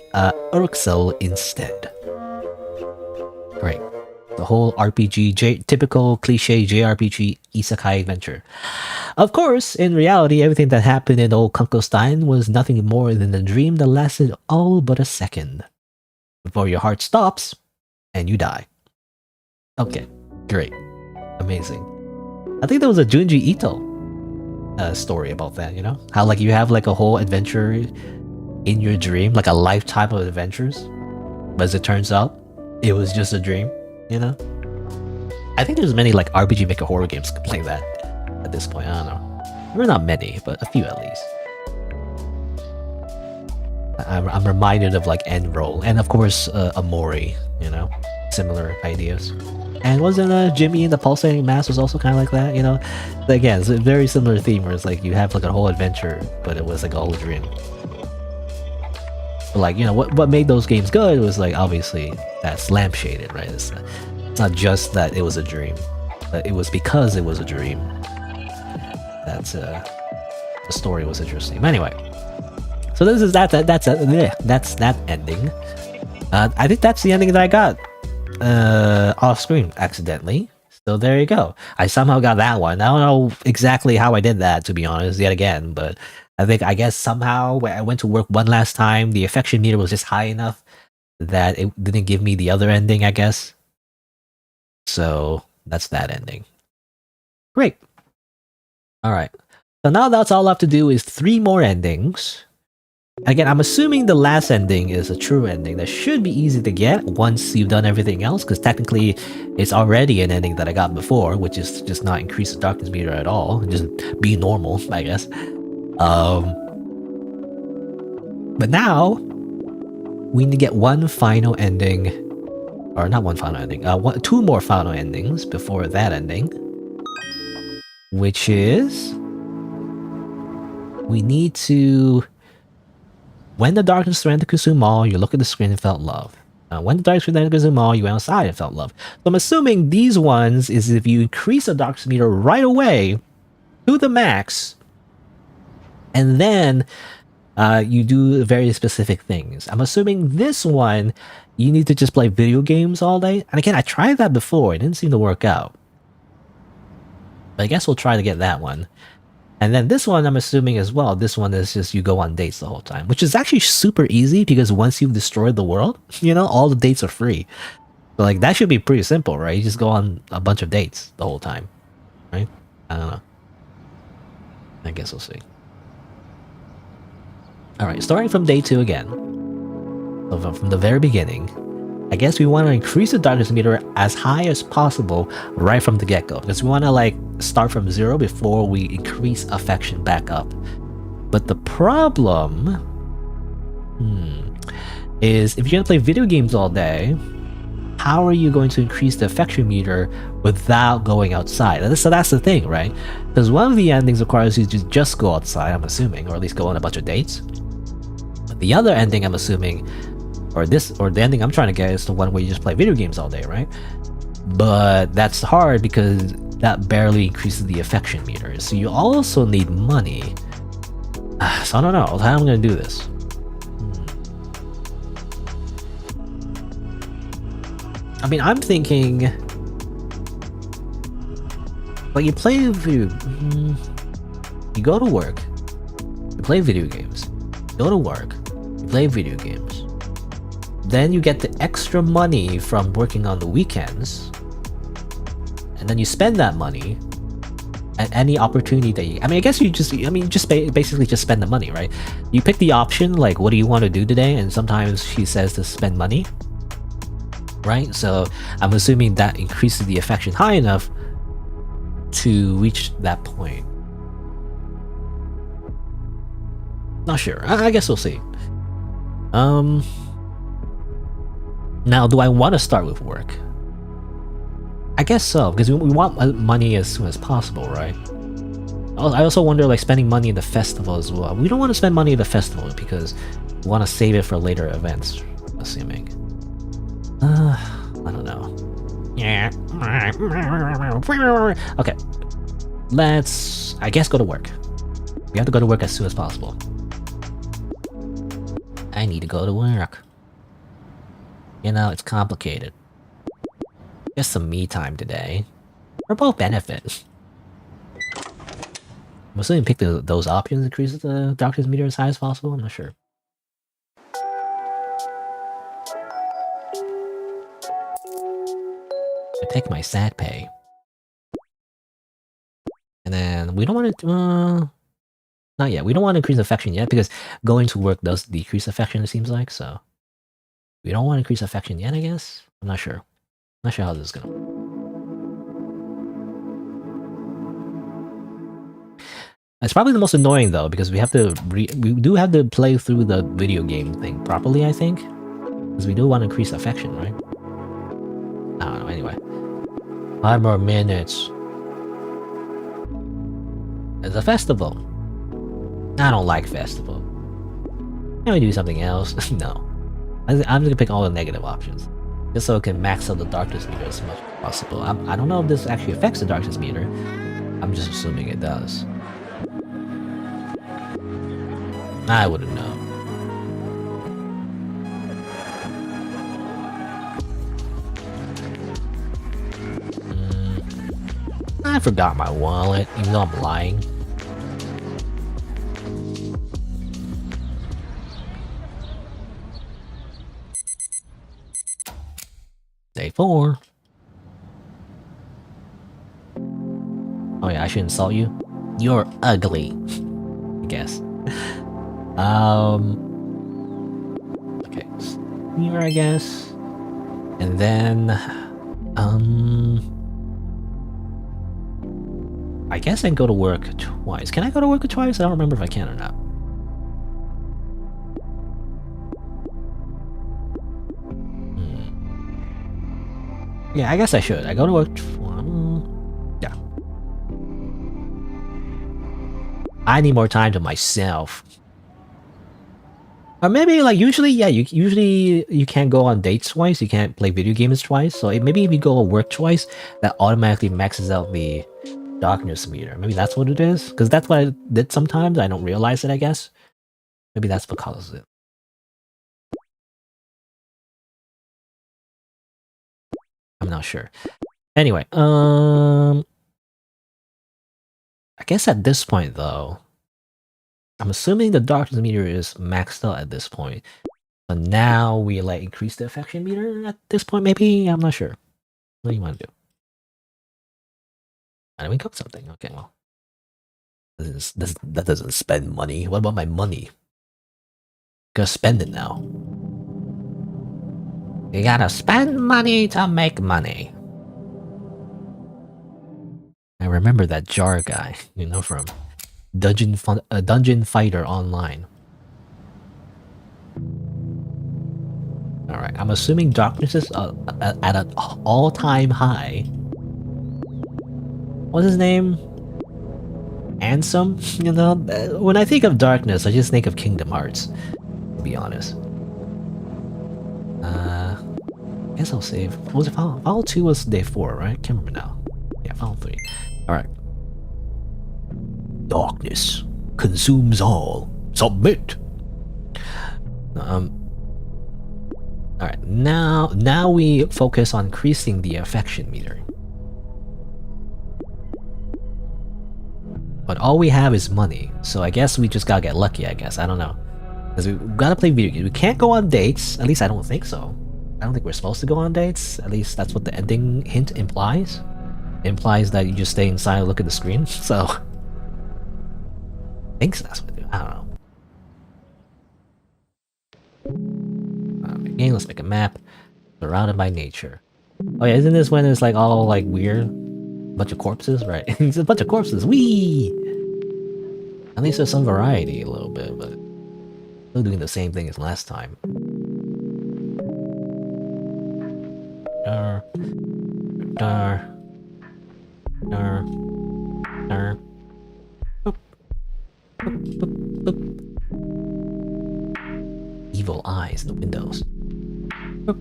Erixel instead. Great. The whole RPG, typical cliche JRPG isekai adventure. Of course, in reality, everything that happened in Old Kunkelstein was nothing more than a dream that lasted all but a second. Before your heart stops, and you die. Okay, great. Amazing. I think there was a Junji Ito story about that, you know? How like you have like a whole adventure in your dream, like a lifetime of adventures. But as it turns out, it was just a dream, you know? I think there's many like RPG Maker horror games like that at this point, I don't know. There are not many, but a few at least. I'm reminded of like End Roll, and of course Amori, you know? Similar ideas. And wasn't Jimmy and the Pulsating Mass was also kind of like that, you know? Again, it's a very similar theme where it's like you have like a whole adventure, but it was like all a dream. But like, you know, what made those games good was like obviously that's lampshaded, right? It's not just that it was a dream, but it was because it was a dream. That's the story was interesting. But anyway, so this is that's that ending. I think that's the ending that I got off screen accidentally. So there you go. I somehow got that one. I don't know exactly how I did that, to be honest, yet again, but I guess somehow when I went to work one last time, the affection meter was just high enough that it didn't give me the other ending, I guess. So that's that ending. Great. All right. So now that's all I have to do is 3 more endings. Again, I'm assuming the last ending is a true ending that should be easy to get once you've done everything else, because technically it's already an ending that I got before, which is just not increase the darkness meter at all, just be normal, I guess. But now we need to get one final ending, or not one final ending, 2 more final endings before that ending, which is we need to. When the darkness surrounded Kusum Mall, you look at the screen and felt love. When the darkness surrounded Kusum Mall, you went outside and felt love. So I'm assuming these ones is if you increase the darkness meter right away to the max, and then you do very specific things. I'm assuming this one, you need to just play video games all day. And again, I tried that before. It didn't seem to work out. But I guess we'll try to get that one. And then this one, I'm assuming as well, this one is just you go on dates the whole time, which is actually super easy because once you've destroyed the world, you know, all the dates are free. So like that should be pretty simple, right? You just go on a bunch of dates the whole time, right? I don't know. I guess we'll see. All right, starting from day 2 again. So from the very beginning, I guess we want to increase the darkness meter as high as possible right from the get-go, because we want to like start from 0 before we increase affection back up. But the problem is if you're going to play video games all day, how are you going to increase the affection meter without going outside? So that's the thing, right? Because one of the endings requires you to just go outside, I'm assuming, or at least go on a bunch of dates. The other ending, I'm assuming, or the ending I'm trying to get is the one where you just play video games all day, right? But that's hard because that barely increases the affection meter. So you also need money. So I don't know how I'm gonna do this. I mean, I'm thinking, like, you play you go to work, you play video games, you go to work, you play video games, then you get the extra money from working on the weekends, and then you spend that money at any opportunity that you, I mean, I guess you just, basically just spend the money, right? You pick the option, like, what do you want to do today? And sometimes she says to spend money, right? So I'm assuming that increases the affection high enough to reach that point. Not sure. I guess we'll see. Now, do I want to start with work? I guess so, because we want money as soon as possible, right? I also wonder, like, spending money in the festival as well. We don't want to spend money in the festival because we want to save it for later events, assuming. I don't know. Yeah. Okay. Let's, I guess, go to work. We have to go to work as soon as possible. I need to go to work. You know, it's complicated. Just some me time today. For both benefits. I'm assuming pick those options increases the darkness meter as high as possible. I'm not sure. I take my sad pay. And then we don't want to, not yet. We don't want to increase affection yet because going to work does decrease affection, it seems like, so. We don't want to increase affection yet, I guess? I'm not sure. Not sure how this is gonna work. It's probably the most annoying though, because we have to we do have to play through the video game thing properly, I think. Because we do want to increase affection, right? I don't know, anyway. 5 more minutes. It's a festival. I don't like festival. Can we do something else? No. I'm just gonna pick all the negative options. Just so it can max out the darkness meter as much as possible. I don't know if this actually affects the darkness meter. I'm just assuming it does. I wouldn't know. I forgot my wallet, even though I'm lying. Day 4. Oh yeah, I should insult you. You're ugly. I guess. Okay. Here, I guess. And then, I guess I can go to work twice. Can I go to work twice? I don't remember if I can or not. Yeah, I guess I should. I go to work. Yeah. I need more time to myself. Or maybe, like, usually, yeah, you can't go on dates twice. You can't play video games twice. So maybe if you go to work twice, that automatically maxes out the darkness meter. Maybe that's what it is. Because that's what I did sometimes. I don't realize it, I guess. Maybe that's what causes it. I'm not sure. Anyway, I guess at this point though, I'm assuming the darkness meter is maxed out at this point. But now we like increase the affection meter at this point, maybe? I'm not sure. What do you want to do? Why don't we cook something? Okay, well. That doesn't spend money. What about my money? Gotta spend it now. You gotta spend money to make money. I remember that jar guy, you know, from Dungeon Fighter Online. Alright, I'm assuming darkness is at an all-time high. What's his name? Ansem? You know, when I think of darkness, I just think of Kingdom Hearts. To be honest. I guess I'll save. What was it? File 2 was day 4, right? Can't remember now. Yeah, file 3. Alright. Darkness consumes all. Submit. Alright, now we focus on increasing the affection meter. But all we have is money, so I guess we just gotta get lucky, I guess. I don't know. Because we gotta play video games. We can't go on dates. At least I don't think so. I don't think we're supposed to go on dates. At least that's what the ending hint implies. It implies that you just stay inside and look at the screen, so... I think that's what we do. I don't know. Again, let's make a map. Surrounded by nature. Oh yeah, isn't this when it's like all like weird? Bunch of corpses, right? It's a bunch of corpses. Whee! At least there's some variety a little bit, but still doing the same thing as last time. Dar, dar, dar, dar. Boop, boop, boop, boop. Evil eyes in the windows. Boop.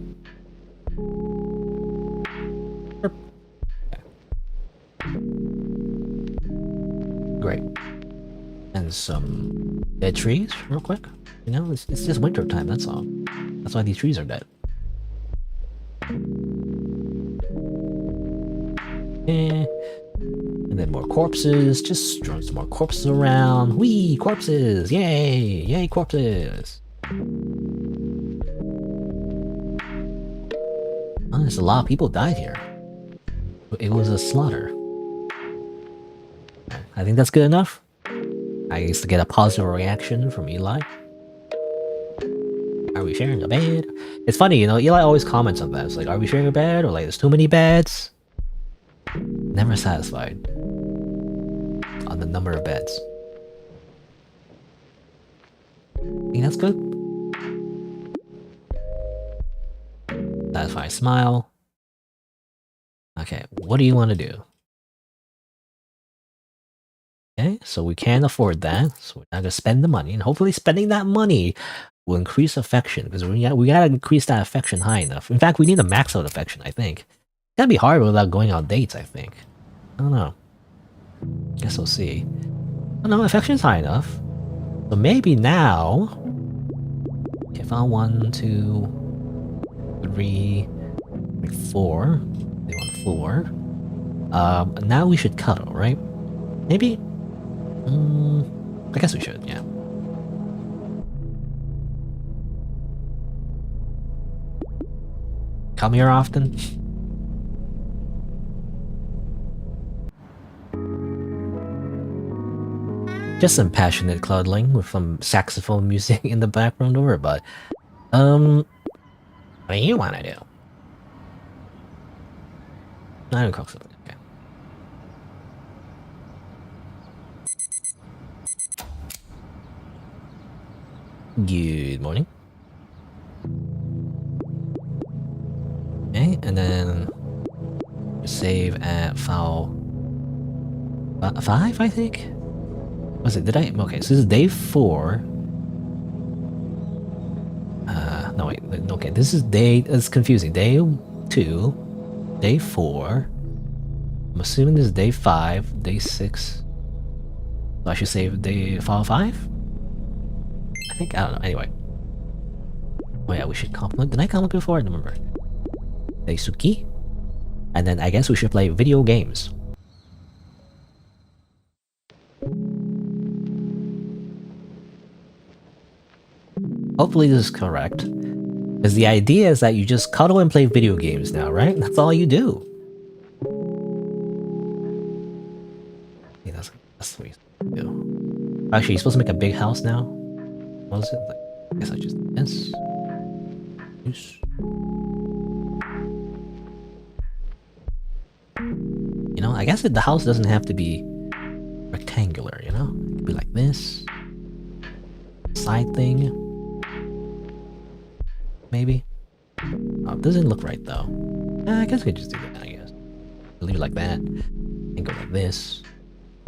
Boop. Okay. Great. And some dead trees, real quick. You know, it's just winter time, that's all. That's why these trees are dead. And then more corpses, just throwing some more corpses around. Whee! Corpses! Yay! Yay, corpses! Oh, there's a lot of people died here. It was a slaughter. I think that's good enough. I used to get a positive reaction from Eli. Are we sharing a bed? It's funny, you know, Eli always comments on that. It's like, are we sharing a bed? Or like, there's too many beds? Never satisfied on the number of beds. Think that's good? Satisfy smile. Okay, what do you want to do? Okay, so we can't afford that, so we're not gonna spend the money, and hopefully spending that money will increase affection, because we gotta increase that affection high enough. In fact, we need to max out affection, I think. It's gotta be hard without going on dates, I think. I don't know. Guess we'll see. Oh no, affection's high enough. So maybe now... Okay, found 1, 2, 3, like 4. They want 4. Now we should cuddle, right? Maybe? I guess we should, yeah. Come here often? Just some passionate cuddling with some saxophone music in the background, don't worry about it. What do you want to do? I don't cook something, okay. Good morning. Okay, and then save at file 5, I think? Was it? Did I? Okay, so this is day 4. No wait, okay, this is day, it's confusing. Day 2, day 4. I'm assuming this is day 5, day 6. So I should save day file 5? I think, I don't know, anyway. Oh yeah, we should compliment. Did I compliment before? I don't remember. Daisuki. And then I guess we should play video games. Hopefully this is correct. Because the idea is that you just cuddle and play video games now, right? That's all you do. Yeah, that's the way you do. Actually, you're supposed to make a big house now? What was it? Like, I guess I just did this. Oops. You know, I guess the house doesn't have to be rectangular, you know? It could be like this. Side thing. Maybe? Oh, it doesn't look right though. I guess we could just do that, I guess. Leave it like that. And go like this.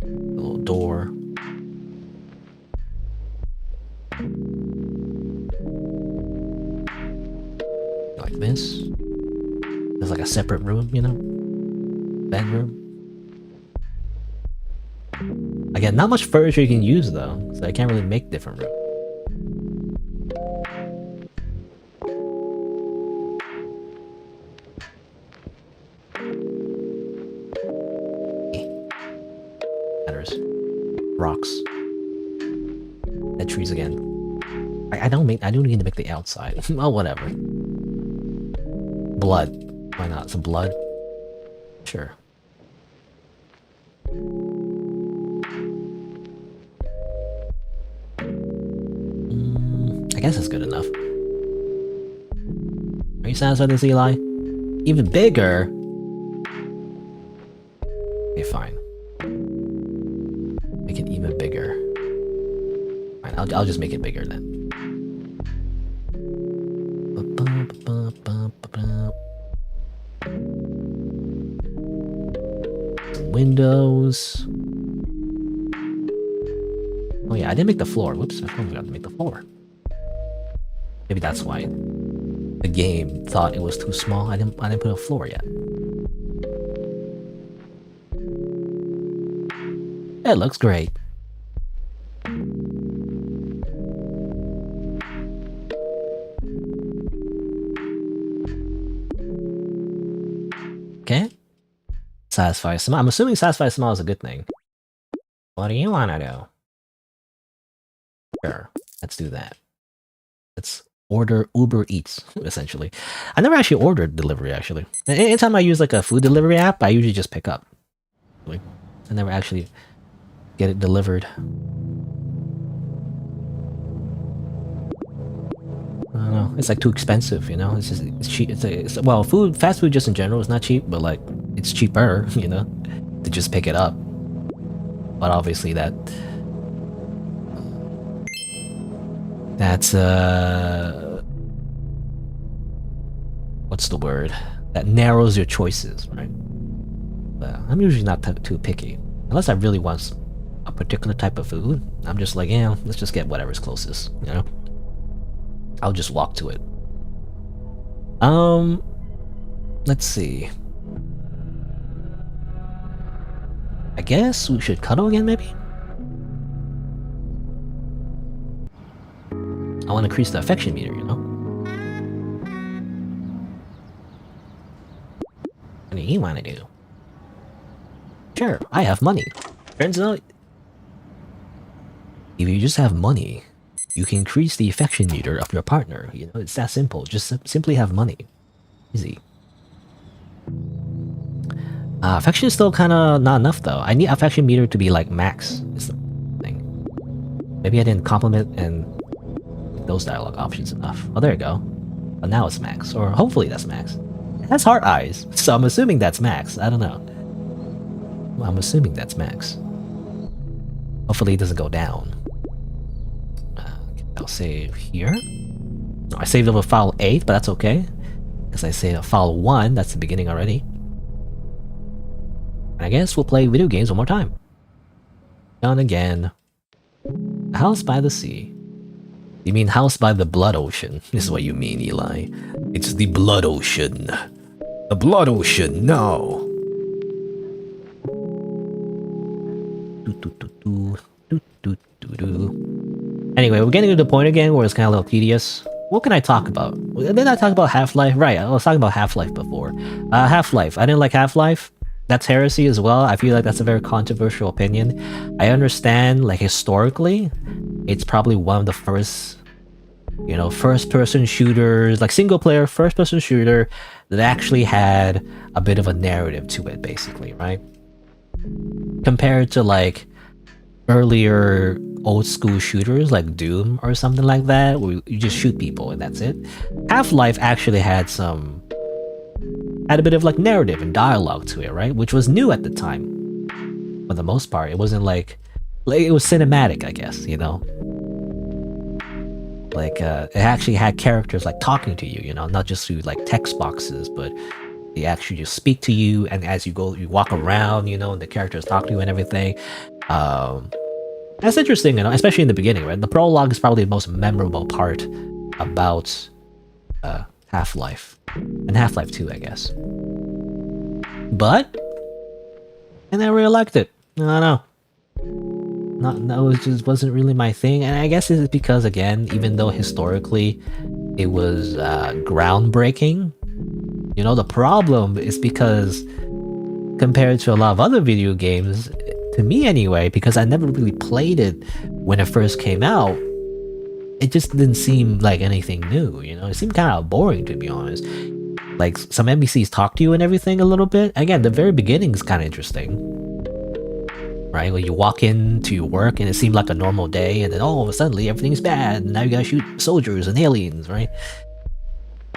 A little door. guess. There's like a separate room, you know? Bedroom. Again, not much furniture you can use though, so I can't really make different rooms. Matters. Rocks. Dead trees again. I don't need to make the outside. Oh, whatever. Blood. Why not? Some blood? Sure. I guess it's good enough. Are you satisfied with this, Eli? Even bigger? Okay, fine. Make it even bigger. Fine, I'll just make it bigger then. Windows. Oh yeah, I didn't make the floor. Whoops, I forgot to make the floor. Maybe that's why the game thought it was too small. I didn't put a floor yet. It looks great. Okay. Satisfy smell. I'm assuming satisfy smell is a good thing. What do you want to do? Sure, let's do that. Let's order Uber Eats, essentially. I never actually ordered delivery, actually. Anytime I use like a food delivery app, I usually just pick up. I never actually get it delivered. I don't know. It's like too expensive, you know? It's cheap. Well, fast food just in general is not cheap, but like, it's cheaper, you know, to just pick it up. But obviously that's what's the word? That narrows your choices, right? But I'm usually not too picky. Unless I really want a particular type of food, I'm just like, yeah, let's just get whatever's closest, you know? I'll just walk to it. Let's see. I guess we should cuddle again, maybe? I want to increase the affection meter, you know? What do you want to do? Sure, I have money. Turns out, if you just have money, you can increase the affection meter of your partner. You know, it's that simple. Just simply have money. Easy. Affection is still kind of not enough, though. I need affection meter to be like max, is the thing. Maybe I didn't compliment and those dialogue options enough. Oh, there you go. But now it's max, or hopefully that's max. It has heart eyes, so I'm assuming that's max. I don't know. Well, I'm assuming that's max. Hopefully it doesn't go down. I'll save here. No, I saved over file 8, but that's okay. Because I saved file 1, that's the beginning already. And I guess we'll play video games one more time. Done again. House by the sea. You mean house by the blood ocean? This is what you mean, Eli. It's the blood ocean. The blood ocean, no. Anyway, we're getting to the point again where it's kind of a little tedious. What can I talk about? Didn't I talk about Half-Life? Right, I was talking about Half-Life before. Half-Life. I didn't like Half-Life. That's heresy as well. I feel like that's a very controversial opinion. I understand, like, historically, it's probably one of the first, you know, first-person shooters, like single-player first-person shooter that actually had a bit of a narrative to it, basically, right? Compared to, like, earlier old-school shooters like Doom or something like that, where you just shoot people and that's it. Half-Life actually had a bit of like narrative and dialogue to it, right? Which was new at the time. For the most part, it wasn't like it was cinematic, I guess, you know? Like, it actually had characters like talking to you, you know, not just through like text boxes, but they actually just speak to you, and as you go, you walk around, you know, and the characters talk to you and everything. That's interesting, you know, especially in the beginning, right? The prologue is probably the most memorable part about Half-Life. And Half-Life 2, I guess. But I never really liked it. I don't know. No, it just wasn't really my thing. And I guess it's because, again, even though historically it was groundbreaking, you know, the problem is because compared to a lot of other video games, to me anyway, because I never really played it when it first came out, it just didn't seem like anything new, you know? It seemed kind of boring, to be honest. Like, some NPCs talk to you and everything a little bit. Again, the very beginning is kind of interesting. Right? When you walk into your work and it seemed like a normal day, and then all of a sudden everything's bad, and now you gotta shoot soldiers and aliens, right?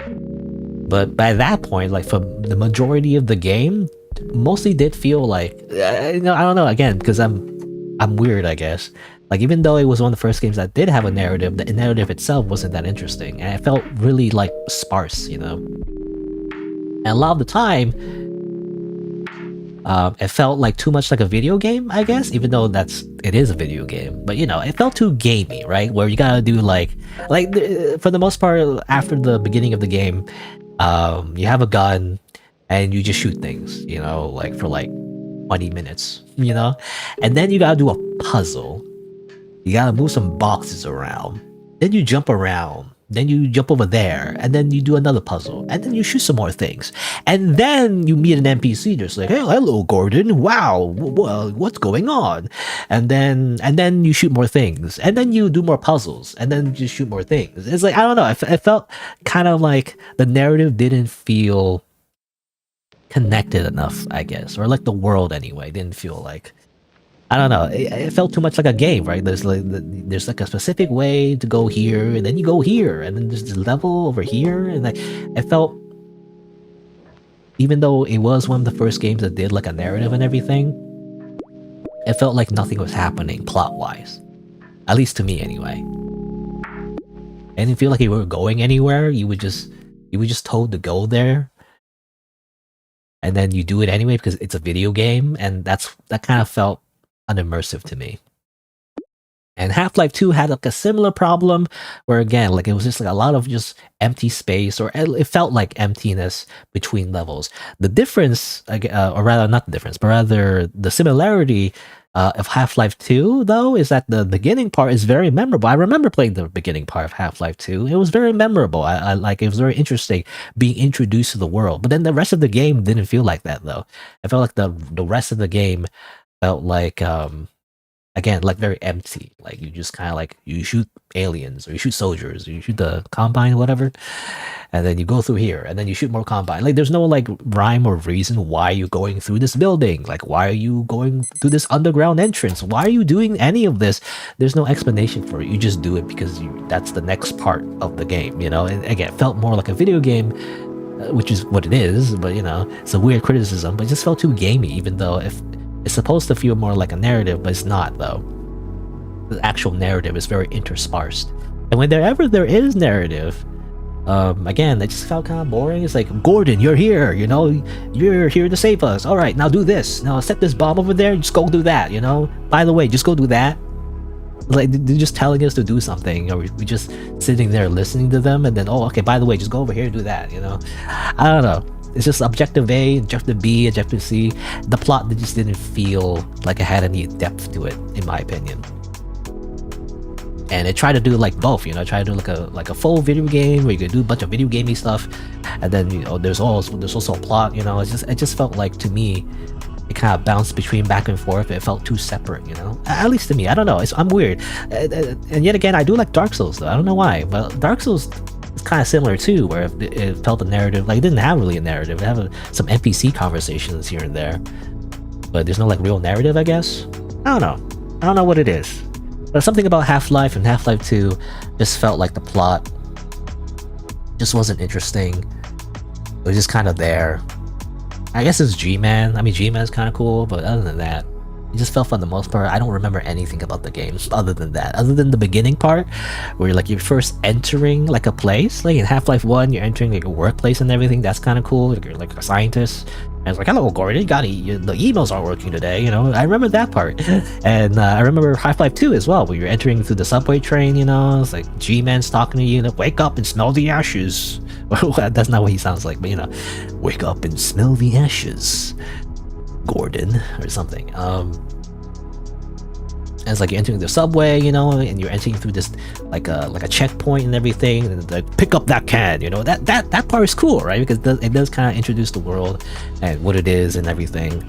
But by that point, like for the majority of the game, mostly did feel like I don't know, again, because I'm weird, I guess. Like, even though it was one of the first games that did have a narrative, the narrative itself wasn't that interesting, and it felt really like sparse, you know. And a lot of the time, it felt like too much like a video game, I guess, even though it is a video game. But, you know, it felt too gamey, right? Where you gotta do like for the most part, after the beginning of the game, you have a gun and you just shoot things, you know, like for like 20 minutes, you know? And then you gotta do a puzzle. You gotta move some boxes around. Then you jump around. Then you jump over there, and then you do another puzzle, and then you shoot some more things, and then you meet an NPC just like, hey, hello, Gordon. Wow, what's going on? And then you shoot more things, and then you do more puzzles, and then you shoot more things. It's like, I don't know. It felt kind of like the narrative didn't feel connected enough, I guess, or like the world anyway didn't feel like. I don't know. It felt too much like a game, right? There's like a specific way to go here, and then you go here, and then there's this level over here, and like it felt. Even though it was one of the first games that did like a narrative and everything, it felt like nothing was happening plot-wise, at least to me anyway. I didn't feel like you were going anywhere. You were just told to go there, and then you do it anyway because it's a video game, and that kind of felt unimmersive to me. And Half-Life 2 had like a similar problem where, again, like it was just like a lot of just empty space, or it felt like emptiness between levels. The difference, or rather not the difference, but rather the similarity of Half-Life 2, though, is that the beginning part is very memorable. I remember playing the beginning part of Half-Life 2. It was very memorable. I like, it was very interesting being introduced to the world. But then the rest of the game didn't feel like that, though. I felt like the rest of the game felt like again, like very empty. Like you just kind of like you shoot aliens, or you shoot soldiers, or you shoot the Combine, whatever, and then you go through here, and then you shoot more Combine. Like there's no like rhyme or reason why you're going through this building. Like why are you going through this underground entrance? Why are you doing any of this? There's no explanation for it. You just do it because that's the next part of the game, you know. And again, it felt more like a video game, which is what it is. But you know, it's a weird criticism. But it just felt too gamey, even though it's supposed to feel more like a narrative, but it's not, though. The actual narrative is very interspersed. And whenever there is narrative, again, it just felt kind of boring. It's like, Gordon, you're here, you know? You're here to save us. All right, now do this. Now set this bomb over there. Just go do that, you know? By the way, just go do that. Like, they're just telling us to do something, or we're just sitting there listening to them, and then, oh, okay, by the way, just go over here and do that, you know? I don't know. It's just objective A, objective B, objective C. The plot just didn't feel like it had any depth to it, in my opinion. And it tried to do like both, you know, try to do like a full video game where you could do a bunch of video gamey stuff, and then, you know, there's also a plot, you know. It just felt like, to me, it kind of bounced between back and forth. It felt too separate, you know. At least to me, I don't know. I'm weird, and yet again, I do like Dark Souls though. I don't know why, but Dark Souls. It's kind of similar too, where it felt a narrative. Like it didn't have really a narrative. It had some NPC conversations here and there, but there's no like real narrative, I guess. I don't know what it is, but something about Half-Life and Half-Life 2 just felt like the plot just wasn't interesting. It was just kind of there. I guess it's G-Man. I mean, G-Man's kind of cool, but other than that, it just felt, for the most part, I don't remember anything about the game other than that. Other than the beginning part, where you're first entering like a place. Like in Half-Life 1, you're entering like a workplace and everything. That's kind of cool. Like you're like a scientist. And it's like, hello, Gordon, the emails aren't working today, you know? I remember that part. And I remember Half-Life 2 as well, where you're entering through the subway train, you know? It's like G-Man's talking to you, and wake up and smell the ashes. That's not what he sounds like, but you know, wake up and smell the ashes, Gordon, or something. And it's like you're entering the subway, you know, and you're entering through this like a checkpoint and everything, and like pick up that can, you know. That part is cool, right? Because it does kind of introduce the world and what it is and everything.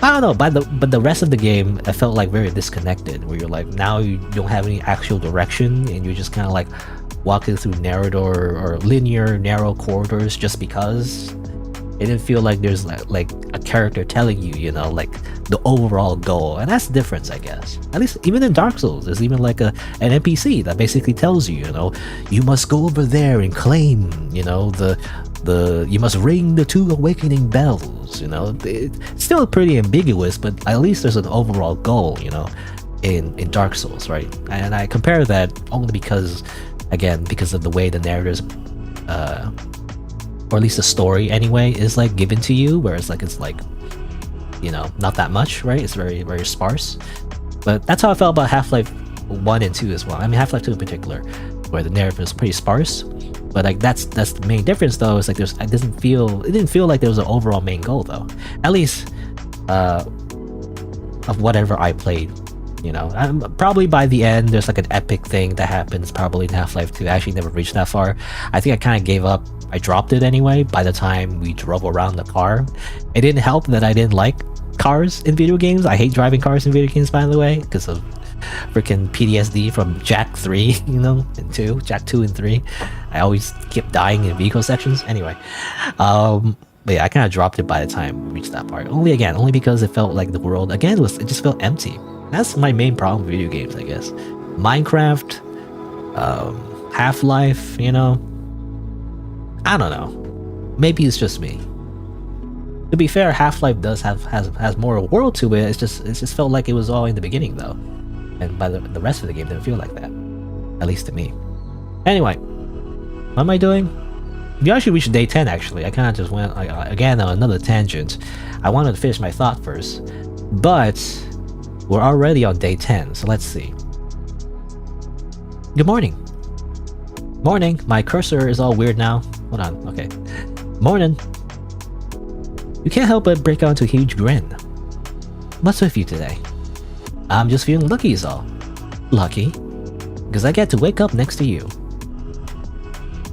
I don't know, but the rest of the game, I felt like very disconnected. Where you're like, now you don't have any actual direction, and you're just kind of like walking through narrow or linear narrow corridors just because. It didn't feel like there's like a character telling you, you know, like the overall goal, and that's the difference, I guess. At least even in Dark Souls, there's even like an NPC that basically tells you, you know, you must go over there and claim, you know, you must ring the 2 awakening bells, you know. It's still pretty ambiguous, but at least there's an overall goal, you know, in Dark Souls, right? And I compare that only because, again, because of the way the narratives or at least the story anyway is like given to you, whereas like it's like, you know, not that much, right? It's very, very sparse. But that's how I felt about Half-Life 1 and 2 as well. I mean, Half-Life 2 in particular, where the narrative is pretty sparse. But like that's the main difference though, is like it didn't feel like there was an overall main goal though. At least of whatever I played. You know, probably by the end there's like an epic thing that happens probably in Half-Life 2. I actually never reached that far. I think I kind of gave up. I dropped it anyway by the time we drove around the car. It didn't help that I didn't like cars in video games. I hate driving cars in video games, by the way, because of freaking PTSD from Jak 3, you know, and 2, Jak 2 and 3. I always kept dying in vehicle sections. Anyway, but yeah, I kind of dropped it by the time we reached that part. Only because it felt like the world, again, it just felt empty. That's my main problem with video games, I guess. Minecraft, Half-Life, you know. I don't know. Maybe it's just me. To be fair, Half-Life does has more world to it. It just felt like it was all in the beginning though, and by the rest of the game didn't feel like that. At least to me. Anyway, what am I doing? We actually reached day 10. Actually, I kind of just went again on another tangent. I wanted to finish my thought first, but we're already on day 10. So let's see. Good morning. Morning. My cursor is all weird now. Hold on. Okay. Morning. You can't help but break out into a huge grin. What's with you today? I'm just feeling lucky is all. Lucky? Because I get to wake up next to you.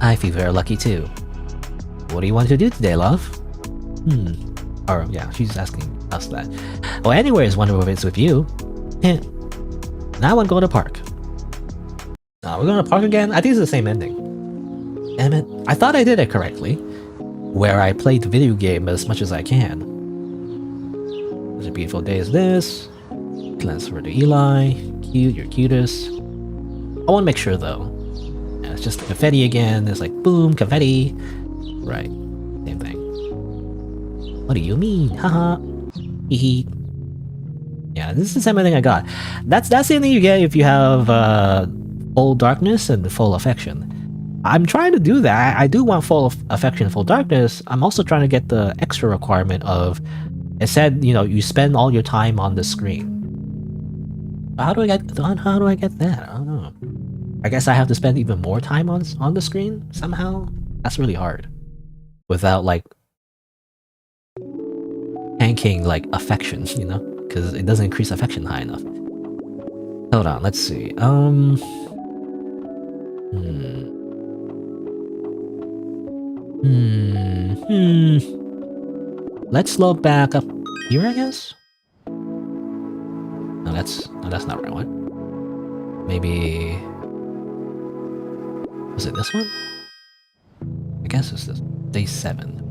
I feel very lucky too. What do you want to do today, love? Or yeah, she's asking us that. Well, anyways, wonder if it's with you. Eh. Now I'm going to park. We're going to park again? I think it's the same ending. Damn it. I thought I did it correctly. Where I played the video game as much as I can. Such a beautiful day as this. Glance over to Eli. Cute, you're cutest. I want to make sure though. Yeah, it's just confetti again. It's like boom, confetti. Right. Same thing. What do you mean? Haha. Hee. Yeah, this is the same thing I got. That's the thing you get if you have full darkness and full affection. I'm trying to do that. I do want full affection, full darkness. I'm also trying to get the extra requirement of, it said, you know, you spend all your time on the screen. How do I get that? I don't know. I guess I have to spend even more time on the screen somehow. That's really hard. Without like tanking like affection, you know, because it doesn't increase affection high enough. Hold on, let's see. Let's load back up here, I guess. No, that's not the right one. Maybe was it this one? I guess it's this. Day 7.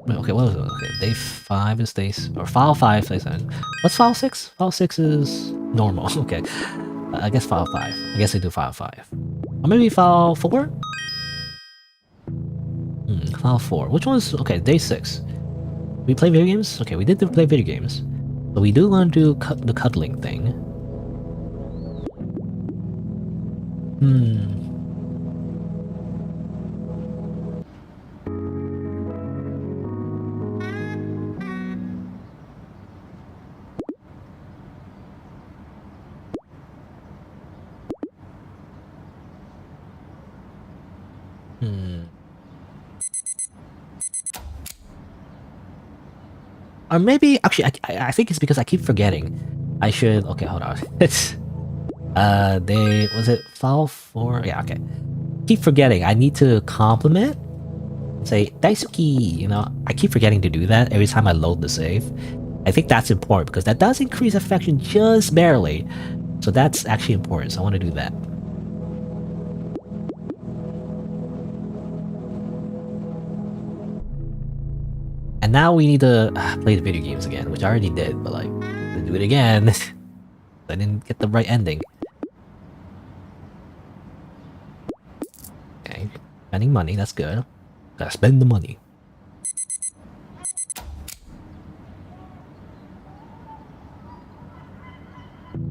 Wait, okay, what was it? Okay, day 5 is or file 5, day 7. What's file 6? File 6 is normal. Okay, I guess file 5. I guess I do file 5. Or maybe file 4? File 4. Which one's okay? Day 6. We play video games? Okay, we did play video games. But we do want to do the cuddling thing. Hmm. Or maybe, actually, I think it's because I keep forgetting. I should, okay, hold on. It's, was it file 4? Yeah, okay. Keep forgetting. I need to compliment. Say, Daisuki, you know, I keep forgetting to do that every time I load the save. I think that's important because that does increase affection just barely. So that's actually important, so I want to do that. And now we need to play the video games again, which I already did, but like, to do it again. I didn't get the right ending. Okay, spending money, that's good. Gotta spend the money.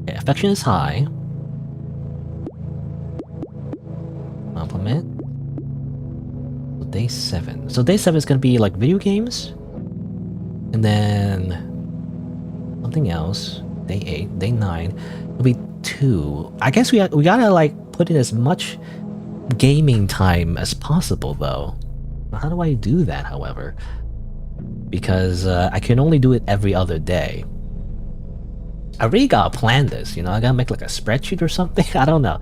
Okay, affection is high. Compliment. So day 7. So day 7 is gonna be like video games. And then something else. Day 8, day 9 will be 2. I guess we gotta like put in as much gaming time as possible though. How do I do that, however? Because I can only do it every other day. I really gotta plan this, you know? I gotta make like a spreadsheet or something? I don't know.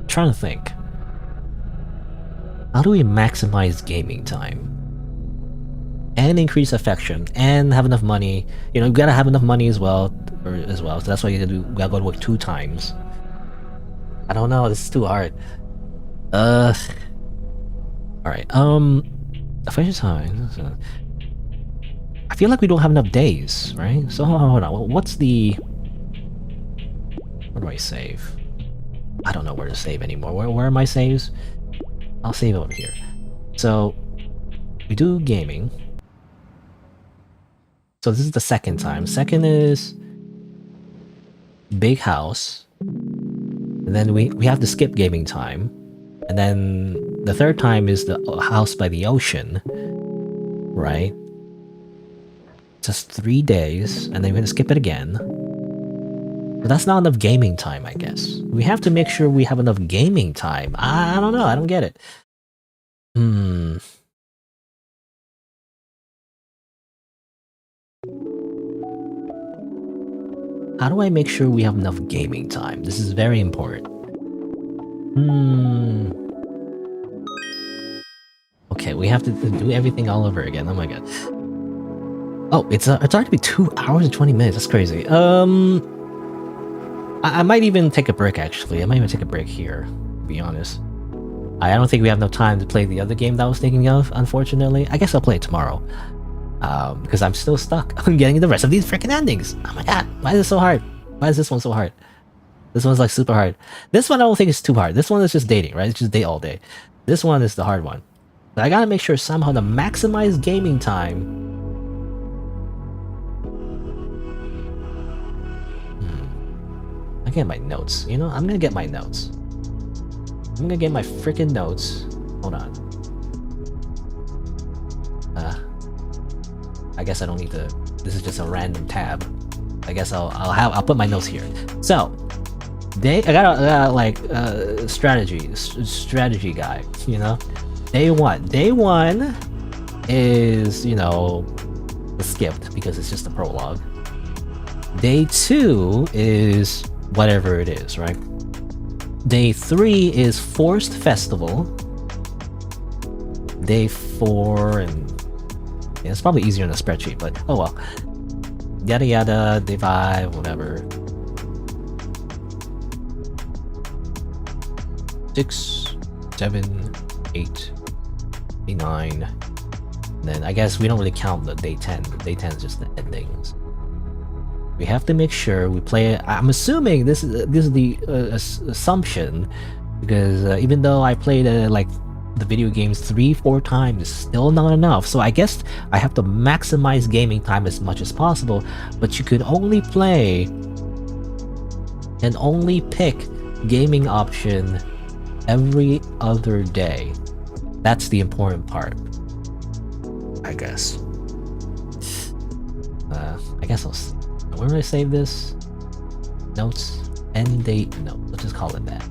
Trying to think. How do we maximize gaming time? And increase affection, and have enough money. You know, you gotta have enough money as well, so that's why we gotta go to work 2 times. I don't know, this is too hard. Alright, affection time. I feel like we don't have enough days, right? So hold on, what's the... Where do I save? I don't know where to save anymore. Where are my saves? I'll save over here. So, we do gaming. So this is the second time. Second is... Big house. And then we have to skip gaming time. And then the third time is the house by the ocean. Right? Just 3 days, and then we're gonna skip it again. But that's not enough gaming time, I guess. We have to make sure we have enough gaming time. I don't know, I don't get it. How do I make sure we have enough gaming time? This is very important. Okay, we have to do everything all over again. Oh my god. Oh, it's already to be 2 hours and 20 minutes. That's crazy. I might even take a break, actually. I might even take a break here, to be honest. I don't think we have enough time to play the other game that I was thinking of, unfortunately. I guess I'll play it tomorrow. Because I'm still stuck on getting the rest of these freaking endings. Oh my god, why is it so hard? Why is this one so hard? This one's like super hard. This one I don't think is too hard. This one is just dating, right? It's just date all day. This one is the hard one. But I gotta make sure somehow to maximize gaming time. I get my notes. You know, I'm gonna get my notes. I'm gonna get my freaking notes. Hold on. I guess I don't need to. This is just a random tab. I guess I'll put my notes here. So, I got like strategy guy. You know, day 1. Day 1 is, you know, skipped because it's just a prologue. Day 2 is whatever it is, right? Day 3 is forced festival. Day 4 and yeah, it's probably easier in a spreadsheet, but oh well. Yada yada, day 5, whatever. 6, 7, 8, day 9. And then I guess we don't really count the day 10. Day 10 is just the endings. We have to make sure we play it. I'm assuming this is the assumption, because even though I played like the video games 3-4 times, it's still not enough. So I guess I have to maximize gaming time as much as possible. But you could only play and only pick gaming option every other day. That's the important part, I guess. I guess I'll Where did I save this? Notes, end date, no, let's just call it that.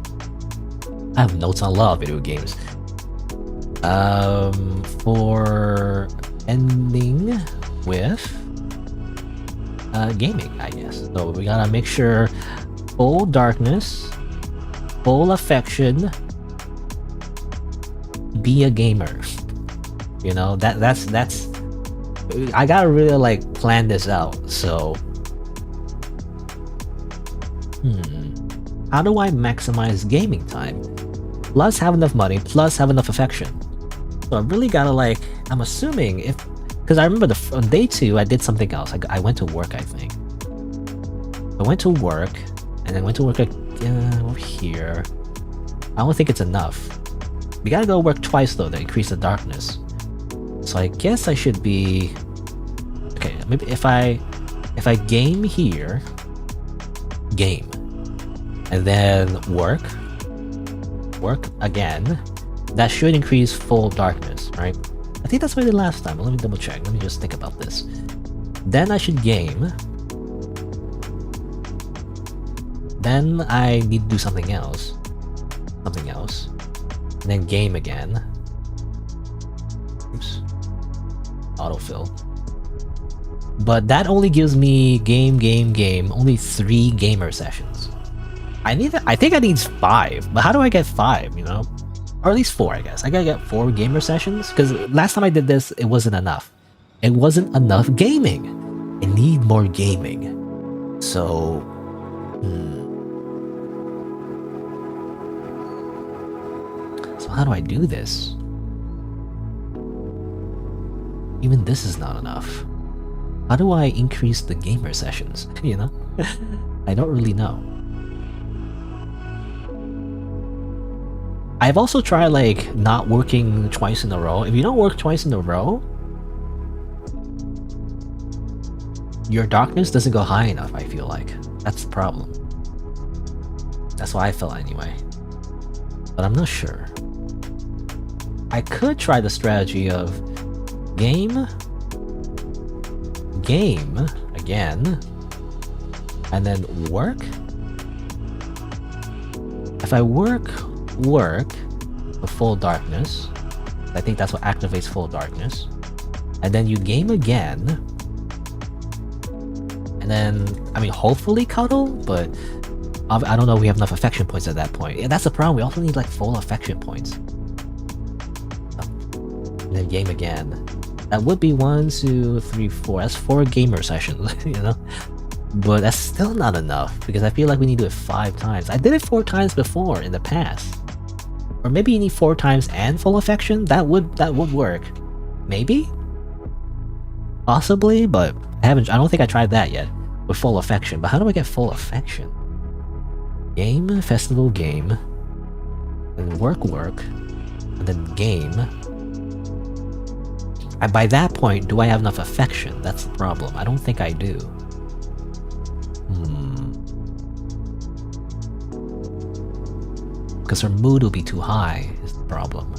I have notes on a lot of video games. For ending with gaming, I guess. So we gotta make sure full darkness, full affection, be a gamer. You know, that's I gotta really like plan this out. So how do I maximize gaming time plus have enough money plus have enough affection? So I really gotta like, I'm assuming if, because I remember on day 2 I did something else. I went to work, I think. I went to work and then went to work over here. I don't think it's enough. We gotta go work twice though to increase the darkness. So I guess I should be okay. Maybe if I game here, game, and then work again, that should increase full darkness, right? I think that's what I did last time. Let me double check. Let me just think about this. Then I should game. Then I need to do something else. And then game again. Oops. Autofill. But that only gives me game, only 3 gamer sessions. I think I need 5, but how do I get 5, you know? Or at least 4, I guess. I gotta get 4 gamer sessions, because last time I did this, it wasn't enough. It wasn't enough gaming. I need more gaming. So... So how do I do this? Even this is not enough. How do I increase the gamer sessions, you know? I don't really know. I've also tried like not working twice in a row. If you don't work twice in a row, your darkness doesn't go high enough, I feel like. That's the problem. That's what I felt anyway. But I'm not sure. I could try the strategy of game again, and then work. If I work for full darkness, I think that's what activates full darkness, and then you game again, and then I mean hopefully cuddle, but I don't know if we have enough affection points at that point. Yeah, that's the problem. We also need like full affection points. And then game again. That would be 1, 2, 3, 4. That's 4 gamer sessions, you know? But that's still not enough, because I feel like we need to do it 5 times. I did it 4 times before in the past. Or maybe you need 4 times and full affection? That would work. Maybe? Possibly, but I don't think I tried that yet with full affection. But how do I get full affection? Game, festival, game, and work, and then game. And by that point, do I have enough affection? That's the problem. I don't think I do. Because her mood will be too high, is the problem.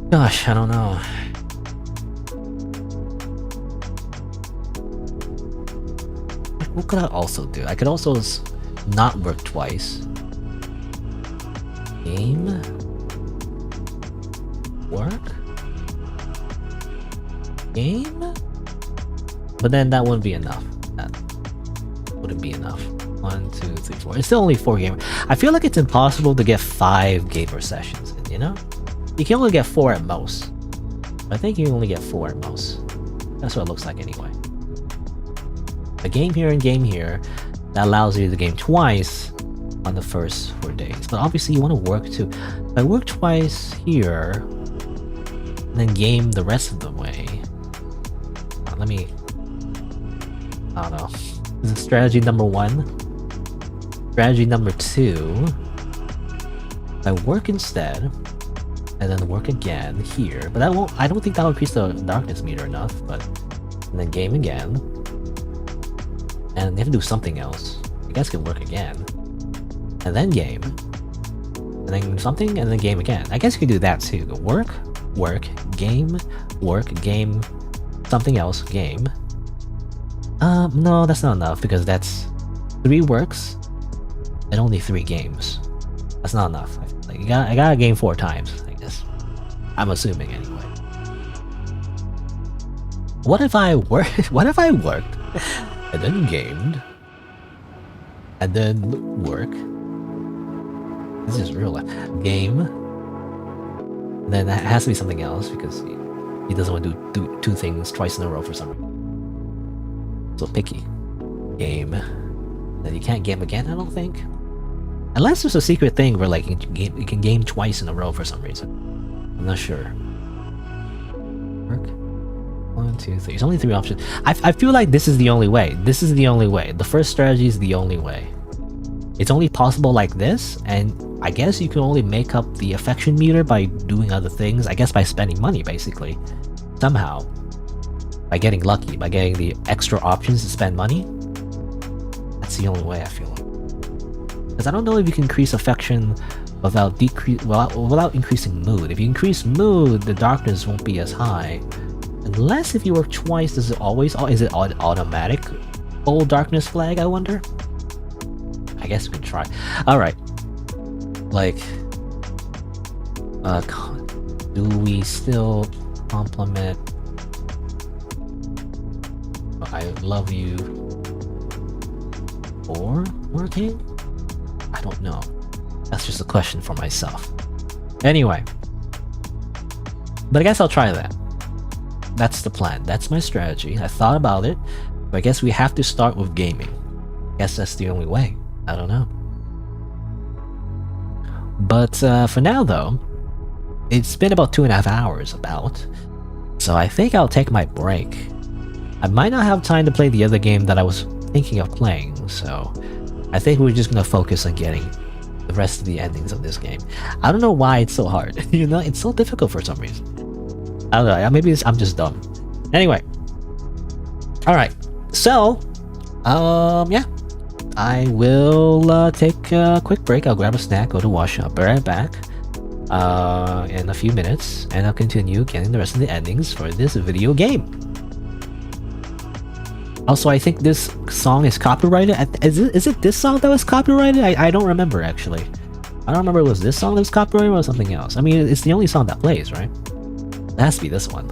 Gosh, I don't know. What could I also do? I could also not work twice. Game? Work? Game? But then that wouldn't be enough. That wouldn't be enough. 1, 2, 3, 4. It's still only 4 gamer. I feel like it's impossible to get 5 gamer sessions in, you know? You can only get 4 at most. I think you only get 4 at most. That's what it looks like anyway. A game here and game here, that allows you to game twice on the first 4 days. But obviously you want to work too. If I work twice here, and then game the rest of the way. Let me... I don't know. This is strategy number 1. Strategy number 2. I work instead, and then work again here. But that won't... I don't think that will increase the darkness meter enough, but... And then game again. And they have to do something else. You guys can work again. And then game. And then something, and then game again. I guess you could do that too. Go work, game, something else. Game. No, that's not enough because that's 3 works and only 3 games. That's not enough. Like, I gotta game 4 times, I guess. I'm assuming anyway. What if I worked? What if I worked and then gamed and then work? This is real life. Game. And then that has to be something else because he doesn't want to do 2 things twice in a row for some reason. So picky. Game. Then you can't game again, I don't think. Unless there's a secret thing where like you can game twice in a row for some reason. I'm not sure. Work. 1, 2, 3. There's only 3 options. I feel like this is the only way. This is the only way. The first strategy is the only way. It's only possible like this, and I guess you can only make up the affection meter by doing other things. I guess by spending money, basically. Somehow. By getting lucky, by getting the extra options to spend money. That's the only way, I feel like. Because I don't know if you can increase affection without increasing mood. If you increase mood, the darkness won't be as high. Unless if you work twice, is it automatic full darkness flag, I wonder? I guess we can try. Alright. Like, do we still compliment I love you or working? I don't know. That's just a question for myself. Anyway. But I guess I'll try that. That's the plan. That's my strategy. I thought about it. But I guess we have to start with gaming. I guess that's the only way. I don't know. But for now though, it's been about 2.5 hours about. So I think I'll take my break. I might not have time to play the other game that I was thinking of playing, so I think we're just gonna focus on getting the rest of the endings of this game. I don't know why it's so hard. You know, it's so difficult for some reason. I don't know, maybe I'm just dumb. Anyway. Alright, so, yeah. I will take a quick break. I'll grab a snack, go to wash up, be right back in a few minutes, and I'll continue getting the rest of the endings for this video game. Also, I think this song is copyrighted. Is it this song that was copyrighted? I don't remember, actually. I don't remember if it was this song that was copyrighted or something else. I mean, it's the only song that plays, right? It has to be this one.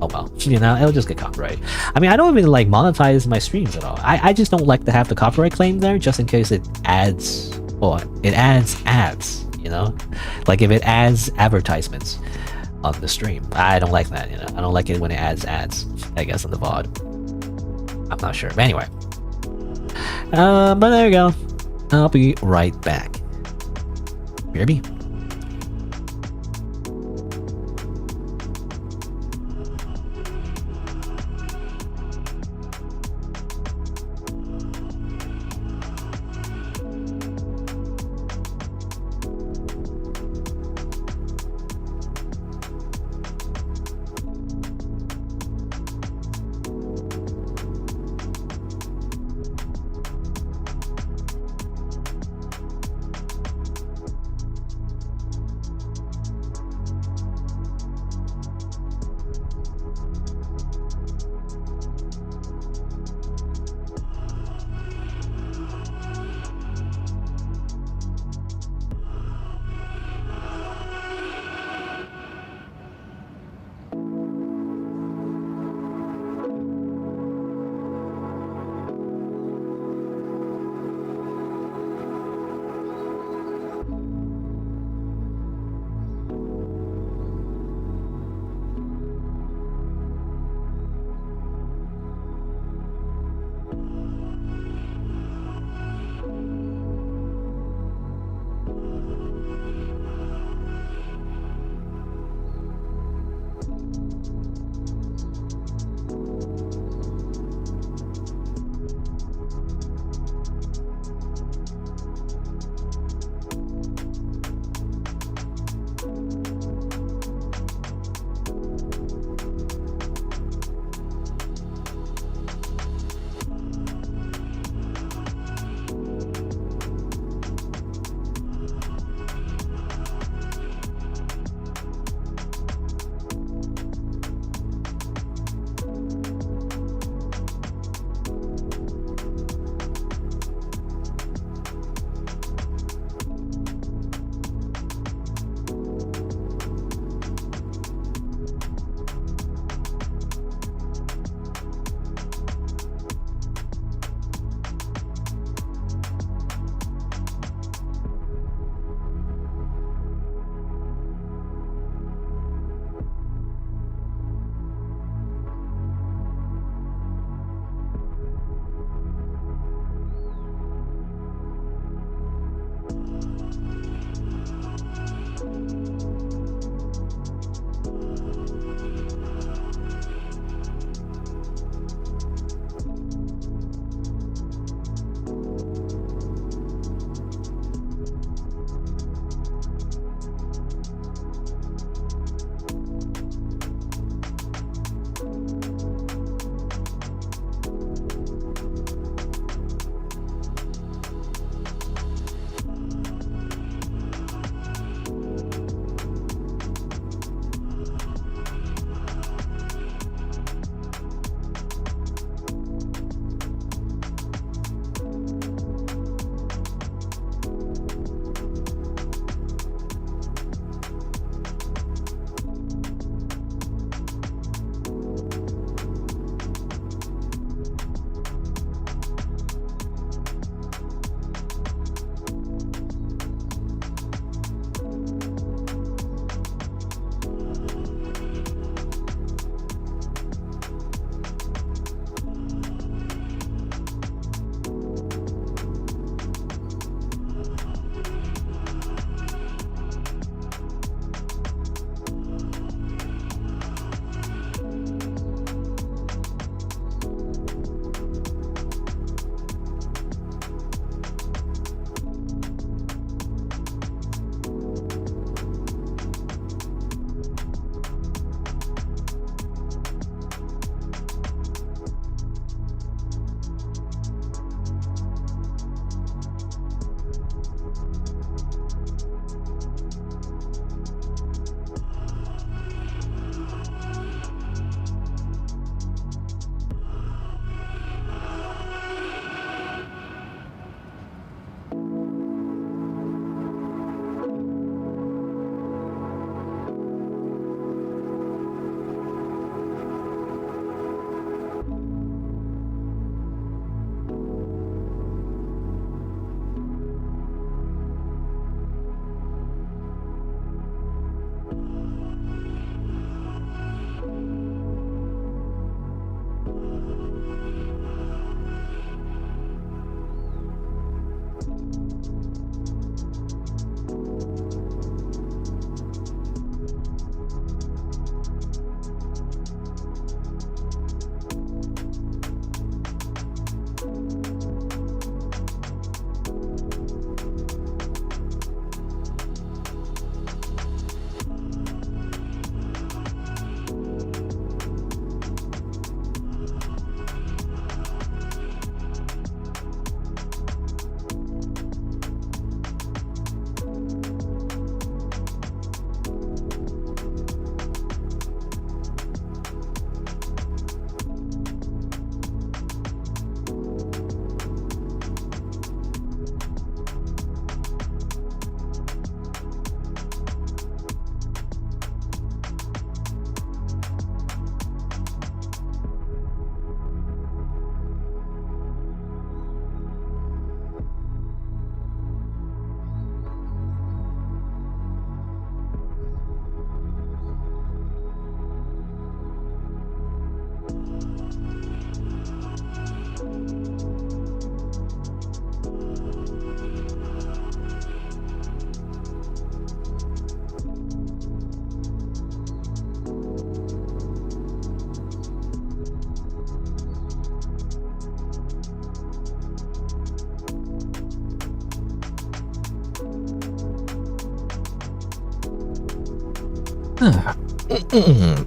Oh well, you know, it'll just get copyrighted. I mean, I don't even like monetize my streams at all. I just don't like to have the copyright claim there, just in case it adds, well, it adds ads, you know? Like if it adds advertisements on the stream. I don't like that, you know? I don't like it when it adds ads, I guess, on the VOD. I'm not sure, but anyway. But there you go. I'll be right back. BRB.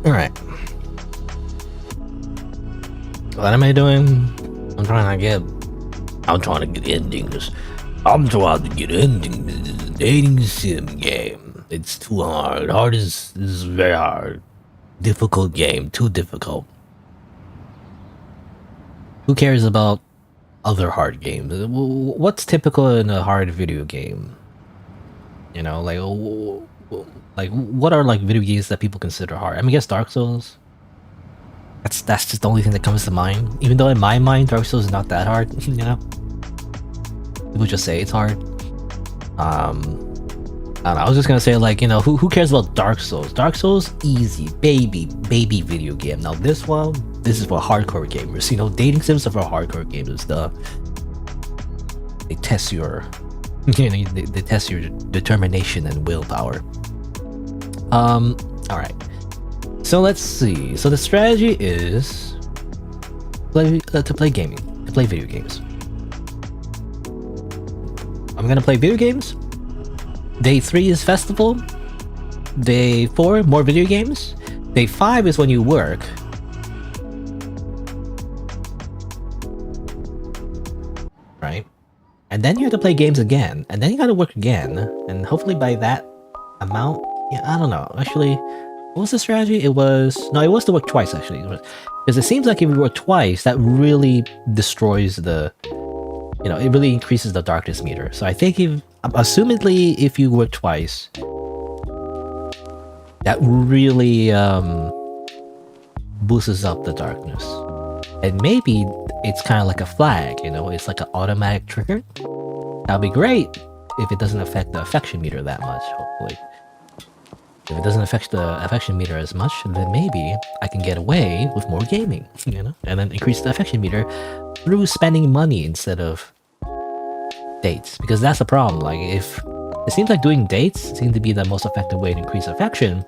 Alright. What am I doing? I'm trying to get endings. I'm trying to get endings. This is a dating sim game. It's too hard. This is very hard. Difficult game. Too difficult. Who cares about other hard games? What's typical in a hard video game? You know, like what are like video games that people consider hard? I mean, I guess Dark Souls. That's just the only thing that comes to mind. Even though in my mind, Dark Souls is not that hard. You know, people just say it's hard. I don't know, I was just gonna say, like, you know, who cares about Dark Souls? Dark Souls, easy, baby video game. Now this is for hardcore gamers. You know, dating sims are for hardcore gamers. They test your, you know, they test your determination and willpower. All right. So let's see. So the strategy is to play video games. I'm gonna play video games. Day 3 is festival. Day 4, more video games. Day 5 is when you work. Right? And then you have to play games again. And then you gotta work again. And hopefully by that amount, yeah, I don't know. Actually, what was the strategy? It was to work twice, actually. Because it seems like if you work twice, that really destroys the, you know, it really increases the darkness meter. So I think assumedly, if you work twice, that really boosts up the darkness. And maybe it's kind of like a flag, you know, it's like an automatic trigger. That'd be great if it doesn't affect the affection meter that much, hopefully. If it doesn't affect the affection meter as much, then maybe I can get away with more gaming, you know? And then increase the affection meter through spending money instead of dates. Because that's the problem, like, if it seems like doing dates seems to be the most effective way to increase affection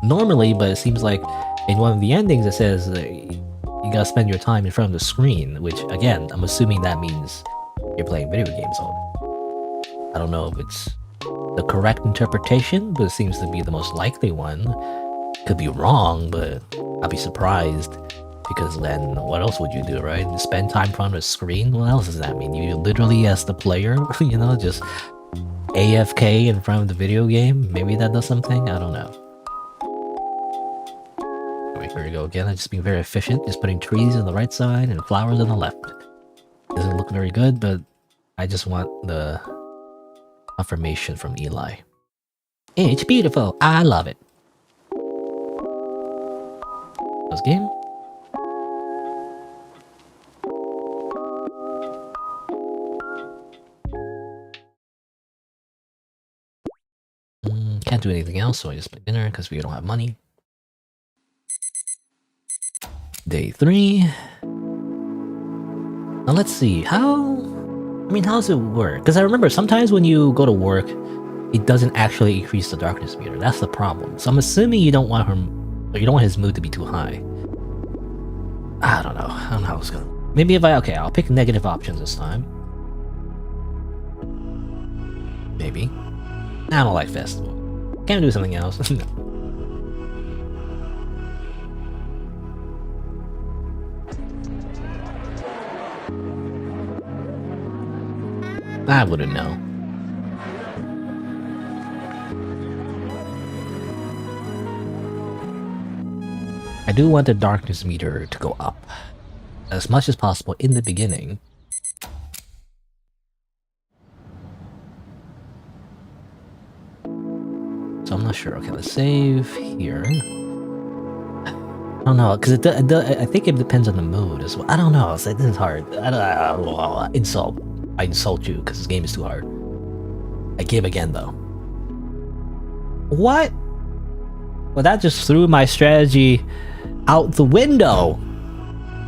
normally, but it seems like in one of the endings it says that you gotta spend your time in front of the screen, which again, I'm assuming that means you're playing video games all day. I don't know if it's the correct interpretation, but it seems to be the most likely one. Could be wrong, but I'd be surprised, because then what else would you do, right? Spend time in front of a screen? What else does that mean? You literally, as the player, you know, just AFK in front of the video game? Maybe that does something? I don't know. Anyway, here we go again. I'm just being very efficient, just putting trees on the right side and flowers on the left. Doesn't look very good, but I just want the affirmation from Eli. It's beautiful. I love it. This game. Can't do anything else, so I just play dinner because we don't have money. Day 3. Now let's see, how does it work? Because I remember sometimes when you go to work, it doesn't actually increase the darkness meter. That's the problem. So I'm assuming you don't want his mood to be too high. I don't know how it's gonna. Maybe if I'll pick negative options this time. Maybe. I don't like festival. Can't do something else. No. I wouldn't know. I do want the darkness meter to go up as much as possible in the beginning. So I'm not sure. Okay, let's save here. I don't know, because I think it depends on the mood as well. I don't know. This is hard. I insult you because this game is too hard. I game again though. What? Well, that just threw my strategy out the window.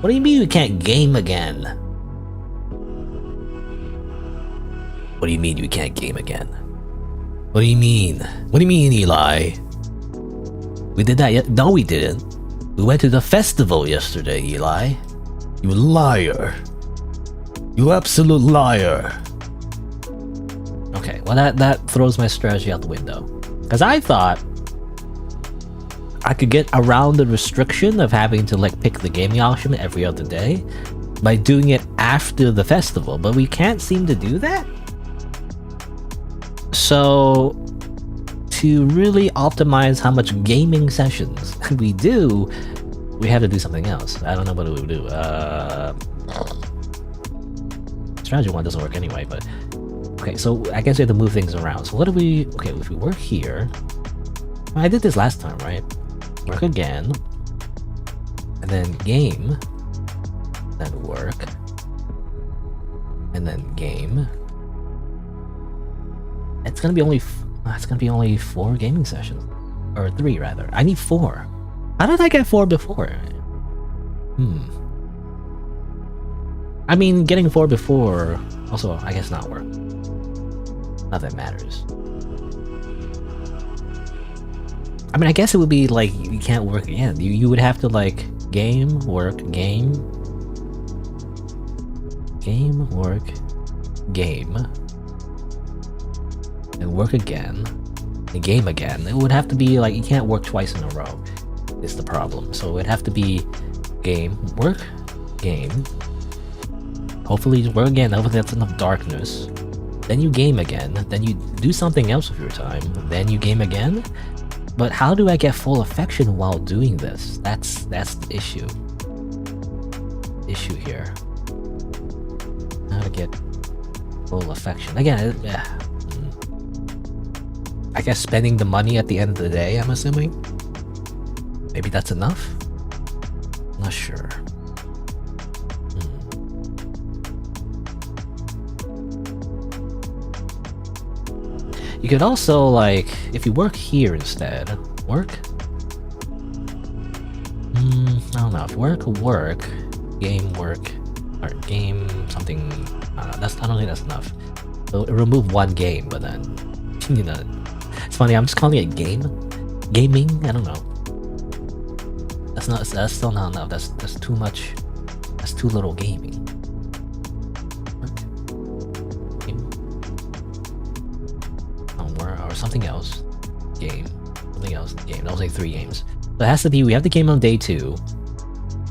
What do you mean we can't game again? What do you mean we can't game again? What do you mean? What do you mean, Eli? We did that yet? No, we didn't. We went to the festival yesterday, Eli. You liar. You absolute liar. Okay, well that throws my strategy out the window. Because I thought I could get around the restriction of having to like pick the gaming option every other day by doing it after the festival, but we can't seem to do that. So to really optimize how much gaming sessions we do, we have to do something else. I don't know what we would do. Strategy 1 doesn't work anyway, but okay, so I guess we have to move things around. So what do we... Okay, if we work here... I did this last time, right? Work again. And then game. Then work. And then game. It's gonna be only... It's gonna be only 4 gaming sessions. Or 3, rather. I need 4. How did I get 4 before? I mean, getting 4 before... Also, I guess not work. Not that matters. I mean, I guess it would be like you can't work again. You would have to like game, work, game, work, game, and work again, and game again. It would have to be like you can't work twice in a row. Is the problem? So it would have to be game, work, game. Hopefully, work again. Hopefully, that's enough darkness. Then you game again, then you do something else with your time, then you game again? But how do I get full affection while doing this? That's the issue. Issue here. How to get full affection. Again, I guess spending the money at the end of the day, I'm assuming? Maybe that's enough? Not sure. You could also, like, if you work here instead, work? I don't know, if work, game, work, or game, something, I don't know, I don't think that's enough. So remove 1 game, but then, you know, it's funny, I'm just calling it game? Gaming? I don't know. That's still not enough, that's too much, that's too little gaming. Something else, game, something else, game. That was like 3 games. So it has to be, we have the game on day 2,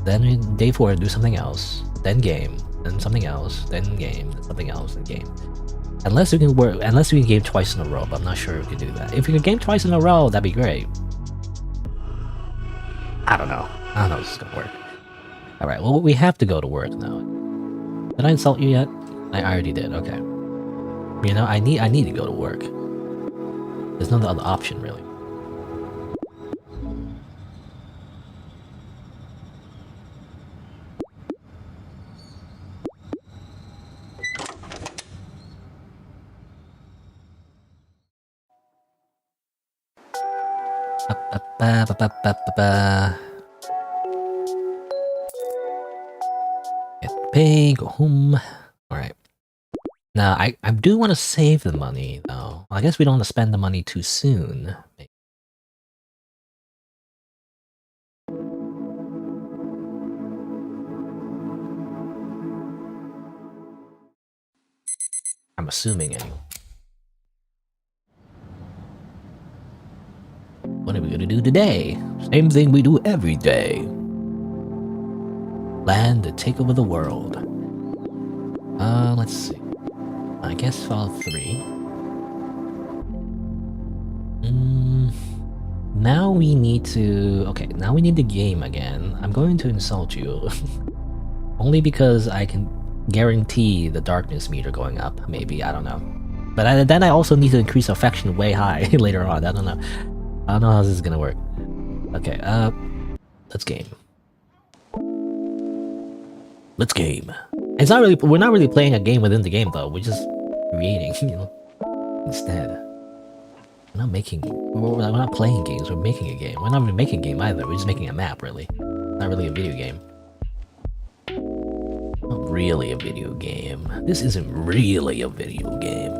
then in day 4 do something else, then game, then something else, then game, then something else, then game. Unless we can game twice in a row, but I'm not sure we can do that. If we can game twice in a row, that'd be great. I don't know if this is gonna work. Alright, well we have to go to work now. Did I insult you yet? I already did, okay. You know, I need to go to work. There's no other option, really. Get pay, go home. Alright. Now, I do want to save the money, though. I guess we don't want to spend the money too soon. I'm assuming, anyway. What are we gonna do today? Same thing we do every day. Plan to take over the world. Let's see. I guess file 3. Now we need to... Okay, now we need the game again. I'm going to insult you. Only because I can guarantee the darkness meter going up, maybe, I don't know. But then I also need to increase affection way high later on, I don't know. I don't know how this is gonna work. Okay, let's game. Let's game. It's not really... We're not really playing a game within the game, though. We're just creating, you know, instead. We're not making... We're not playing games, we're making a game. We're not even making a game either, we're just making a map, really. Not really a video game. really a video game. This isn't really a video game.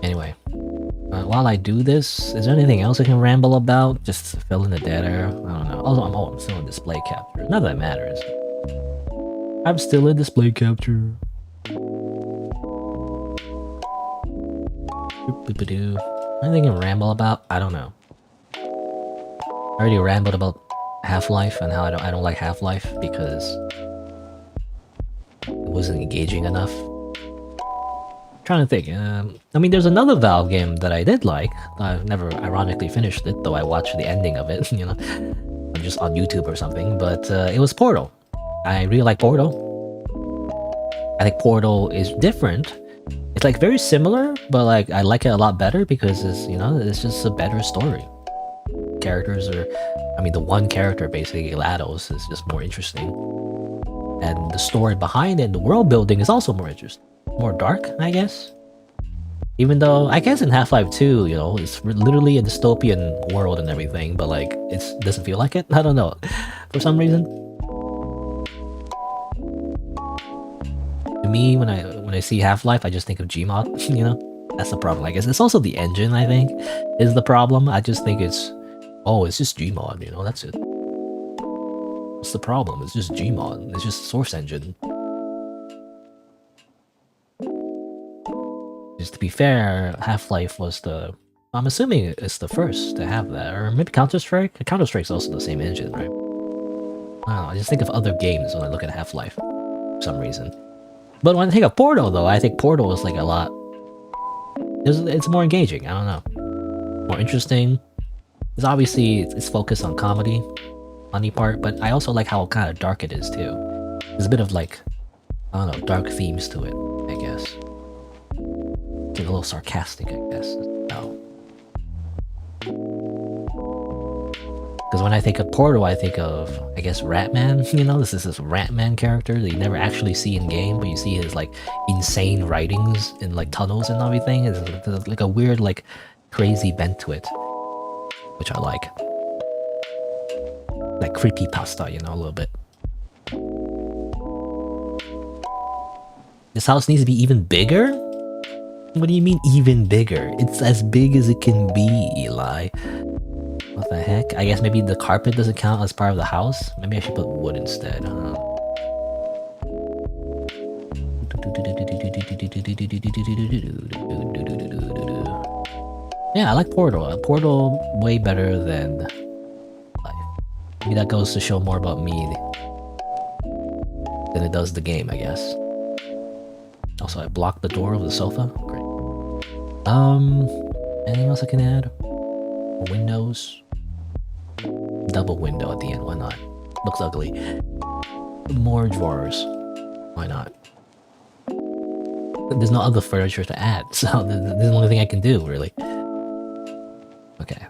Anyway, while I do this, is there anything else I can ramble about? Just fill in the dead air? I don't know. Also, I'm still in display capture. Not that it matters. I'm still in display capture. Anything I can ramble about? I don't know. I already rambled about Half-Life and how I don't like Half-Life because it wasn't engaging enough. I'm trying to think. I mean, there's another Valve game that I did like. I've never ironically finished it, though I watched the ending of it, you know, just on YouTube or something. But it was Portal. I really like Portal. I think Portal is different. It's like very similar, but like I like it a lot better because it's, you know, it's just a better story. Characters are, I mean, the one character basically, GLaDOS, is just more interesting, and the story behind it, the world building, is also more interesting, more dark, I guess. Even though I guess in Half-Life 2, you know, it's literally a dystopian world and everything, but like it doesn't feel like it. I don't know, for some reason. To me, when I see Half-Life, I just think of Gmod. You know, that's the problem. I guess it's also the engine. I think is the problem. I just think it's just Gmod. You know, that's it. What's the problem? It's just Gmod. It's just Source Engine. Just to be fair, Half-Life was the. I'm assuming it's the first to have that, or maybe Counter-Strike. Counter-Strike's also the same engine, right? I don't know. I just think of other games when I look at Half-Life for some reason. But when I think of Portal, though, I think Portal is like a lot. It's more engaging. I don't know, more interesting. It's obviously it's focused on comedy, funny part, but I also like how kind of dark it is too. There's a bit of like, I don't know, dark themes to it, I guess. It's a little sarcastic, I guess. No. Because when I think of Portal, I think of, I guess, Ratman. You know, this is this Ratman character that you never actually see in game, but you see his like insane writings in like tunnels and everything. It's like a weird, like, crazy bent to it, which I like. Like creepypasta, you know, a little bit. This house needs to be even bigger? What do you mean even bigger? It's as big as it can be, Eli. What the heck? I guess maybe the carpet doesn't count as part of the house? Maybe I should put wood instead. I don't know. Yeah, I like Portal. Portal way better than Life. Maybe that goes to show more about me than it does the game, I guess. Also, I blocked the door of the sofa. Great. Anything else I can add? Windows. Double window at the end, why not? Looks ugly. More drawers. Why not? There's no other furniture to add, so this is the only thing I can do, really. Okay.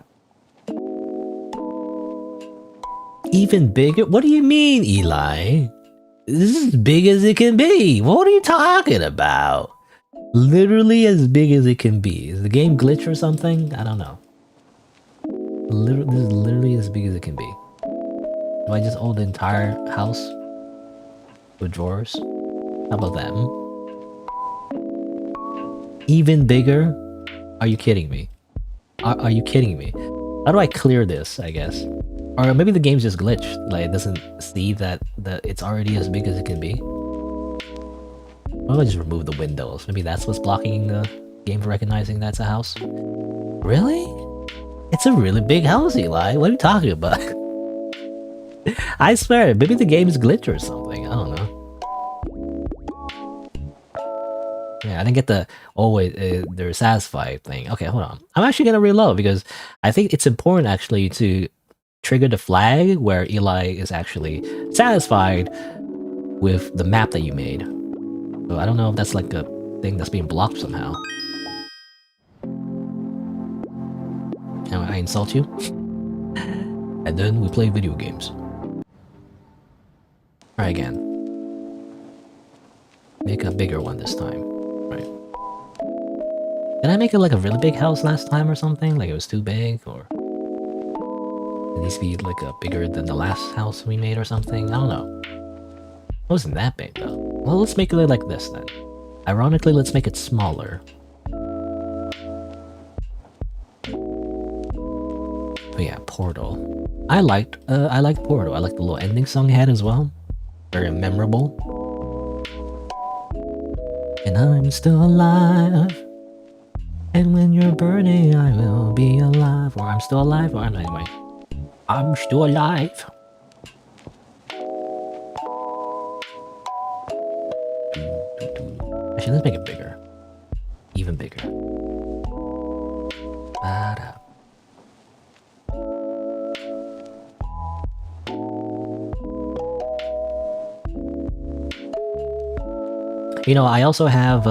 Even bigger? What do you mean, Eli? This is as big as it can be. What are you talking about? Literally as big as it can be. Is the game glitch or something? I don't know. This is literally as big as it can be. Do I just own the entire house with drawers? How about that? Even bigger? Are you kidding me? Are you kidding me? How do I clear this, I guess? Or maybe the game's just glitched. Like, it doesn't see that it's already as big as it can be. Why don't I just remove the windows? Maybe that's what's blocking the game from recognizing that's a house? Really? It's a really big house, Eli. What are you talking about? I swear, maybe the game is glitched or something. I don't know. Yeah, I didn't get the they're satisfied thing. Okay, hold on. I'm actually gonna reload because I think it's important actually to trigger the flag where Eli is actually satisfied with the map that you made. So I don't know if that's like a thing that's being blocked somehow. Can I insult you? And then we play video games. Try again. Make a bigger one this time. Right. Did I make it like a really big house last time or something? Like it was too big, or... It needs to be like bigger than the last house we made or something. I don't know. It wasn't that big though. Well, let's make it like this then. Ironically, let's make it smaller. But yeah, Portal. I liked Portal. I liked the little ending song it had as well. Very memorable. And I'm still alive. And when you're burning, I will be alive. Or I'm still alive. Or anyway, I'm still alive. Actually, let's make it bigger. Even bigger. Ba-da. You know, I also have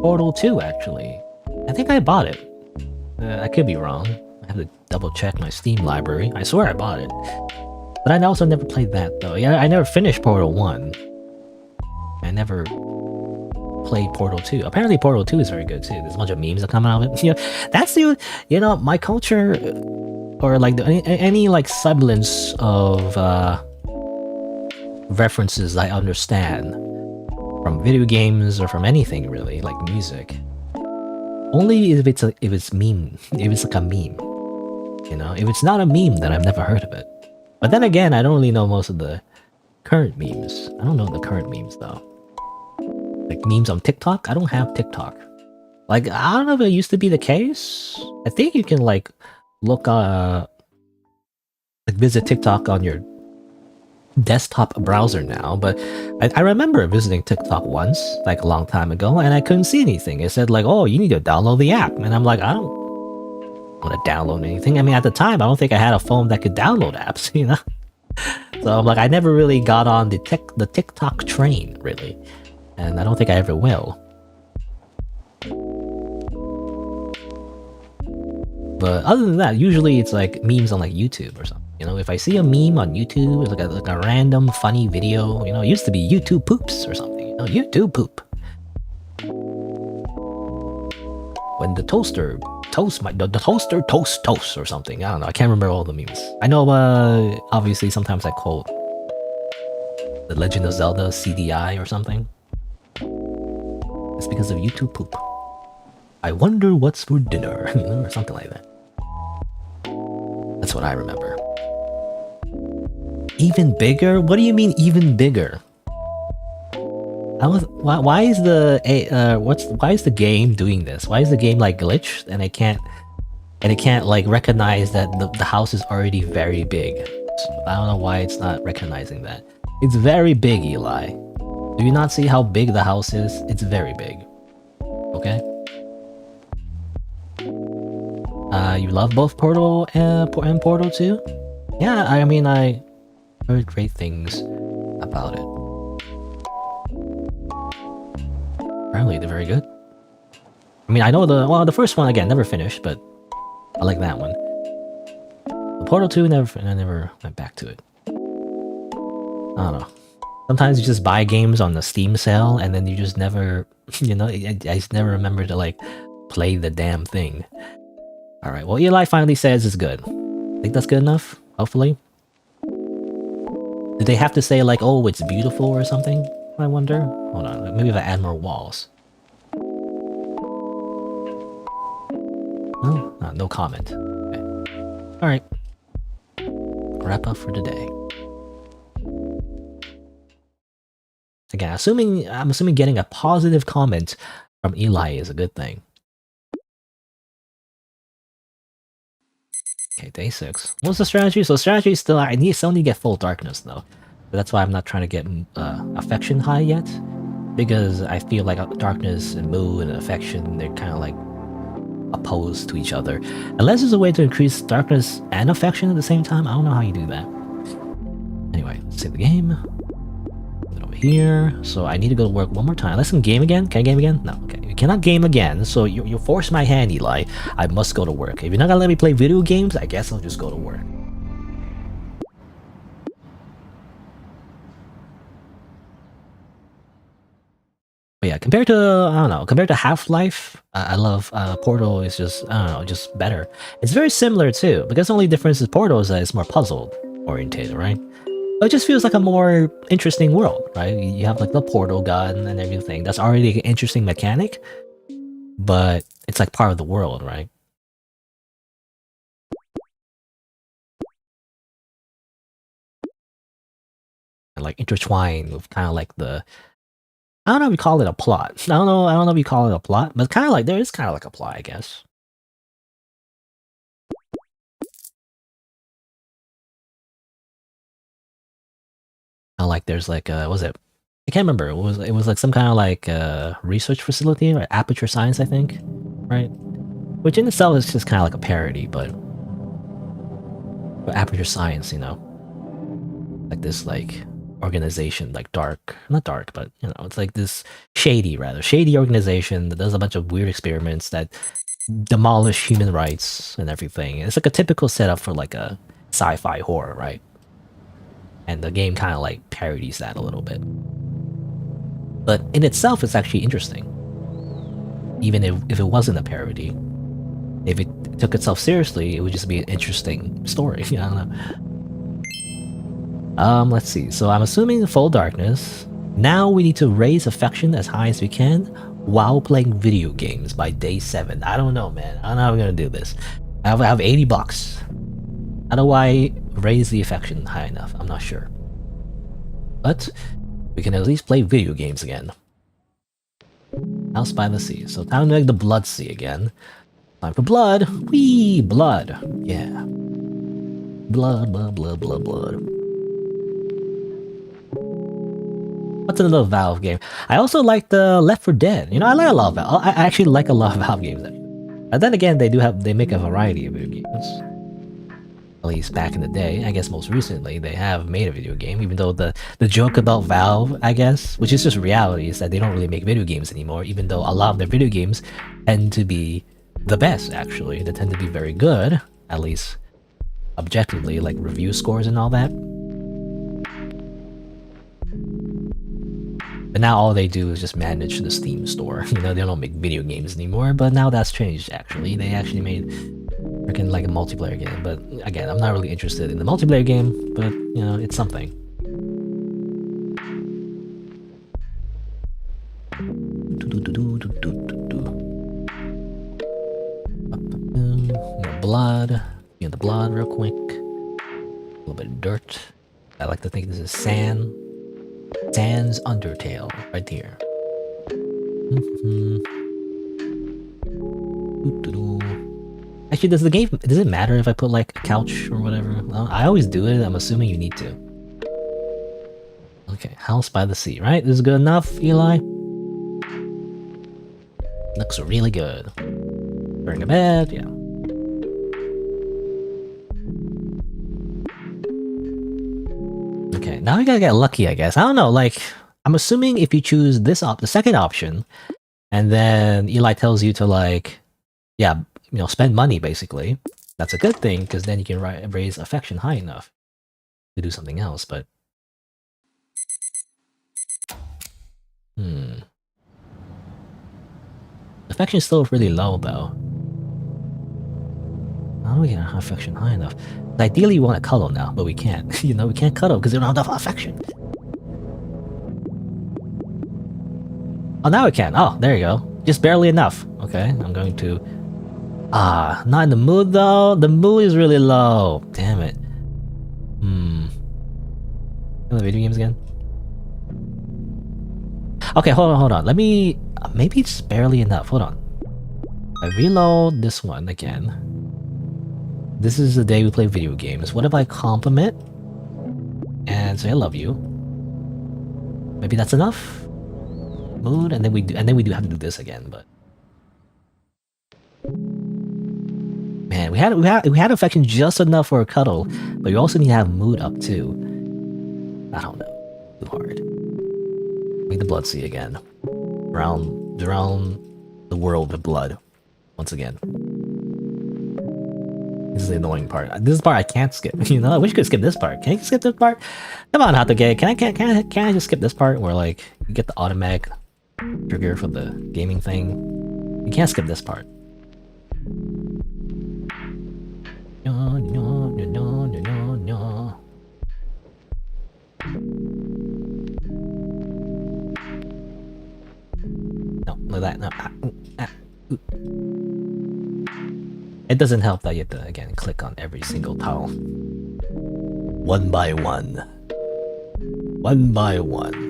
Portal 2 actually. I think I bought it. I could be wrong. I have to double check my Steam library. I swear I bought it. But I also never played that though. Yeah, I never finished Portal 1. I never played Portal 2. Apparently Portal 2 is very good too. There's a bunch of memes that come out of it. You know, that's the, you know, my culture or like any like semblance of references I understand from video games or from anything really, like music. Only if it's like a meme. You know, if it's not a meme, then I've never heard of it. But then again, I don't really know most of the current memes. I don't know the current memes though. Like memes on TikTok? I don't have TikTok. Like, I don't know if it used to be the case. I think you can like look like visit TikTok on your desktop browser now, but I remember visiting TikTok once, like a long time ago, and I couldn't see anything. It said like, oh, you need to download the app. And I'm like, I don't want to download anything. I mean, at the time, I don't think I had a phone that could download apps, you know? So I'm like, I never really got on the TikTok train, really. And I don't think I ever will. But other than that, usually it's like memes on like YouTube or something. You know, if I see a meme on YouTube, it's like a random funny video. You know, it used to be YouTube poops or something. You know, YouTube poop. When the toaster toast or something. I don't know. I can't remember all the memes. I know. Obviously, sometimes I quote The Legend of Zelda CDI or something. It's because of YouTube poop. I wonder what's for dinner, or something like that. That's what I remember. Even bigger? What do you mean even bigger? Why is the game doing this? Why is the game like glitched and it can't like recognize that the house is already very big? So I don't know why it's not recognizing that. It's very big, Eli. Do you not see how big the house is? It's very big. Okay? You love both Portal and Portal 2? Yeah, I mean, I heard great things about it. Apparently, they're very good. I mean, I know the first one, again, never finished, but I like that one. The Portal 2, I never went back to it. I don't know. Sometimes you just buy games on the Steam sale, and then you just never, you know, I just never remember to, like, play the damn thing. Alright, well, Eli finally says it's good. Think that's good enough? Hopefully? Did they have to say, like, oh, it's beautiful or something? I wonder? Hold on, maybe if I add more walls. Oh, no comment. Okay. Alright. Wrap up for today. Again, I'm assuming getting a positive comment from Eli is a good thing. Okay, day 6. What's the strategy? So strategy is still, I still need to get full darkness though. But that's why I'm not trying to get affection high yet. Because I feel like darkness and mood and affection, they're kind of like opposed to each other. Unless there's a way to increase darkness and affection at the same time, I don't know how you do that. Anyway, let's save the game. Put it over here. So I need to go to work one more time. Let's game again. Can I game again? No, okay. You cannot game again, so you force my hand, Eli. I must go to work. If you're not gonna let me play video games, I guess I'll just go to work. But yeah, compared to I don't know, compared to Half-Life, I love Portal is just I don't know, just better. It's very similar too, because the only difference is Portal is that it's more puzzle oriented, right? But it just feels like a more interesting world, right? You have like the portal gun and everything. That's already an interesting mechanic, but it's like part of the world, right? And like intertwined with kind of like the I don't know if you call it a plot. I don't know if you call it a plot, but kind of like there is kind of like a plot, I guess. Like there's like was it? I can't remember. It was like some kind of like research facility or Aperture Science, I think, right? Which in itself is just kind of like a parody, but Aperture Science, you know, like this like organization, like dark, not dark, but you know, it's like this shady organization that does a bunch of weird experiments that demolish human rights and everything. It's like a typical setup for like a sci-fi horror, right? And the game kind of like parodies that a little bit. But in itself, it's actually interesting. Even if it wasn't a parody. If it took itself seriously, it would just be an interesting story. I don't know. Let's see. So I'm assuming full darkness. Now we need to raise affection as high as we can while playing video games by day 7. I don't know, man. I don't know how we're gonna do this. I have $80. How do I raise the affection high enough? I'm not sure. But we can at least play video games again. House by the sea. So time to make the blood sea again. Time for blood. Wee, blood. Yeah. Blood, blood, blood, blood, blood. What's another Valve game? I also like the Left 4 Dead. You know, I like a lot of Valve. I actually like a lot of Valve games. And then again, they make a variety of video games. At least back in the day. I guess most recently, they have made a video game, even though the joke about Valve, I guess, which is just reality, is that they don't really make video games anymore, even though a lot of their video games tend to be the best, actually. They tend to be very good, at least objectively, like review scores and all that. But now all they do is just manage the Steam store. You know, they don't make video games anymore, but now that's changed, actually. They actually made freaking like a multiplayer game, but again, I'm not really interested in the multiplayer game, but you know, it's something. Blood. Get the blood real quick. A little bit of dirt. I like to think this is sand. Sand's Undertale, right here. Actually, does it matter if I put like a couch or whatever? Well, I always do it, I'm assuming you need to. Okay, house by the sea, right? This is good enough, Eli? Looks really good. Going to bed, yeah. Okay, now I gotta get lucky, I guess. I don't know, like, I'm assuming if you choose this the second option, and then Eli tells you to like, yeah, you know, spend money basically. That's a good thing, because then you can raise affection high enough to do something else, but... Affection is still really low, though. How do we get affection high enough? Ideally, we want to cuddle now, but we can't. You know, we can't cuddle because we don't have enough affection. Oh, now we can. Oh, there you go. Just barely enough. Okay, I'm going to... not in the mood, though. The mood is really low. Damn it. The video games again? Okay, hold on. Let me... maybe it's barely enough. Hold on. I reload this one again. This is the day we play video games. What if I compliment and say I love you? Maybe that's enough. Mood, and then we do have to do this again. But man, we had affection just enough for a cuddle, but we also need to have mood up too. I don't know. Too hard. Make the blood sea again. Drown the world with blood once again. This is the annoying part. This is the part I can't skip. You know, I wish I could skip this part. Can you skip this part? Come on, Hatake. Can I just skip this part where like you get the automatic trigger for the gaming thing. You can't skip this part. No, no, no, no, no, no. No, look at that. No. It doesn't help that you have to, again, click on every single tile. One by one. One by one.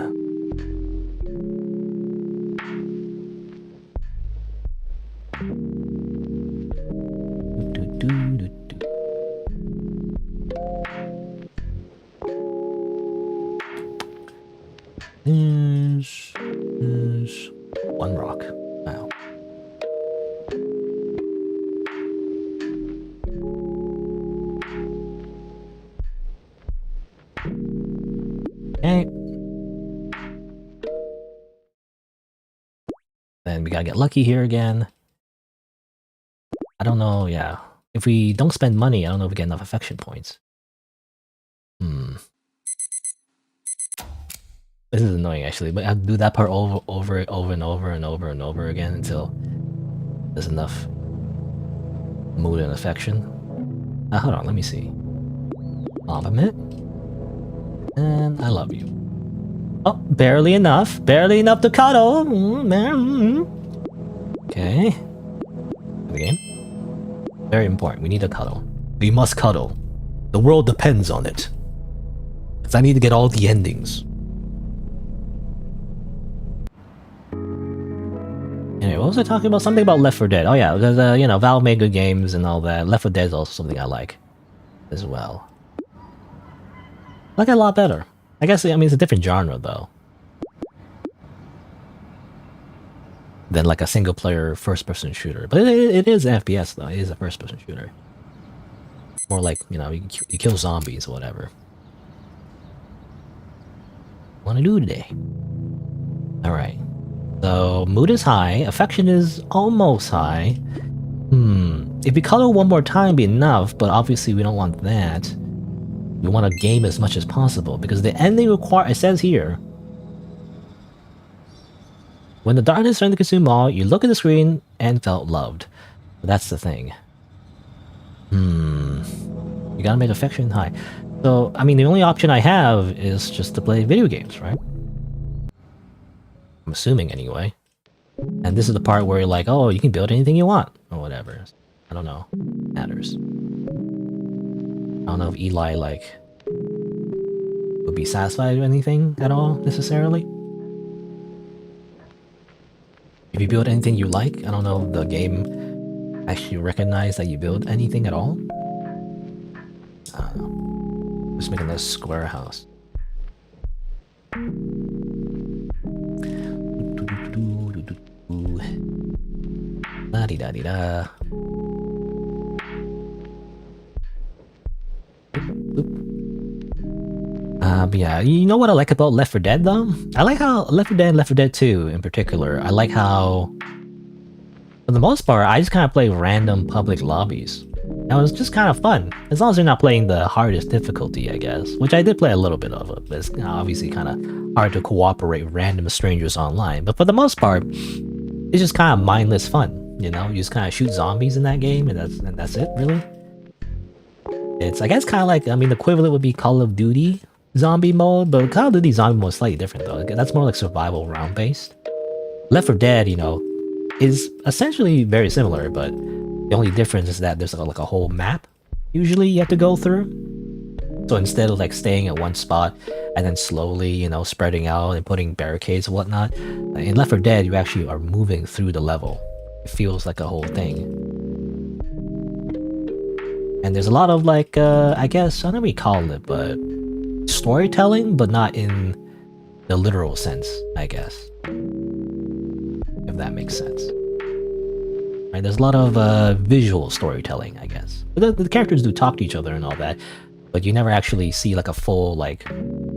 There's one rock. Wow. Okay. Then we gotta get lucky here again. I don't know, yeah. If we don't spend money, I don't know if we get enough affection points. This is annoying actually, but I have to do that part over and over again until there's enough mood and affection. Hold on, let me see. Compliment. And I love you. Oh, barely enough. Barely enough to cuddle. Okay. The game. Very important. We need to cuddle. We must cuddle. The world depends on it. Because I need to get all the endings. Anyway, what was I talking about? Something about Left 4 Dead. Oh yeah, because, you know, Valve made good games and all that. Left 4 Dead is also something I like as well. I like it a lot better. I guess, I mean, it's a different genre, though. Than like a single-player first-person shooter. But it is an FPS, though. It is a first-person shooter. More like, you know, you kill zombies or whatever. What do I do today? Alright. So, mood is high. Affection is almost high. If we cuddle one more time, be enough, but obviously we don't want that. We want to game as much as possible, because the ending it says here, when the darkness started to consume all, you look at the screen and felt loved. That's the thing. You gotta make affection high. So, I mean, the only option I have is just to play video games, right? I'm assuming anyway. And this is the part where you're like, oh, you can build anything you want, or whatever. I don't know. Matters. I don't know if Eli, like, would be satisfied with anything at all, necessarily. If you build anything you like, I don't know if the game actually recognize that you build anything at all. I don't know. Just making this square house. La-di-da-di-da. But yeah, you know what I like about Left 4 Dead though? I like how Left 4 Dead and Left 4 Dead 2 in particular, I like how, for the most part, I just kind of play random public lobbies. That was just kind of fun, as long as you're not playing the hardest difficulty, I guess. Which I did play a little bit of it, but it's obviously kind of hard to cooperate with random strangers online. But for the most part, it's just kind of mindless fun, you know? You just kind of shoot zombies in that game, and that's it, really. It's, I guess, kind of like, I mean, the equivalent would be Call of Duty zombie mode, but Call of Duty zombie mode is slightly different though. That's more like survival round based. Left 4 Dead, you know, is essentially very similar, but the only difference is that there's like a whole map usually you have to go through. So instead of like staying at one spot and then slowly, you know, spreading out and putting barricades and whatnot, in Left 4 Dead you actually are moving through the level. It feels like a whole thing. And there's a lot of like, I guess, I don't know what you call it, but storytelling, but not in the literal sense, I guess. If that makes sense. Right, there's a lot of visual storytelling, I guess. But the characters do talk to each other and all that, but you never actually see like a full, like,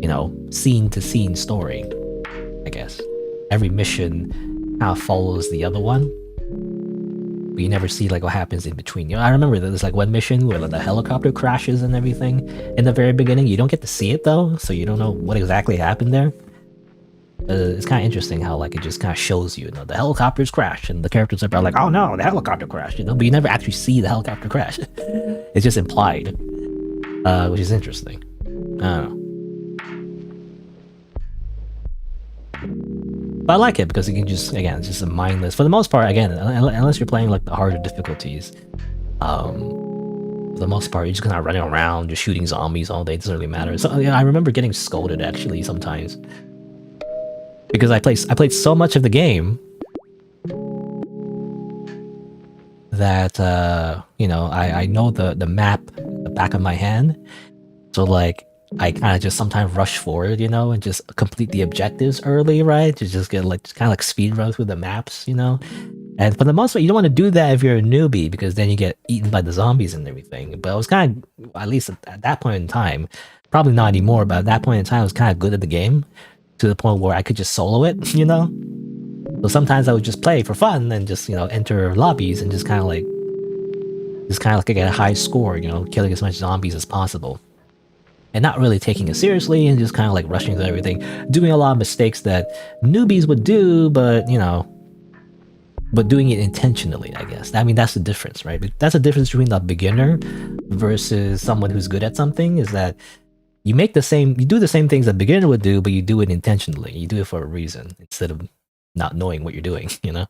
you know, scene-to-scene story, I guess. Every mission kind of follows the other one, but you never see like what happens in between. You know, I remember there's like one mission where like, the helicopter crashes and everything in the very beginning. You don't get to see it though, so you don't know what exactly happened there. It's kind of interesting how like it just kind of shows you, you know, the helicopter's crashed, and the characters are like, oh no, the helicopter crashed, you know, but you never actually see the helicopter crash. It's just implied, which is interesting. I don't know. But I like it because you can just, again, it's just a mindless, for the most part, again, unless you're playing like the harder difficulties, for the most part, you're just kind of running around, just shooting zombies all day. It doesn't really matter. So yeah, I remember getting scolded actually sometimes because I played so much of the game that you know, I know the map the back of my hand. So like I kind of just sometimes rush forward, you know, and just complete the objectives early, right? To just get like kind of like speed run through the maps, you know. And for the most part, you don't want to do that if you're a newbie because then you get eaten by the zombies and everything. But I was kind of, at least at that point in time, probably not anymore, but at that point in time, I was kind of good at the game to the point where I could just solo it, you know? So sometimes I would just play for fun and just, you know, enter lobbies and just kind of like get a high score, you know, killing as much zombies as possible. And not really taking it seriously and just kind of like rushing through everything, doing a lot of mistakes that newbies would do, but, you know, but doing it intentionally, I guess. I mean, that's the difference, right? That's the difference between a beginner versus someone who's good at something, is that you do the same things a beginner would do, but you do it intentionally. You do it for a reason instead of not knowing what you're doing, you know?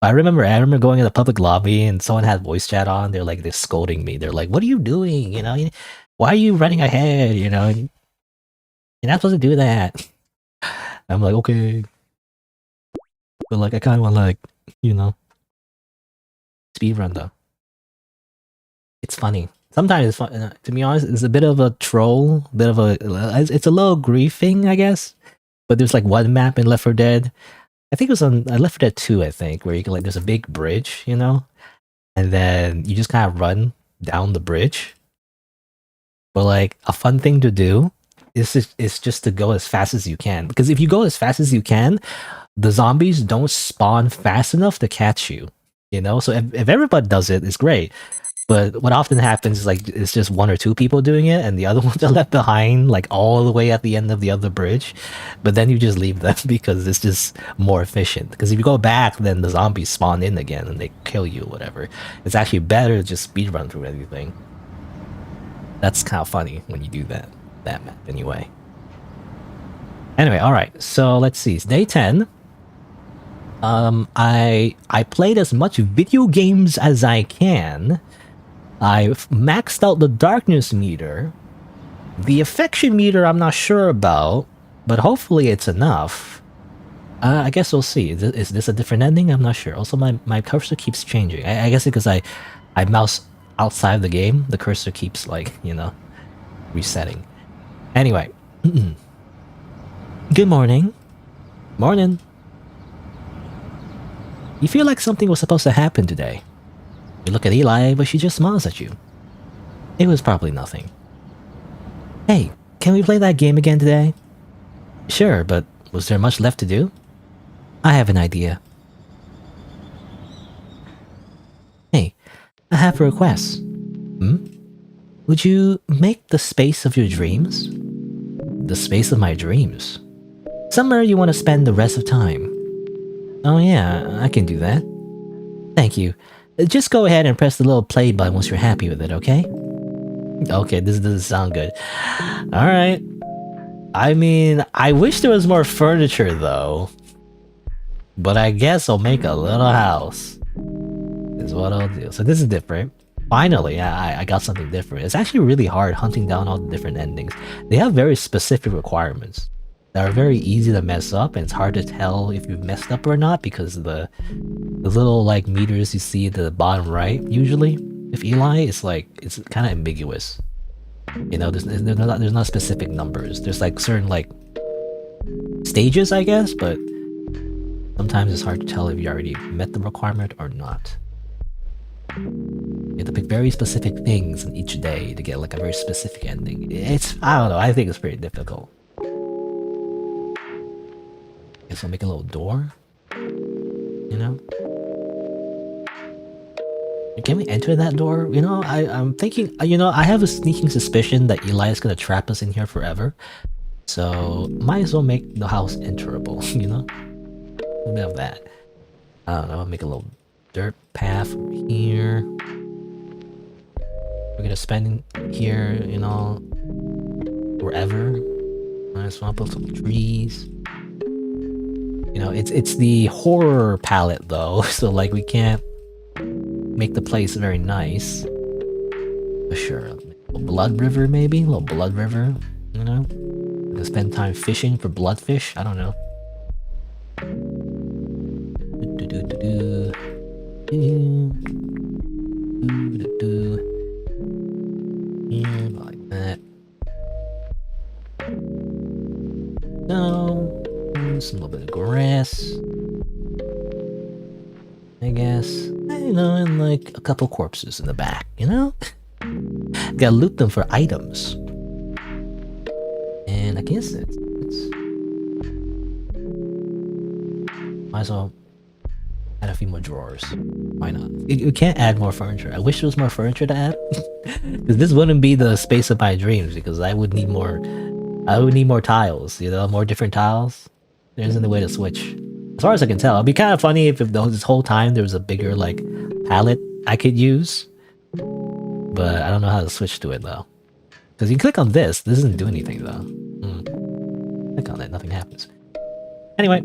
I remember going in a public lobby and someone had voice chat on. They're scolding me. They're like, "What are you doing? You know, why are you running ahead? You know, you're not supposed to do that." I'm like, okay, but like I kind of want like, you know, speed run though. It's funny. Sometimes it's fun. To be honest, it's a bit of a troll, it's a little griefing, I guess. But there's like one map in Left 4 Dead. I think it was on Left 4 Dead 2, I think, where you can like there's a big bridge, you know, and then you just kind of run down the bridge. But like a fun thing to do is just to go as fast as you can, because if you go as fast as you can, the zombies don't spawn fast enough to catch you. You know, so if everybody does it, it's great. But what often happens is like it's just one or two people doing it, and the other ones are left behind, like all the way at the end of the other bridge. But then you just leave them because it's just more efficient. Because if you go back, then the zombies spawn in again and they kill you, whatever. It's actually better to just speed run through everything. That's kind of funny when you do that map anyway. Anyway, all right. So let's see. It's day 10. I played as much video games as I can. I've maxed out the darkness meter. The affection meter I'm not sure about, but hopefully it's enough. I guess we'll see. Is this a different ending? I'm not sure. Also, my cursor keeps changing. I guess because I mouse outside of the game, the cursor keeps like, you know, resetting. Anyway. Good morning. Morning. You feel like something was supposed to happen today. You look at Eli, but she just smiles at you. It was probably nothing. Hey, can we play that game again today? Sure, but was there much left to do? I have an idea. Hey, I have a request. Would you make the space of your dreams? The space of my dreams? Somewhere you want to spend the rest of time. Oh yeah, I can do that. Thank you. Just go ahead and press the little play button once you're happy with it, okay? Okay, this doesn't sound good. Alright. I mean, I wish there was more furniture though. But I guess I'll make a little house. Is what I'll do. So this is different. Finally, I got something different. It's actually really hard hunting down all the different endings. They have very specific requirements that are very easy to mess up, and it's hard to tell if you've messed up or not because the little like meters you see at the bottom right usually with Eli, it's like it's kind of ambiguous. You know, there's not specific numbers. There's like certain like stages, I guess, but sometimes it's hard to tell if you already met the requirement or not. You have to pick very specific things in each day to get like a very specific ending. I don't know, I think it's pretty difficult. Guess I'll make a little door. You know? Can we enter that door? You know, I'm thinking, you know, I have a sneaking suspicion that Eli is gonna trap us in here forever. So might as well make the house enterable, you know? A bit of that. I don't know, make a little dirt path from here. We're gonna spend here, you know, forever. Might as well put some trees. You know, it's the horror palette though, so like we can't make the place very nice. For sure. A blood river maybe? A little blood river, you know? We're gonna spend time fishing for bloodfish? I don't know. Here, like that. No. Just a little bit of grass. I guess. You know, and like a couple corpses in the back, you know? Gotta loot them for items. And I guess it's might as well add a few more drawers. Why not? You can't add more furniture. I wish there was more furniture to add. Because this wouldn't be the space of my dreams, because I would need more tiles, you know, more different tiles. There isn't a way to switch. As far as I can tell, it'd be kind of funny if this whole time there was a bigger like palette I could use. But I don't know how to switch to it though. Because you click on this doesn't do anything though. Click on it, nothing happens. Anyway,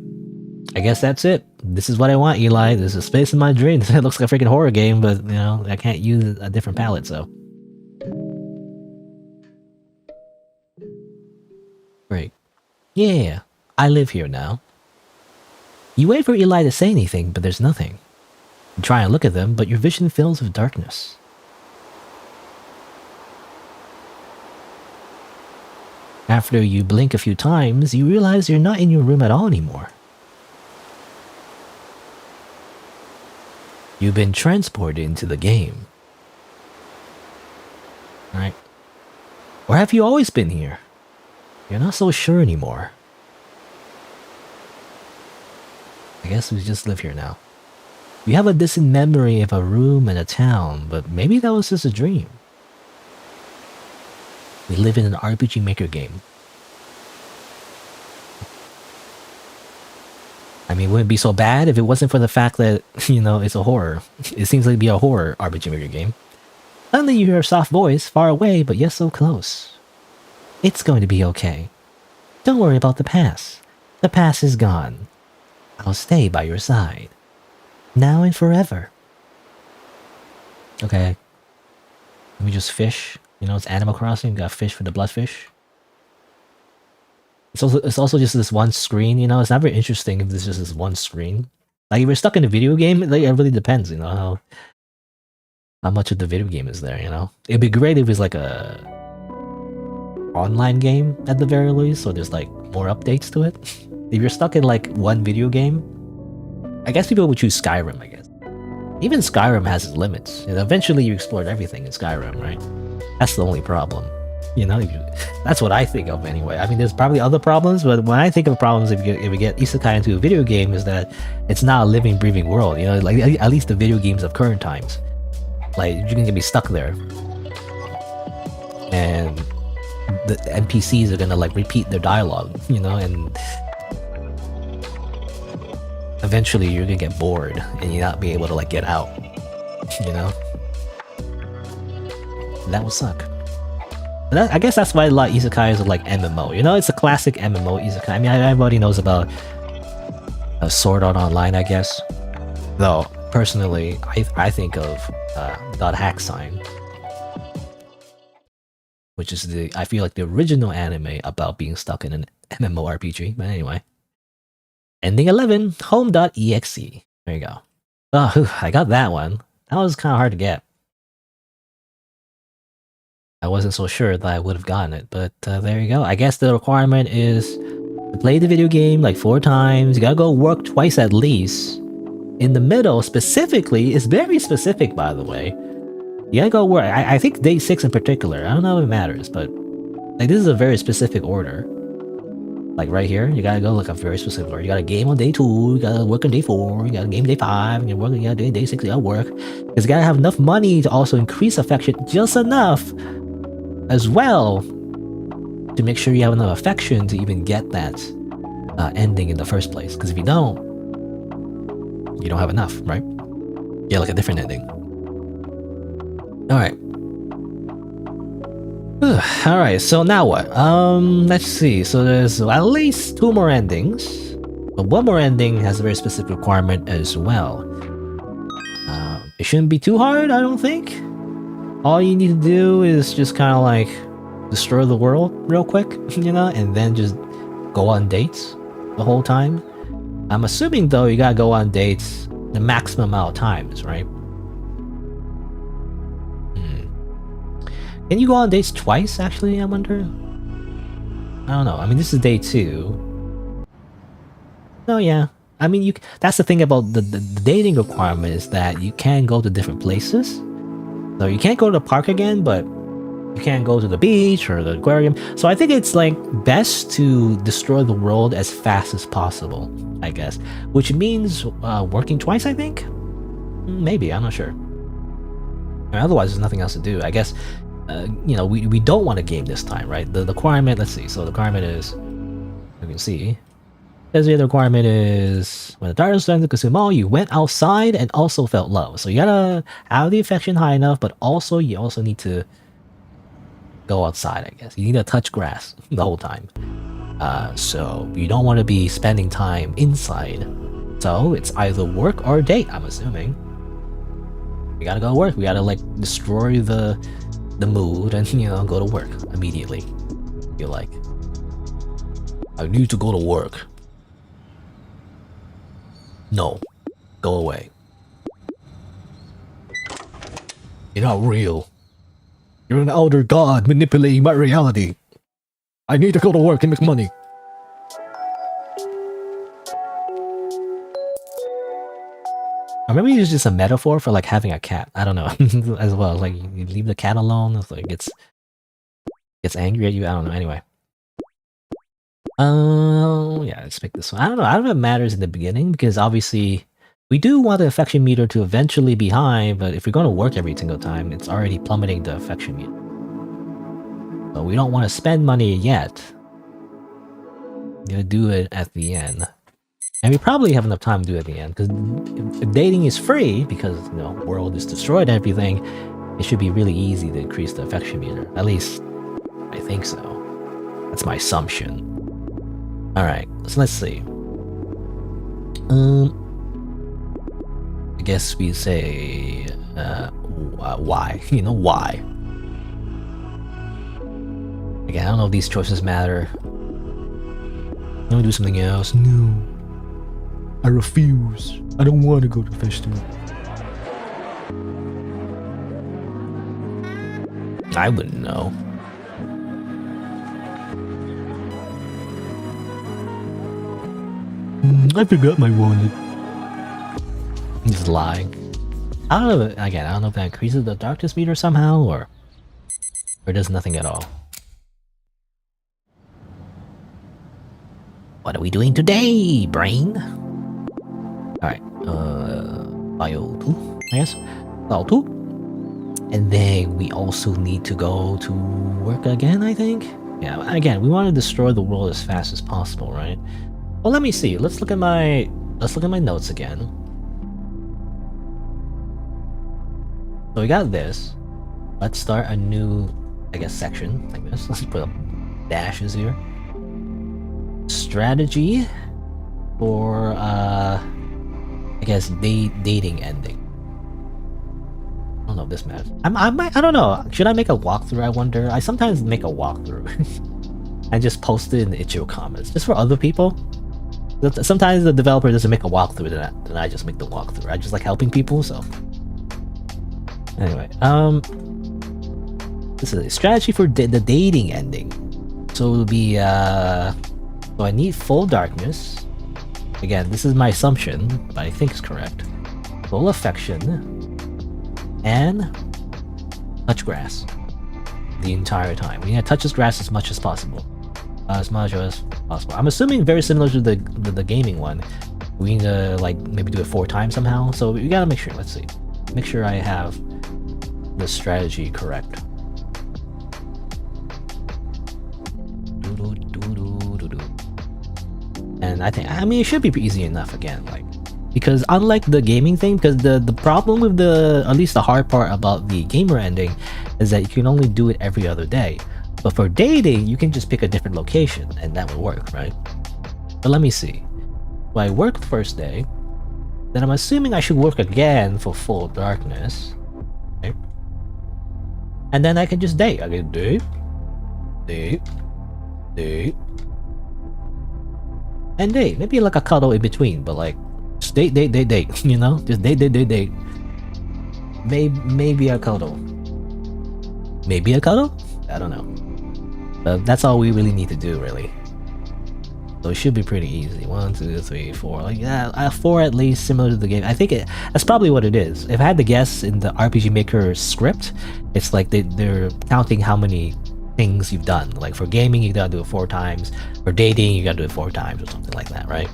I guess that's it. This is what I want, Eli. This is space in my dreams. It looks like a freaking horror game, but you know, I can't use a different palette, so. Great. Yeah, I live here now. You wait for Eli to say anything, but there's nothing. You try and look at them, but your vision fills with darkness. After you blink a few times, you realize you're not in your room at all anymore. You've been transported into the game. Right? Or have you always been here? You're not so sure anymore. I guess we just live here now. You have a distant memory of a room and a town, but maybe that was just a dream. We live in an RPG Maker game. I mean, it wouldn't be so bad if it wasn't for the fact that, you know, it's a horror. It seems like to be a horror RPG Maker game. Suddenly you hear a soft voice, far away, but yet so close. It's going to be okay. Don't worry about the past. The past is gone. I'll stay by your side. Now and forever. Okay. Let me just fish. You know, it's Animal Crossing. You gotta fish for the bloodfish. It's also just this one screen, you know? It's not very interesting if there's just this one screen. Like, if you're stuck in a video game, like, it really depends, you know, how much of the video game is there, you know? It'd be great if it's like a online game at the very least, so there's like more updates to it. If you're stuck in like one video game, I guess people would choose Skyrim, I guess. Even Skyrim has its limits. And eventually you explored everything in Skyrim, right? That's the only problem. You know, that's what I think of anyway. I mean, there's probably other problems, but when I think of problems, if we get isekai into a video game, is that it's not a living, breathing world. You know, like at least the video games of current times, like you're gonna be stuck there, and the NPCs are gonna like repeat their dialogue. You know, and eventually you're gonna get bored and you not be able to like get out. You know, that would suck. I guess that's why a lot of isekais are like MMO. You know, it's a classic MMO isekai. I mean, everybody knows about Sword Art Online, I guess. Though, personally, I think of .hack sign, which is I feel like the original anime about being stuck in an MMORPG. But anyway. Ending 11, home.exe. There you go. Oh, I got that one. That was kind of hard to get. I wasn't so sure that I would have gotten it, but there you go. I guess the requirement is to play the video game like 4 times. You gotta go work twice at least. In the middle, specifically, is very specific, by the way. You gotta go work. I think day 6 in particular. I don't know if it matters, but like this is a very specific order. Like right here, you gotta go like a very specific order. You gotta game on day 2, you gotta work on day 4, you gotta game day 5, and you're working day 6, you gotta work. Because you gotta have enough money to also increase affection just enough as well to make sure you have enough affection to even get that ending in the first place. Because if you don't have enough, right? Yeah, like a different ending. Alright. Alright, so now what? Let's see. So there's at least 2 more endings. But one more ending has a very specific requirement as well. It shouldn't be too hard, I don't think. All you need to do is just kind of like destroy the world real quick, and then just go on dates the whole time. I'm assuming though you gotta go on dates the maximum amount of times, right? Can you go on dates twice, actually, I wonder? I don't know. I mean, this is day 2. Oh, yeah. I mean, that's the thing about the dating requirement is that you can go to different places. So you can't go to the park again, but you can go to the beach or the aquarium. So I think it's like best to destroy the world as fast as possible, I guess. Which means working twice, I think? Maybe, I'm not sure. Otherwise, there's nothing else to do. I guess, we don't want a game this time, right? The requirement, let's see. So the requirement is, you can see, the requirement is when the darkness started to consume all, you went outside and also felt love. So you gotta have the affection high enough, but also you also need to go outside, I guess. You need to touch grass the whole time. So you don't want to be spending time inside. So it's either work or date, I'm assuming. We gotta go work. We gotta like destroy the mood and go to work immediately. You're like, I need to go to work. No, go away. You're not real. You're an elder god manipulating my reality. I need to go to work and make money. Or maybe it's just a metaphor for like having a cat. I don't know. As well, like you leave the cat alone, it's like it gets angry at you. I don't know. Anyway. Yeah, let's pick this one. I don't know if it matters in the beginning, because obviously we do want the affection meter to eventually be high, but if we're going to work every single time, it's already plummeting the affection meter. So we don't want to spend money yet. We're gonna do it at the end. And we probably have enough time to do it at the end, because if dating is free, because world is destroyed and everything, it should be really easy to increase the affection meter. At least, I think so. That's my assumption. Alright, so let's see. I guess we say, why? Why? Again, I don't know if these choices matter. Let me do something else. No. I refuse. I don't want to go to the festival. I wouldn't know. I forgot my wallet. He's lying. I don't know. Again, I don't know if that increases the darkness meter somehow, or does nothing at all. What are we doing today, brain? Alright, bio 2, I guess. Bio 2. And then we also need to go to work again, I think? Yeah, again, we want to destroy the world as fast as possible, right? Well, let me see. Let's look at my notes again. So we got this. Let's start a new, I guess, section like this. Let's put up dashes here. Strategy for I guess dating ending. I don't know if this matters. I don't know. Should I make a walkthrough? I wonder. I sometimes make a walkthrough and just post it in the itch.io comments, just for other people. Sometimes the developer doesn't make a walkthrough, then I just make the walkthrough. I just like helping people, so. Anyway, this is a strategy for the dating ending. So it'll be, so I need full darkness. Again, this is my assumption, but I think it's correct. Full affection. And touch grass. The entire time. We need to touch this grass as much as possible. As much as possible. I'm assuming very similar to the gaming one. We need to like maybe do it 4 times somehow. So we gotta make sure. Let's see. Make sure I have the strategy correct. And I mean, it should be easy enough again, like, because unlike the gaming thing, because the problem with at least the hard part about the gamer ending is that you can only do it every other day. But for dating, you can just pick a different location and that would work, right? But let me see. So I work the first day, then I'm assuming I should work again for full darkness. Okay. And then I can just date. I can date, and date. Maybe like a cuddle in between, but like just date, you know? Just date. Maybe a cuddle. Maybe a cuddle? I don't know. But that's all we really need to do, really. So it should be pretty easy. 1, 2, 3, 4. Like, yeah, 4 at least, similar to the game. I think that's probably what it is. If I had to guess in the RPG Maker script, it's like they're counting how many things you've done. Like for gaming, you gotta do it 4 times. For dating, you gotta do it 4 times or something like that, right?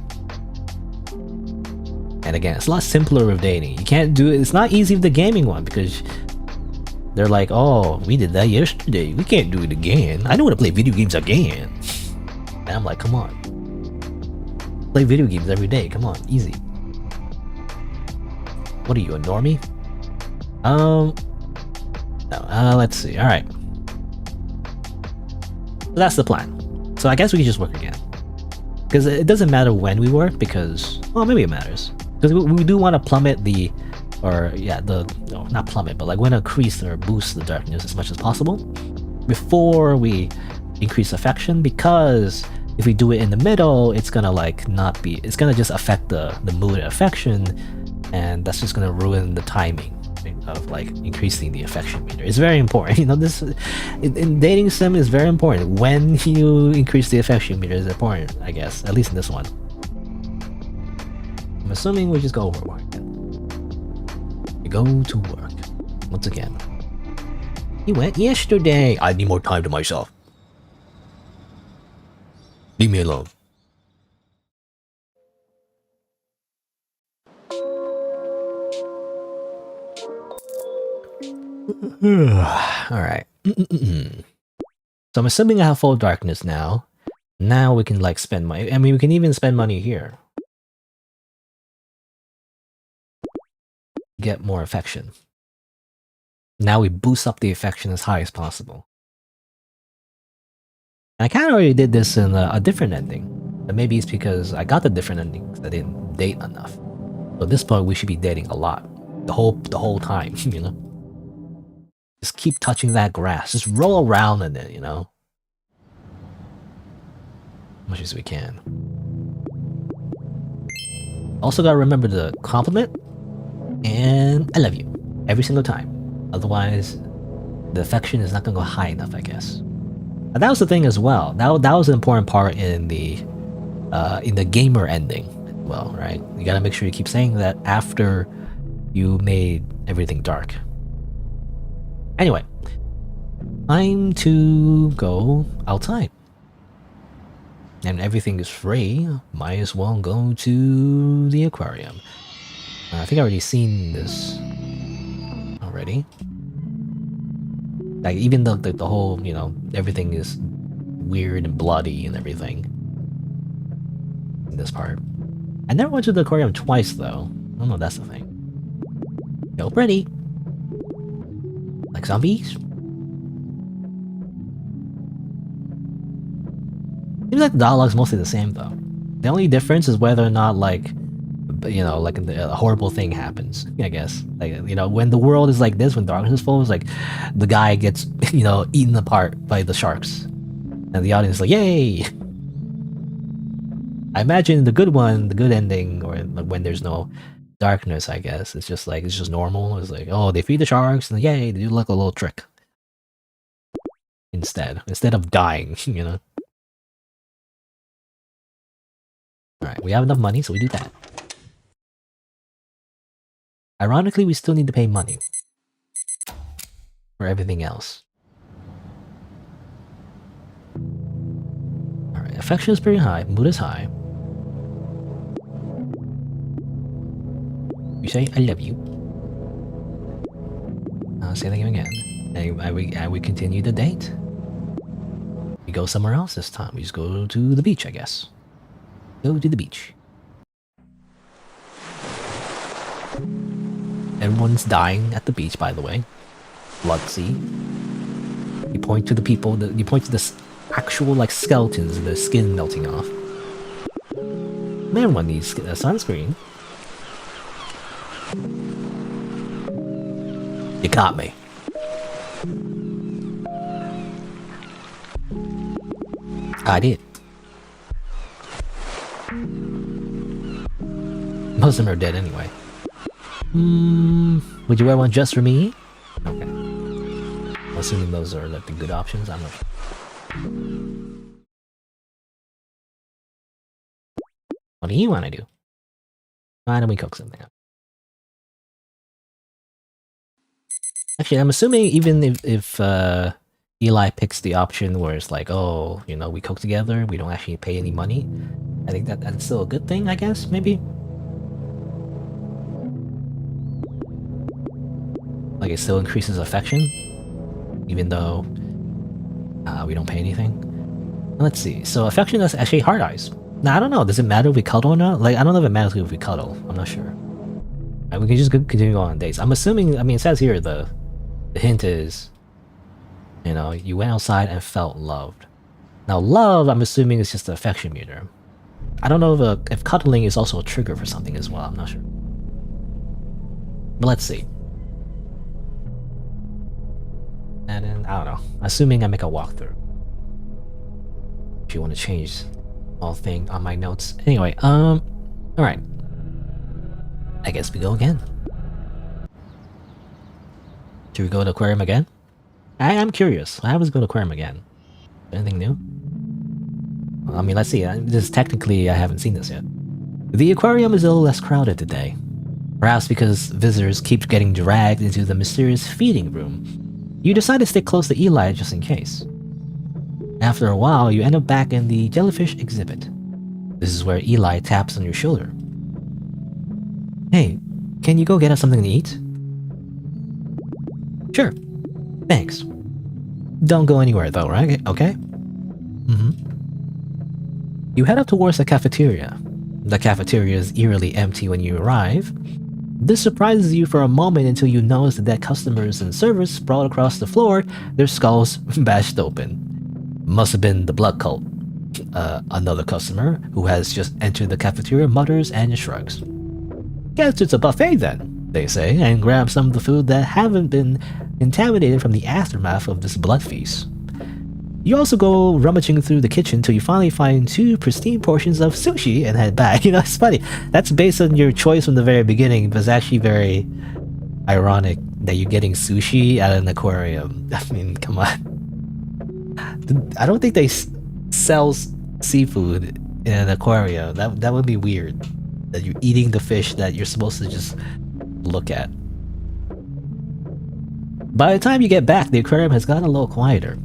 And again, it's a lot simpler with dating. You can't do it. It's not easy with the gaming one because they're like, oh, we did that yesterday. We can't do it again. I don't want to play video games again. And I'm like, come on. Play video games every day. Come on, easy. What are you, a normie? No, let's see. All right. So that's the plan. So I guess we can just work again. Because it doesn't matter when we work because, well, maybe it matters. Because we do want to plummet not plummet, but like want to increase or boost the darkness as much as possible before we increase affection, because if we do it in the middle, it's gonna it's gonna just affect the mood and affection, and that's just gonna ruin the timing of like increasing the affection meter. It's very important, you know, this in dating sim is very important. When you increase the affection meter is important, I guess, at least in this one. I'm assuming we just go over work. We go to work once again. He went yesterday. I need more time to myself. Leave me alone. Alright. So I'm assuming I have full darkness now. Now we can like spend money. I mean, we can even spend money here. Get more affection. Now we boost up the affection as high as possible. I kind of already did this in a different ending. But maybe it's because I got the different ending because I didn't date enough. So at this point, we should be dating a lot. The whole time, you know? Just keep touching that grass. Just roll around in it, you know? As much as we can. Also gotta remember to compliment and I love you every single time. Otherwise, the affection is not gonna go high enough, I guess. And that was the thing as well. That was an important part in the gamer ending. Well, right? You gotta make sure you keep saying that after you made everything dark. Anyway, time to go outside. And everything is free. Might as well go to the aquarium. I think I already seen this already. Like, even though the whole, you know, everything is weird and bloody and everything in this part. I never went to the aquarium twice, though. I don't know, that's the thing. Yo, pretty. Like zombies? Seems like the dialogue's mostly the same, though. The only difference is whether or not, like, you know, like a horrible thing happens, I guess. Like, you know, when the world is like this, when darkness is full, it's like the guy gets, you know, eaten apart by the sharks. And the audience is like, yay! I imagine the good one, the good ending, or like when there's no darkness, I guess. It's just like, it's just normal. It's like, oh, they feed the sharks, and yay, they do like a little trick. Instead of dying, you know? Alright, we have enough money, so we do that. Ironically, we still need to pay money for everything else. Alright, affection is pretty high, mood is high. You say, I love you. Say that again. And we continue the date. We go somewhere else this time. We just go to the beach, I guess. Go to the beach. Everyone's dying at the beach, by the way. Blood sea. You point to the people, you point to the actual, like, skeletons, the skin melting off. Everyone needs sunscreen. You got me. I did. Most of them are dead anyway. Would you wear one just for me? Okay. I'm assuming those are like the good options. I'm not sure. What do you want to do? Why don't we cook something up? Actually, I'm assuming even if Eli picks the option where it's like, oh, you know, we cook together, we don't actually pay any money. I think that's still a good thing, I guess, maybe? Like, it still increases affection, even though we don't pay anything. Let's see. So affection is actually hard eyes. Now, I don't know. Does it matter if we cuddle or not? Like, I don't know if it matters if we cuddle. I'm not sure. Right, we can just continue going on dates. I'm assuming, I mean, it says here the hint is, you know, you went outside and felt loved. Now, love, I'm assuming, is just the affection meter. I don't know if cuddling is also a trigger for something as well. I'm not sure. But let's see. And then, I don't know. Assuming I make a walkthrough. If you want to change all thing on my notes. Anyway, alright. I guess we go again. Should we go to aquarium again? I'm curious. I always go to aquarium again. Anything new? I mean, let's see. This technically, I haven't seen this yet. The aquarium is a little less crowded today. Perhaps because visitors keep getting dragged into the mysterious feeding room. You decide to stay close to Eli just in case. After a while, you end up back in the jellyfish exhibit. This is where Eli taps on your shoulder. Hey, can you go get us something to eat? Sure. Thanks. Don't go anywhere though, right? Okay? You head up towards the cafeteria. The cafeteria is eerily empty when you arrive. This surprises you for a moment until you notice that customers and servers sprawled across the floor, their skulls bashed open. Must have been the blood cult. Another customer, who has just entered the cafeteria, mutters and shrugs. Guess it's a buffet then, they say, and grab some of the food that haven't been contaminated from the aftermath of this blood feast. You also go rummaging through the kitchen till you finally find 2 pristine portions of sushi and head back. You know, it's funny. That's based on your choice from the very beginning, but it's actually very ironic that you're getting sushi at an aquarium. I mean, come on. I don't think they sell seafood in an aquarium. That would be weird. That you're eating the fish that you're supposed to just look at. By the time you get back, the aquarium has gotten a little quieter.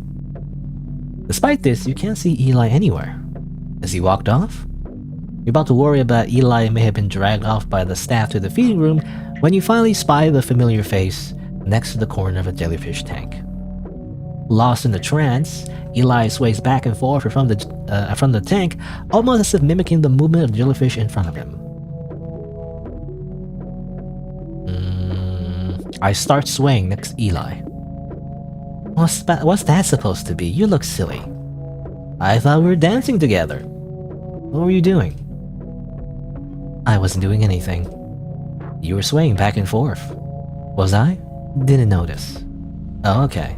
Despite this, you can't see Eli anywhere. Has he walked off? You're about to worry about Eli may have been dragged off by the staff to the feeding room when you finally spy the familiar face next to the corner of a jellyfish tank. Lost in the trance, Eli sways back and forth from the tank, almost as if mimicking the movement of the jellyfish in front of him. I start swaying next to Eli. What's that supposed to be? You look silly. I thought we were dancing together. What were you doing? I wasn't doing anything. You were swaying back and forth. Was I? Didn't notice. Oh, okay.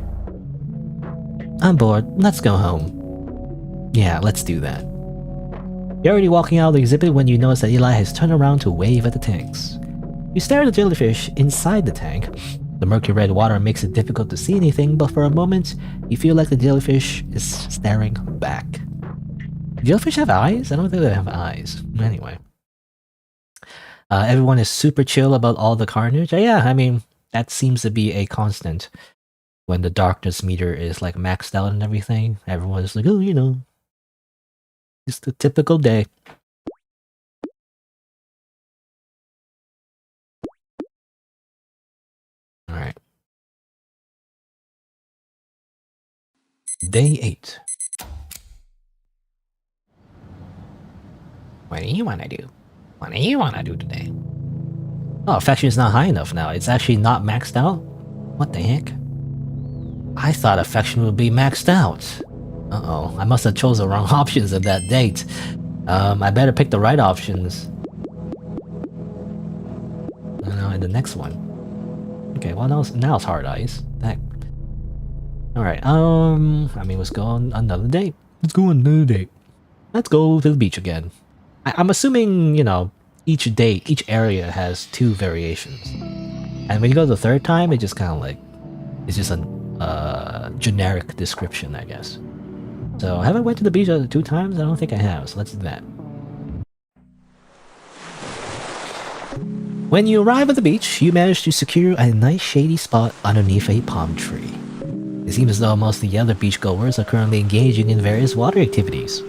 I'm bored. Let's go home. Yeah, let's do that. You're already walking out of the exhibit when you notice that Eli has turned around to wave at the tanks. You stare at the jellyfish inside the tank. The murky red water makes it difficult to see anything, but for a moment, you feel like the jellyfish is staring back. Do jellyfish have eyes? I don't think they have eyes. Anyway. Everyone is super chill about all the carnage. Yeah, I mean, that seems to be a constant. When the darkness meter is like maxed out and everything, everyone's like, oh, you know, just a typical day. Alright. Day 8. What do you want to do? What do you want to do today? Oh, affection is not high enough now. It's actually not maxed out? What the heck? I thought affection would be maxed out. Uh-oh, I must have chose the wrong options at that date. I better pick the right options. And the next one. Okay, well now it's hard ice. Heck. Alright, I mean, let's go on another date. Let's go on another date. Let's go to the beach again. I'm assuming, you know, each date, each area has 2 variations. And when you go the third time, it just kind of like, it's just a generic description, I guess. So, have I went to the beach 2 times? I don't think I have, so let's do that. When you arrive at the beach, you manage to secure a nice shady spot underneath a palm tree. It seems as though most of the other beachgoers are currently engaging in various water activities.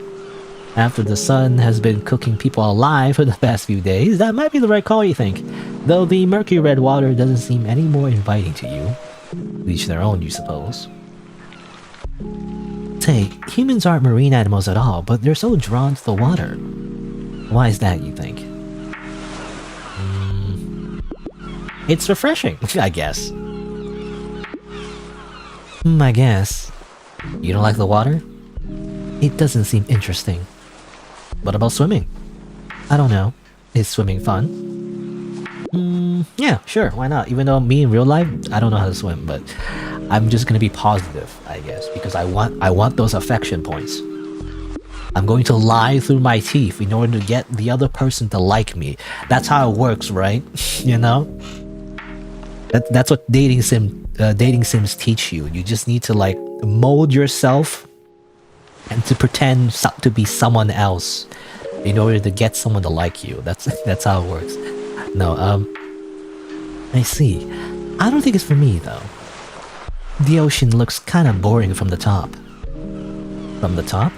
After the sun has been cooking people alive for the past few days, that might be the right call, you think. Though the murky red water doesn't seem any more inviting to you. Each their own, you suppose. Say, humans aren't marine animals at all, but they're so drawn to the water. Why is that, you think? It's refreshing, I guess. I guess. You don't like the water? It doesn't seem interesting. What about swimming? I don't know. Is swimming fun? Yeah, sure, why not? Even though me in real life, I don't know how to swim, but I'm just gonna be positive, I guess, because I want those affection points. I'm going to lie through my teeth in order to get the other person to like me. That's how it works, right? You know? That's what dating sims teach you. You just need to like mold yourself and to pretend to be someone else in order to get someone to like you. That's how it works. No, I see. I don't think it's for me though. The ocean looks kind of boring from the top. From the top?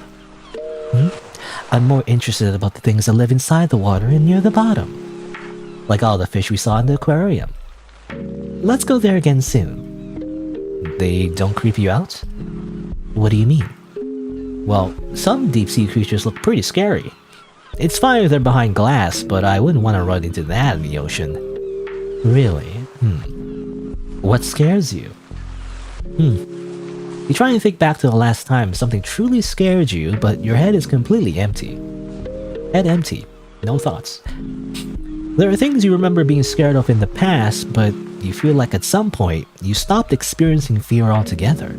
I'm more interested about the things that live inside the water and near the bottom. Like all the fish we saw in the aquarium. Let's go there again soon. They don't creep you out? What do you mean? Well, some deep-sea creatures look pretty scary. It's fine if they're behind glass, but I wouldn't want to run into that in the ocean. Really? What scares you? You try and think back to the last time something truly scared you, but your head is completely empty. Head empty. No thoughts. There are things you remember being scared of in the past, but you feel like at some point, you stopped experiencing fear altogether.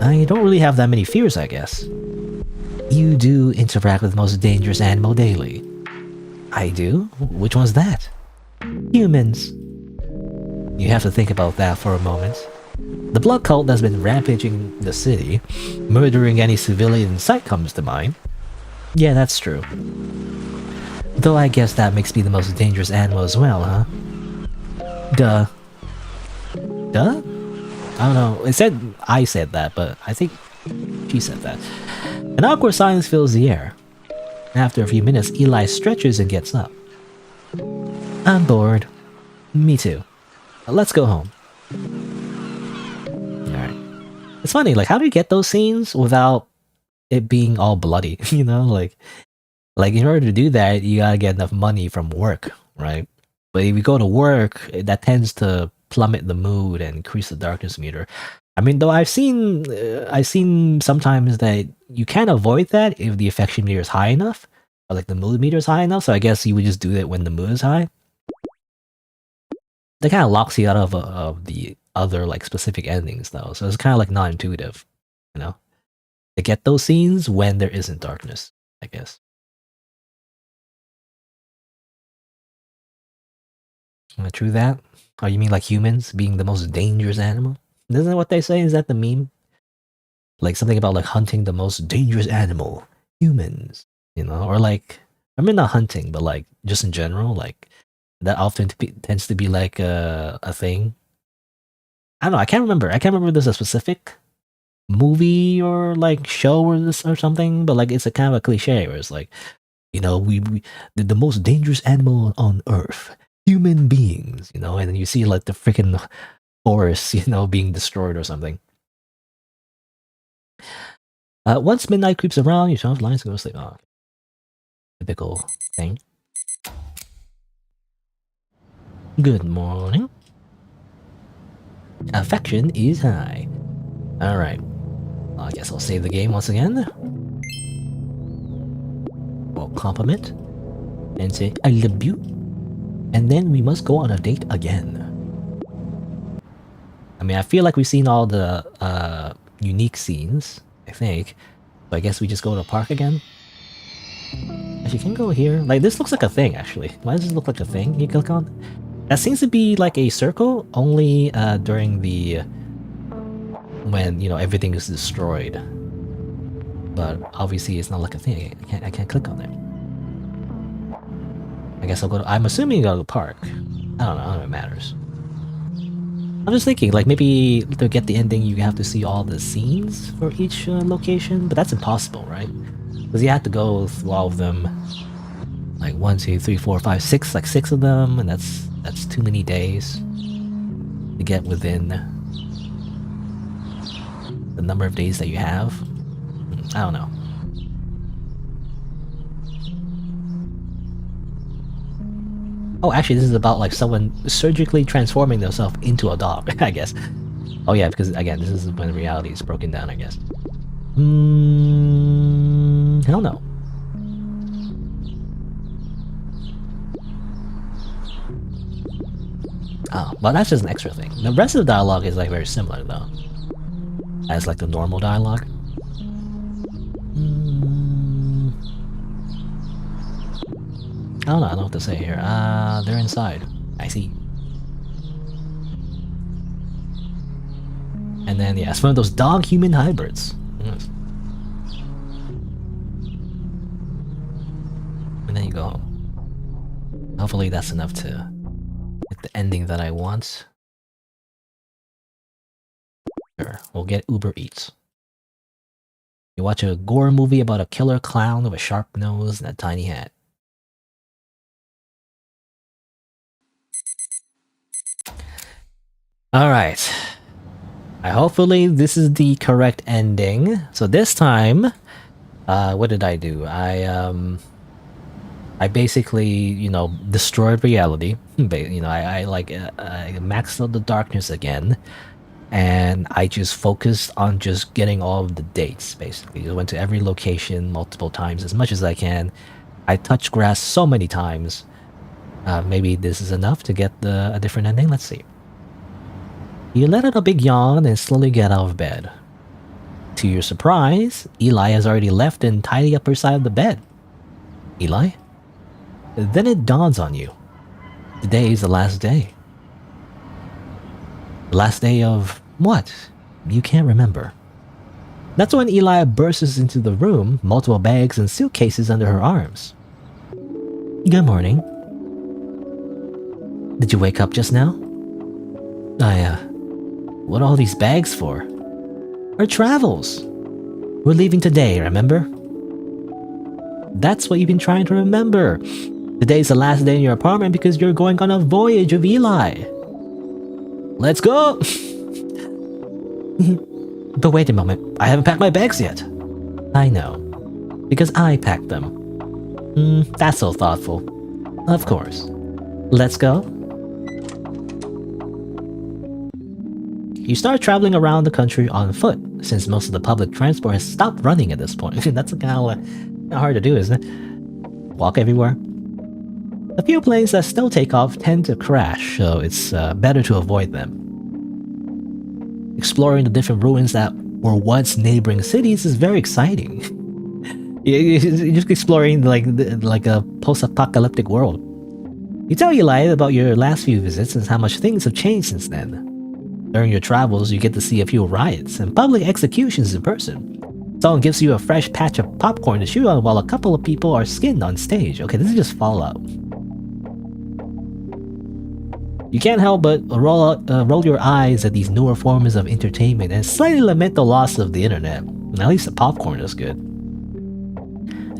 I don't really have that many fears, I guess. You do interact with the most dangerous animal daily. I do? Which one's that? Humans. You have to think about that for a moment. The blood cult that's been rampaging the city, murdering any civilian in sight comes to mind. Yeah, that's true. Though I guess that makes me the most dangerous animal as well, huh? Duh. Duh? I don't know. It said I said that, but I think she said that. An awkward silence fills the air. After a few minutes, Eli stretches and gets up. I'm bored. Me too. Let's go home. Alright. It's funny, like, how do you get those scenes without it being all bloody? You know, like in order to do that, you gotta get enough money from work, right? But if you go to work, that tends to plummet the mood and increase the darkness meter. I mean, though I've seen sometimes that you can avoid that if the affection meter is high enough, or like the mood meter is high enough. So I guess you would just do that when the mood is high. That kind of locks you out of the other like specific endings, though. So it's kind of like non-intuitive, you know, to get those scenes when there isn't darkness, I guess. True that? Oh, you mean like humans being the most dangerous animal? Isn't that what they say? Is that the meme? Like something about like hunting the most dangerous animal, humans, you know? Or like, I mean not hunting, but like just in general, like that often tends to be like a thing. I don't know, I can't remember if there's a specific movie or like show or this or something, but like it's a kind of a cliche where it's like, you know, we the most dangerous animal on earth, human beings, you know, and then you see like the freaking forest, you know, being destroyed or something. Once midnight creeps around, you turn off the lights and go to sleep. Oh. Typical thing. Good morning. Affection is high. Alright. Well, I guess I'll save the game once again. We'll compliment. And say, I love you. And then we must go on a date again. I mean, I feel like we've seen all the unique scenes, I think. So I guess we just go to the park again? Actually, you can go here. Like, this looks like a thing, actually. Why does this look like a thing you click on? That seems to be like a circle, only during the... when, you know, everything is destroyed. But obviously it's not like a thing. I can't click on it. I guess I'll go to... I'm assuming you go to the park. I don't know if it matters. I'm just thinking, like, maybe to get the ending you have to see all the scenes for each location, but that's impossible, right? Because you have to go through all of them, like 1, 2, 3, 4, 5, 6, like 6 of them, and that's too many days to get within the number of days that you have. I don't know. Oh, actually, this is about like someone surgically transforming themselves into a dog, I guess. Oh yeah, because again, this is when reality is broken down, I guess. Hell no. Oh, well, that's just an extra thing. The rest of the dialogue is like very similar though, as like the normal dialogue. I don't know what to say here. They're inside. I see. And then, yeah, it's one of those dog-human hybrids. Yes. And then you go home. Hopefully that's enough to get the ending that I want. Sure, we'll get Uber Eats. You watch a gore movie about a killer clown with a sharp nose and a tiny hat. Alright. Hopefully this is the correct ending. So this time, what did I do? I basically, you know, destroyed reality. You know, I maxed out the darkness again. And I just focused on just getting all of the dates, basically. I went to every location multiple times, as much as I can. I touched grass so many times. Maybe this is enough to get a different ending? Let's see. You let out a big yawn and slowly get out of bed. To your surprise, Eli has already left and tidied up her side of the bed. Eli? Then it dawns on you. Today is the last day. The last day of what? You can't remember. That's when Eli bursts into the room, multiple bags and suitcases under her arms. Good morning. Did you wake up just now? What are all these bags for? Our travels. We're leaving today, remember? That's what you've been trying to remember. Today's the last day in your apartment because you're going on a voyage with Eli. Let's go! But wait a moment, I haven't packed my bags yet. I know. Because I packed them. That's so thoughtful. Of course. Let's go? You start traveling around the country on foot, since most of the public transport has stopped running at this point. That's kind of hard to do, isn't it? Walk everywhere. A few planes that still take off tend to crash, so it's better to avoid them. Exploring the different ruins that were once neighboring cities is very exciting. You're just exploring like a post-apocalyptic world. You tell Eli about your last few visits and how much things have changed since then. During your travels, you get to see a few riots and public executions in person. Someone gives you a fresh patch of popcorn to chew on while a couple of people are skinned on stage. Okay, this is just Fallout. You can't help but roll your eyes at these newer forms of entertainment and slightly lament the loss of the internet. At least the popcorn is good.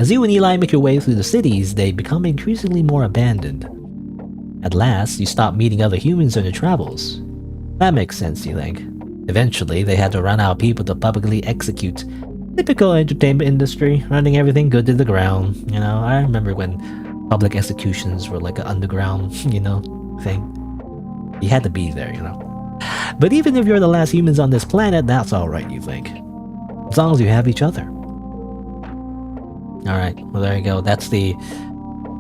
As you and Eli make your way through the cities, they become increasingly more abandoned. At last, you stop meeting other humans on your travels. That makes sense, you think. Eventually, they had to run out of people to publicly execute, typical entertainment industry, running everything good to the ground. You know, I remember when public executions were like an underground, thing. You had to be there, But even if you're the last humans on this planet, that's alright, you think. As long as you have each other. Alright, well there you go. That's the...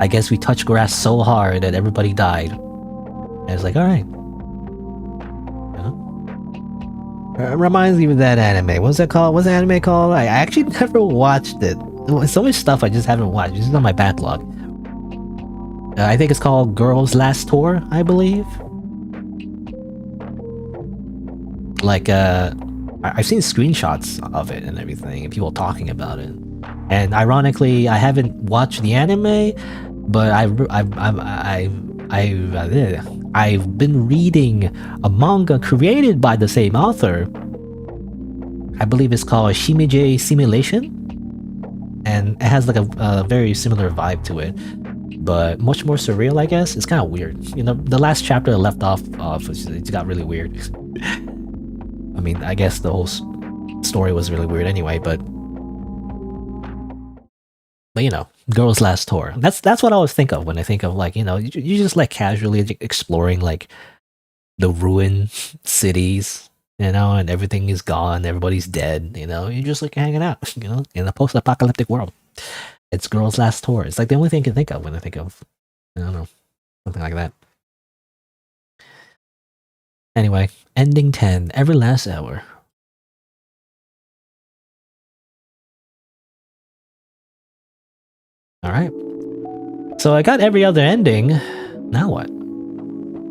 I guess we touched grass so hard that everybody died. And it's like, alright. It reminds me of that anime. What's that called? What's the anime called? I actually never watched it. So much stuff I just haven't watched. This is on my backlog. I think it's called Girls Last Tour, I believe. Like, I've seen screenshots of it and everything, and people talking about it. And ironically, I haven't watched the anime, but I've been reading a manga created by the same author. I believe it's called Shimije Simulation, and it has like a very similar vibe to it, but much more surreal, I guess. It's kind of weird. The last chapter I left off of, it got really weird. I mean, I guess the whole story was really weird anyway, but Girls Last Tour. That's what I always think of when I think of like, you just like casually exploring like the ruined cities, and everything is gone, everybody's dead, you're just like hanging out, in a post-apocalyptic world. It's Girls Last Tour. It's like the only thing I can think of when I think of, I don't know, something like that. Anyway, ending 10, every last hour. Alright. So I got every other ending. Now what?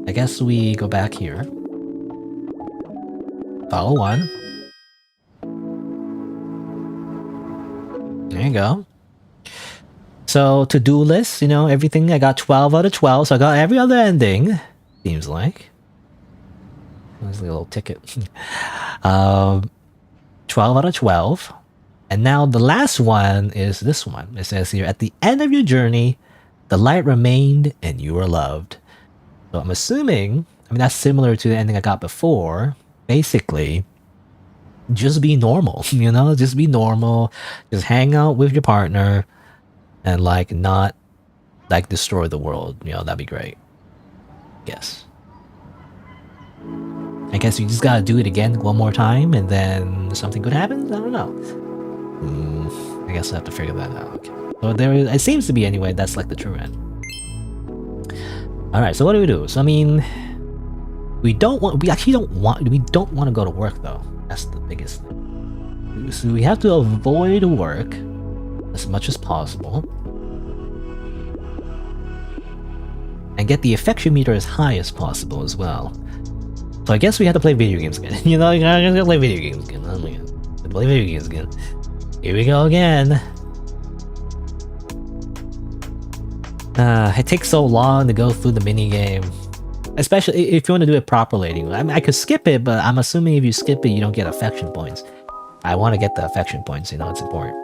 I guess we go back here. Follow one. There you go. So, to-do list, everything. I got 12 out of 12, so I got every other ending. Seems like. There's a little ticket. 12 out of 12. And now the last one is this one. It says here, at the end of your journey, the light remained and you were loved. So I'm assuming, that's similar to the ending I got before. Basically, just be normal, just be normal. Just hang out with your partner and like not like destroy the world. That'd be great. Yes. I guess you just gotta do it again one more time and then something good happens? I don't know. I guess I have to figure that out. Okay. So it seems to be anyway, that's like the true end. Alright, so what do? So we actually don't want to go to work though. That's the biggest thing. So we have to avoid work as much as possible. And get the affection meter as high as possible as well. So I guess we have to play video games again. You gotta play video games again. Oh my god. Play video games again. Here we go again. It takes so long to go through the mini game, especially if you want to do it properly. I could skip it, but I'm assuming if you skip it, you don't get affection points. I want to get the affection points. It's important.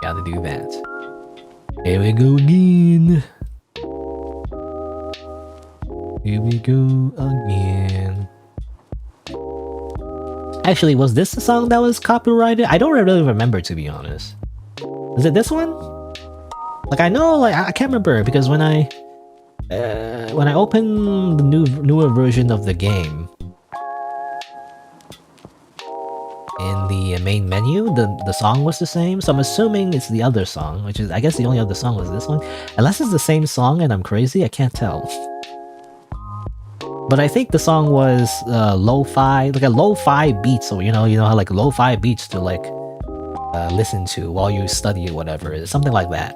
Gotta do that. Here we go again. Here we go again. Actually, was this the song that was copyrighted? I don't really remember, to be honest. Is it this one? Like, I know, like, I can't remember, because when I open the newer version of the game, in the main menu, the song was the same, so I'm assuming it's the other song, which is, I guess the only other song was this one. Unless it's the same song and I'm crazy, I can't tell. But I think the song was lo-fi, like a lo-fi beat, so you know how like lo-fi beats to like listen to while you study or whatever, something like that.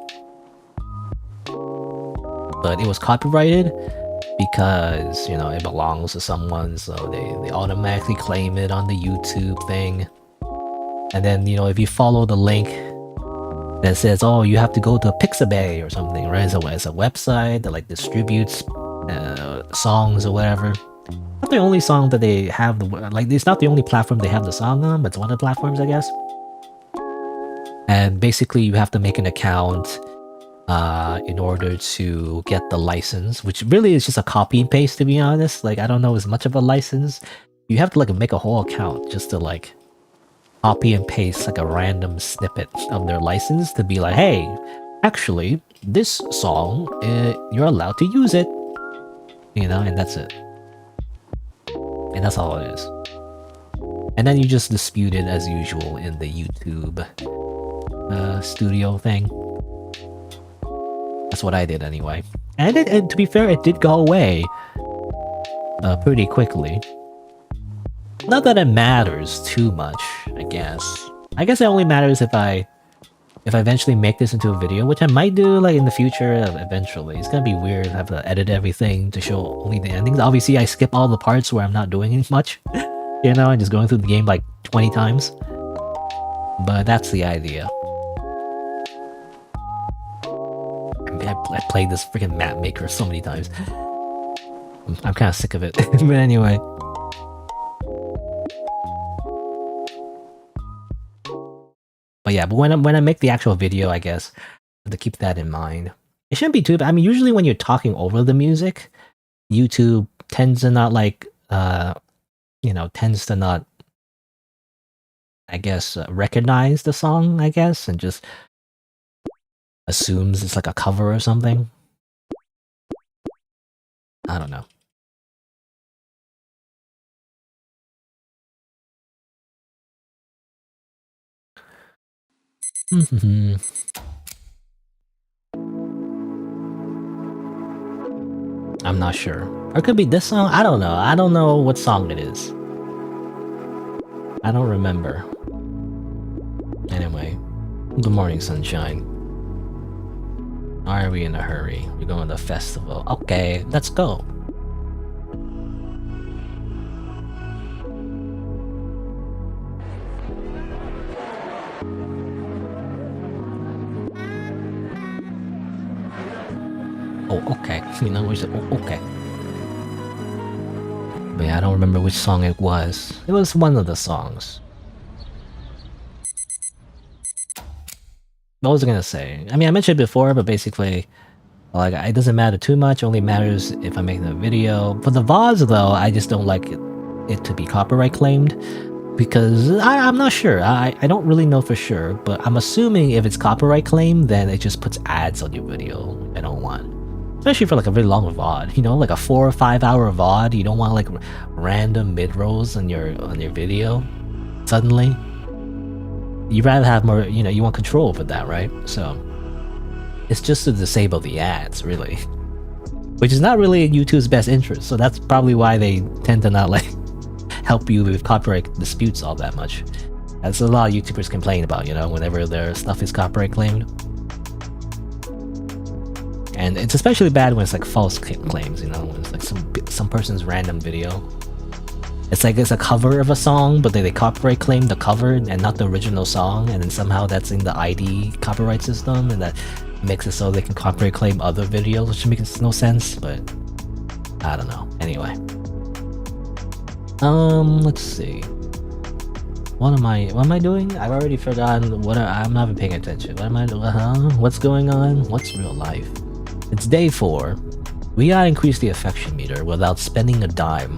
But it was copyrighted because, it belongs to someone, so they automatically claim it on the YouTube thing. And then, if you follow the link that says, oh, you have to go to Pixabay or something, right? It's a website that like distributes songs or whatever. Not the only song that they have, it's not the only platform they have the song on, but it's one of the platforms, I guess. And basically you have to make an account in order to get the license, which really is just a copy and paste, to be honest. Like, I don't know as much of a license. You have to like make a whole account just to like copy and paste like a random snippet of their license to be like, hey, actually, this song, you're allowed to use it. You know, and that's it. And that's all it is. And then you just dispute it as usual in the YouTube studio thing. That's what I did anyway. And to be fair, it did go away pretty quickly. Not that it matters too much, I guess. I guess it only matters if I eventually make this into a video, which I might do like in the future eventually. It's gonna be weird to have to edit everything to show only the endings. Obviously, I skip all the parts where I'm not doing much, you know, and just going through the game like 20 times. But that's the idea. I played this freaking map maker so many times. I'm kind of sick of it. But anyway. But yeah, but when I make the actual video, I guess, I have to keep that in mind. It shouldn't be too bad. I mean, usually when you're talking over the music, YouTube tends to not like, you know, tends to not, I guess, recognize the song, I guess, and just assumes it's like a cover or something. I don't know. I'm not sure. Or it could be this song. I don't know. I don't know what song it is. I don't remember. Anyway. Good morning, sunshine. Are we in a hurry? We're going to the festival. Okay, let's go. Oh, okay. You know, we said, oh, okay. But yeah, I don't remember which song it was. It was one of the songs. What was I gonna say? I mean, I mentioned it before, but basically, like, it doesn't matter too much. Only matters if I'm making a video. For the VODs, though, I just don't like it to be copyright claimed. Because I'm not sure. I don't really know for sure. But I'm assuming if it's copyright claimed, then it just puts ads on your video. I don't want. Especially for like a really long VOD, you know, like a 4 or 5 hour VOD. You don't want like random mid rolls on your video. Suddenly, you rather have more. You know, you want control over that, right? So it's just to disable the ads, really, which is not really in YouTube's best interest. So that's probably why they tend to not like help you with copyright disputes all that much. That's a lot of YouTubers complain about, you know, whenever their stuff is copyright claimed. And it's especially bad when it's like false claims, you know, when it's like some person's random video. It's like it's a cover of a song, but they copyright claim the cover and not the original song, and then somehow that's in the ID copyright system, and that makes it so they can copyright claim other videos, which makes no sense, but I don't know. Anyway. Let's see. What am I doing? I've already forgotten what I'm not even paying attention. What am I doing? What's going on? What's real life? It's day 4. We gotta increase the affection meter without spending a dime.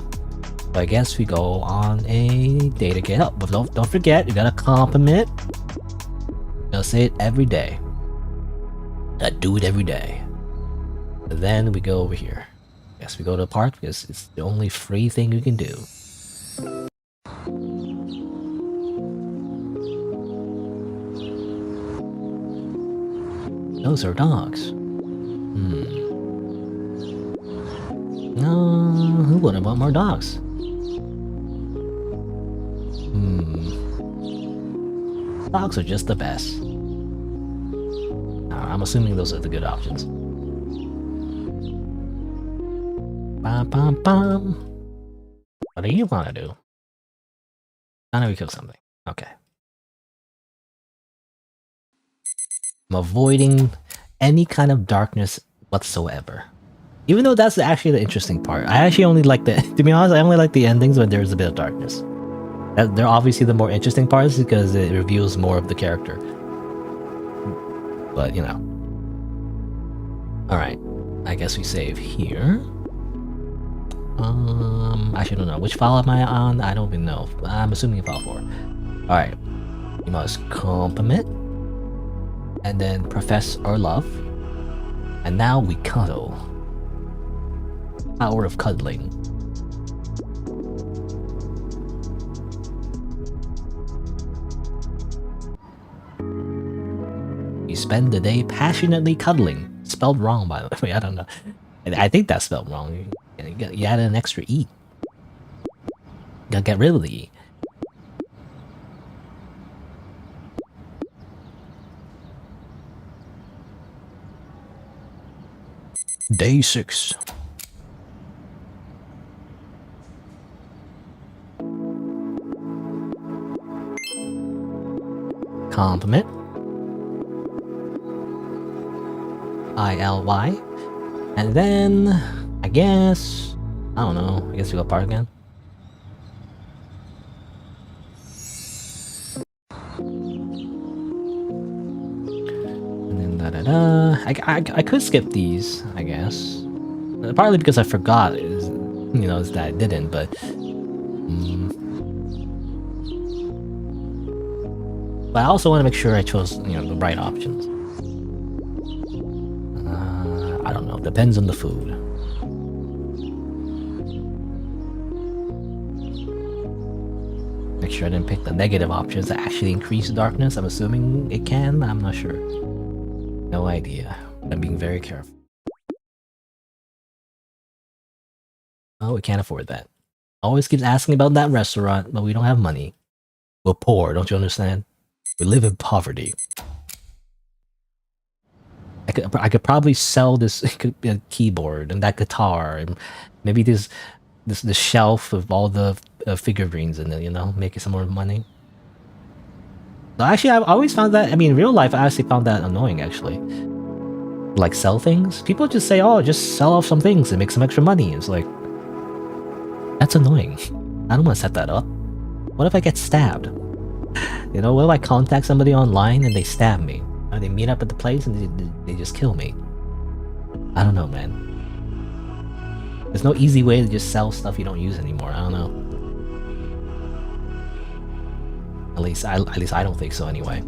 So I guess we go on a date again. Oh, but don't forget, you gotta compliment. You gotta say it every day. I do it every day. And then we go over here. Yes, we go to the park because it's the only free thing you can do. Those are dogs. Who wouldn't want more dogs? Dogs are just the best. I'm assuming those are the good options. Bum, bum, bum. What do you want to do? I know we kill something. Okay. I'm avoiding any kind of darkness whatsoever. Even though that's actually the interesting part. I actually only like the... To be honest, I only like the endings when there's a bit of darkness. They're obviously the more interesting parts because it reveals more of the character. But, you know. Alright. I guess we save here. Actually, don't know. Which file am I on? I don't even know. I'm assuming file 4. Alright. You must compliment. And then profess our love. And now we cuddle. Power of cuddling. You spend the day passionately cuddling. Spelled wrong, by the way. I don't know. I think that's spelled wrong. You added an extra E. Gotta get rid of the E. Day 6. Compliment. ILY. And then, I guess, I don't know. I guess we go park again. And then da-da-da. I could skip these, I guess. Partly because I forgot, is that I didn't, but... But I also want to make sure I chose, the right options. I don't know. Depends on the food. Make sure I didn't pick the negative options that actually increase darkness. I'm assuming it can. I'm not sure. No idea. I'm being very careful. Oh, we can't afford that. Always keeps asking about that restaurant, but we don't have money. We're poor, don't you understand? We live in poverty. I could probably sell this keyboard and that guitar and maybe this shelf of all the figurines in it, making some more money. No, actually, I've always found that. I mean, in real life, I actually found that annoying. Actually, like sell things. People just say, "Oh, just sell off some things and make some extra money." It's like that's annoying. I don't want to set that up. What if I get stabbed? What if I contact somebody online and they stab me? Or they meet up at the place and they just kill me? I don't know, man. There's no easy way to just sell stuff you don't use anymore. I don't know. At least I don't think so anyway.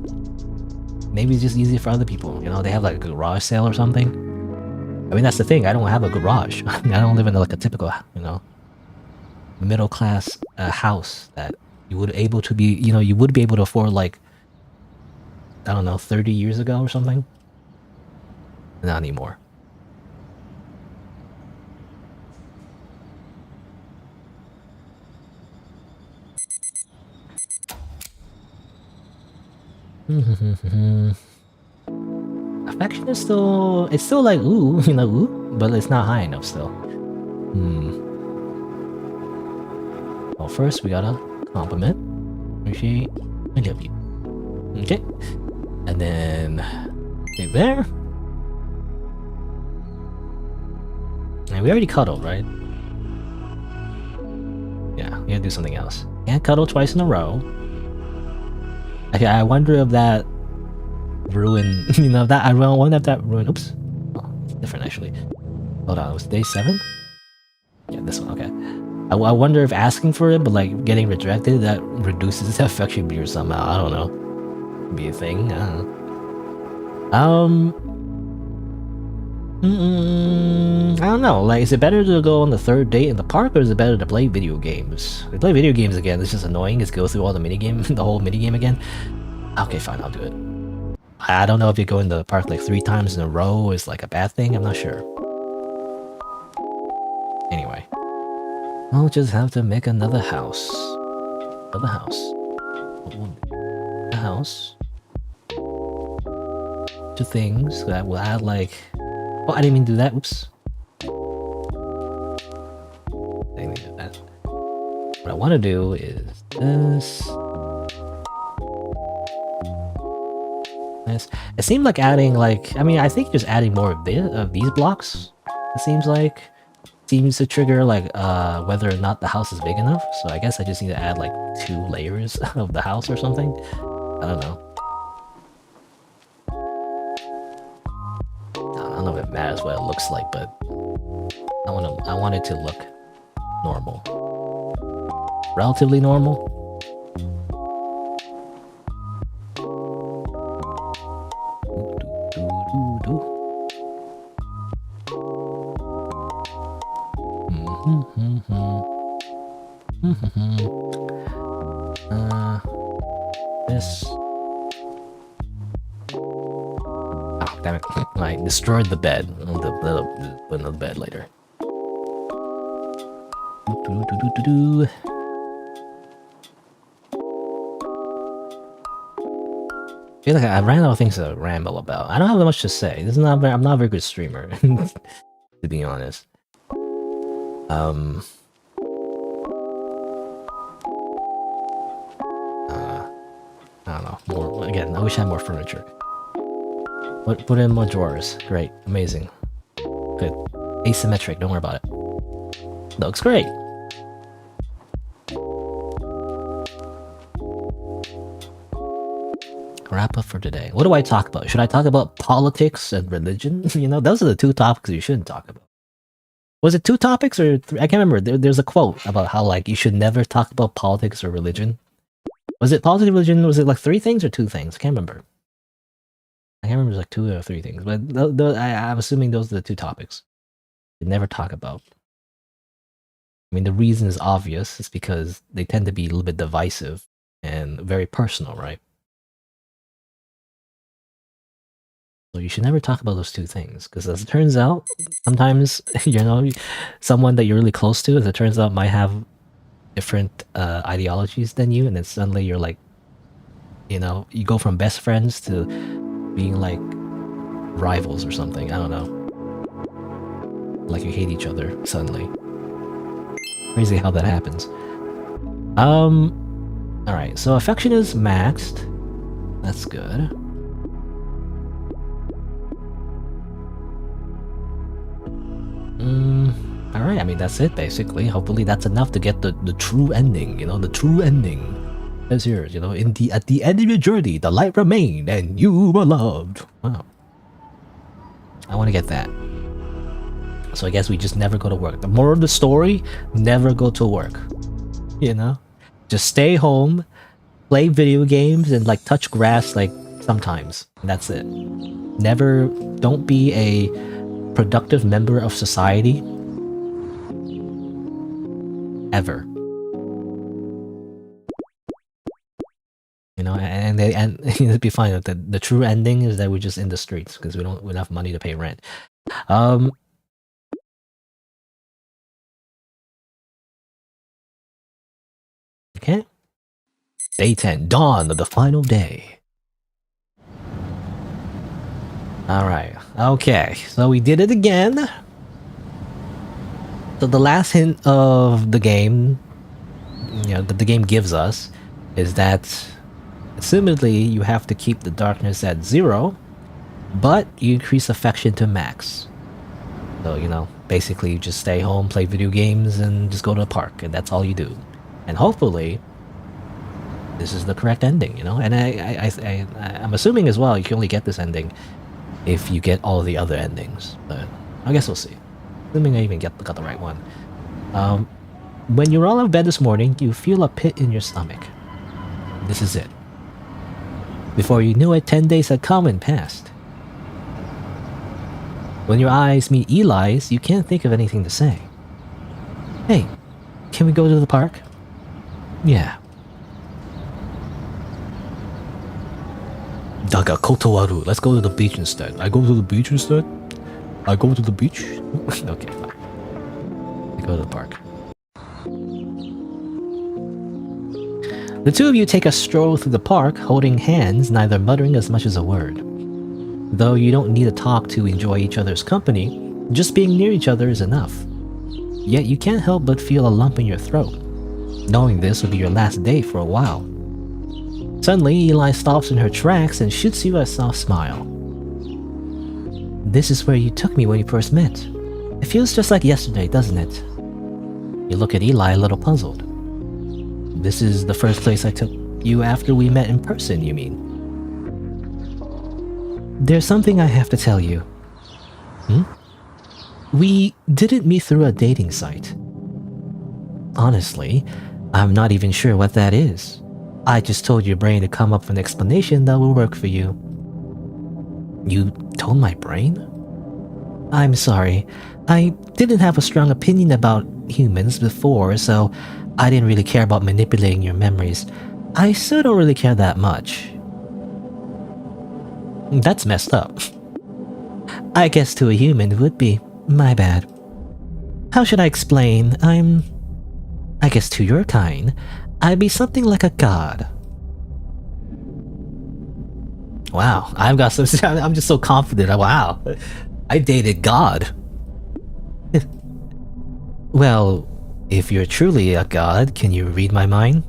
Maybe it's just easier for other people. They have like a garage sale or something. I mean, that's the thing. I don't have a garage. I don't live in like a typical, middle class house that you would able to be, you would be able to afford like, I don't know, 30 years ago or something. Not anymore. Affection is it's still like ooh, ooh, but it's not high enough still. Well, first we gotta compliment, appreciate, I love you. Okay, and then right there. And we already cuddled, right? Yeah, we gotta do something else. Can't cuddle twice in a row. Okay, I wonder if that ruined, I wonder if that ruined, oops. Oh, it's different actually. Hold on, it was day 7? Yeah, this one, okay. I wonder if asking for it, but like getting rejected, that reduces the affection meter somehow. I don't know. Be a thing. I don't know. I don't know. Like, is it better to go on the 3rd date in the park, or is it better to play video games? We play video games again. It's just annoying. Just go through all the the whole minigame again. Okay, fine. I'll do it. I don't know if you go in the park like 3 times in a row is like a bad thing. I'm not sure. Anyway. I'll just have to make another house. Another house. A house. 2 things that will add like... Oh, I didn't mean to do that. Oops. I didn't mean to do that. What I want to do is this. This. It seemed like adding like... I mean, I think just adding more of these blocks. It seems like... Seems to trigger like whether or not the house is big enough. So I guess I just need to add like 2 layers of the house or something. I don't know. I don't know if it matters what it looks like, but I want it to look Normal. Relatively normal? This. Oh, damn it. I destroyed the bed. I'll put another bed later. I feel like I ran out of things to ramble about. I don't have much to say. This is not I'm not a very good streamer, to be honest. I don't know. More again. I wish I had more furniture. Put in more drawers. Great, amazing, good, asymmetric. Don't worry about it. Looks great. Wrap up for today. What do I talk about? Should I talk about politics and religion? You know, those are the two topics you shouldn't talk about. Was it 2 topics or 3? I can't remember. There's a quote about how like you should never talk about politics or religion. Was it politics, religion? Was it like 3 things or 2 things? I can't remember. I can't remember. It was like 2 or 3 things, but I'm assuming those are the 2 topics you never talk about. I mean, the reason is obvious. It's because they tend to be a little bit divisive and very personal, right? So you should never talk about those 2 things, because as it turns out, sometimes, you know, someone that you're really close to, as it turns out, might have different ideologies than you, and then suddenly you're like, you know, you go from best friends to being like rivals or something. I don't know. Like you hate each other suddenly. Crazy how that happens. Alright, so affection is maxed. That's good. Alright, I mean, that's it, basically. Hopefully that's enough to get the true ending, you know, the true ending. That's yours, you know, at the end of your journey, the light remained, and you were loved. Wow. I want to get that. So I guess we just never go to work. The moral of the story, never go to work. You know? Just stay home, play video games, and like touch grass like sometimes. And that's it. Never, don't be a productive member of society. Ever. You know, and it'd be fine. The true ending is that we're just in the streets because we don't have enough money to pay rent. Okay. Day 10, dawn of the final day. Alright, okay, so we did it again. So the last hint of the game, you know, that the game gives us, is that assumedly you have to keep the darkness at 0, but you increase affection to max. So, you know, basically you just stay home, play video games, and just go to the park, and that's all you do. And hopefully, this is the correct ending, you know? And I'm assuming as well you can only get this ending if you get all the other endings. But I guess we'll see. Assuming I even got the right one. When you roll out of bed this morning, you feel a pit in your stomach. This is it. Before you knew it, 10 days had come and passed. When your eyes meet Eli's, you can't think of anything to say. Hey, can we go to the park? Yeah. Daga kotowaru. Let's go to the beach instead. I go to the beach instead? I go to the beach? Okay, fine. I go to the park. The 2 of you take a stroll through the park, holding hands, neither muttering as much as a word. Though you don't need to talk to enjoy each other's company, just being near each other is enough. Yet you can't help but feel a lump in your throat, knowing this will be your last day for a while. Suddenly, Eli stops in her tracks and shoots you a soft smile. This is where you took me when we first met. It feels just like yesterday, doesn't it? You look at Eli a little puzzled. This is the first place I took you after we met in person, you mean? There's something I have to tell you. We didn't meet through a dating site. Honestly, I'm not even sure what that is. I just told your brain to come up with an explanation that will work for you. You told my brain? I'm sorry. I didn't have a strong opinion about humans before, so I didn't really care about manipulating your memories. I still don't really care that much. That's messed up. I guess to a human it would be. My bad. How should I explain? I guess to your kind, I'd be something like a god. Wow, I've got some. I'm just so confident. Wow, I dated God. Well, if you're truly a god, can you read my mind?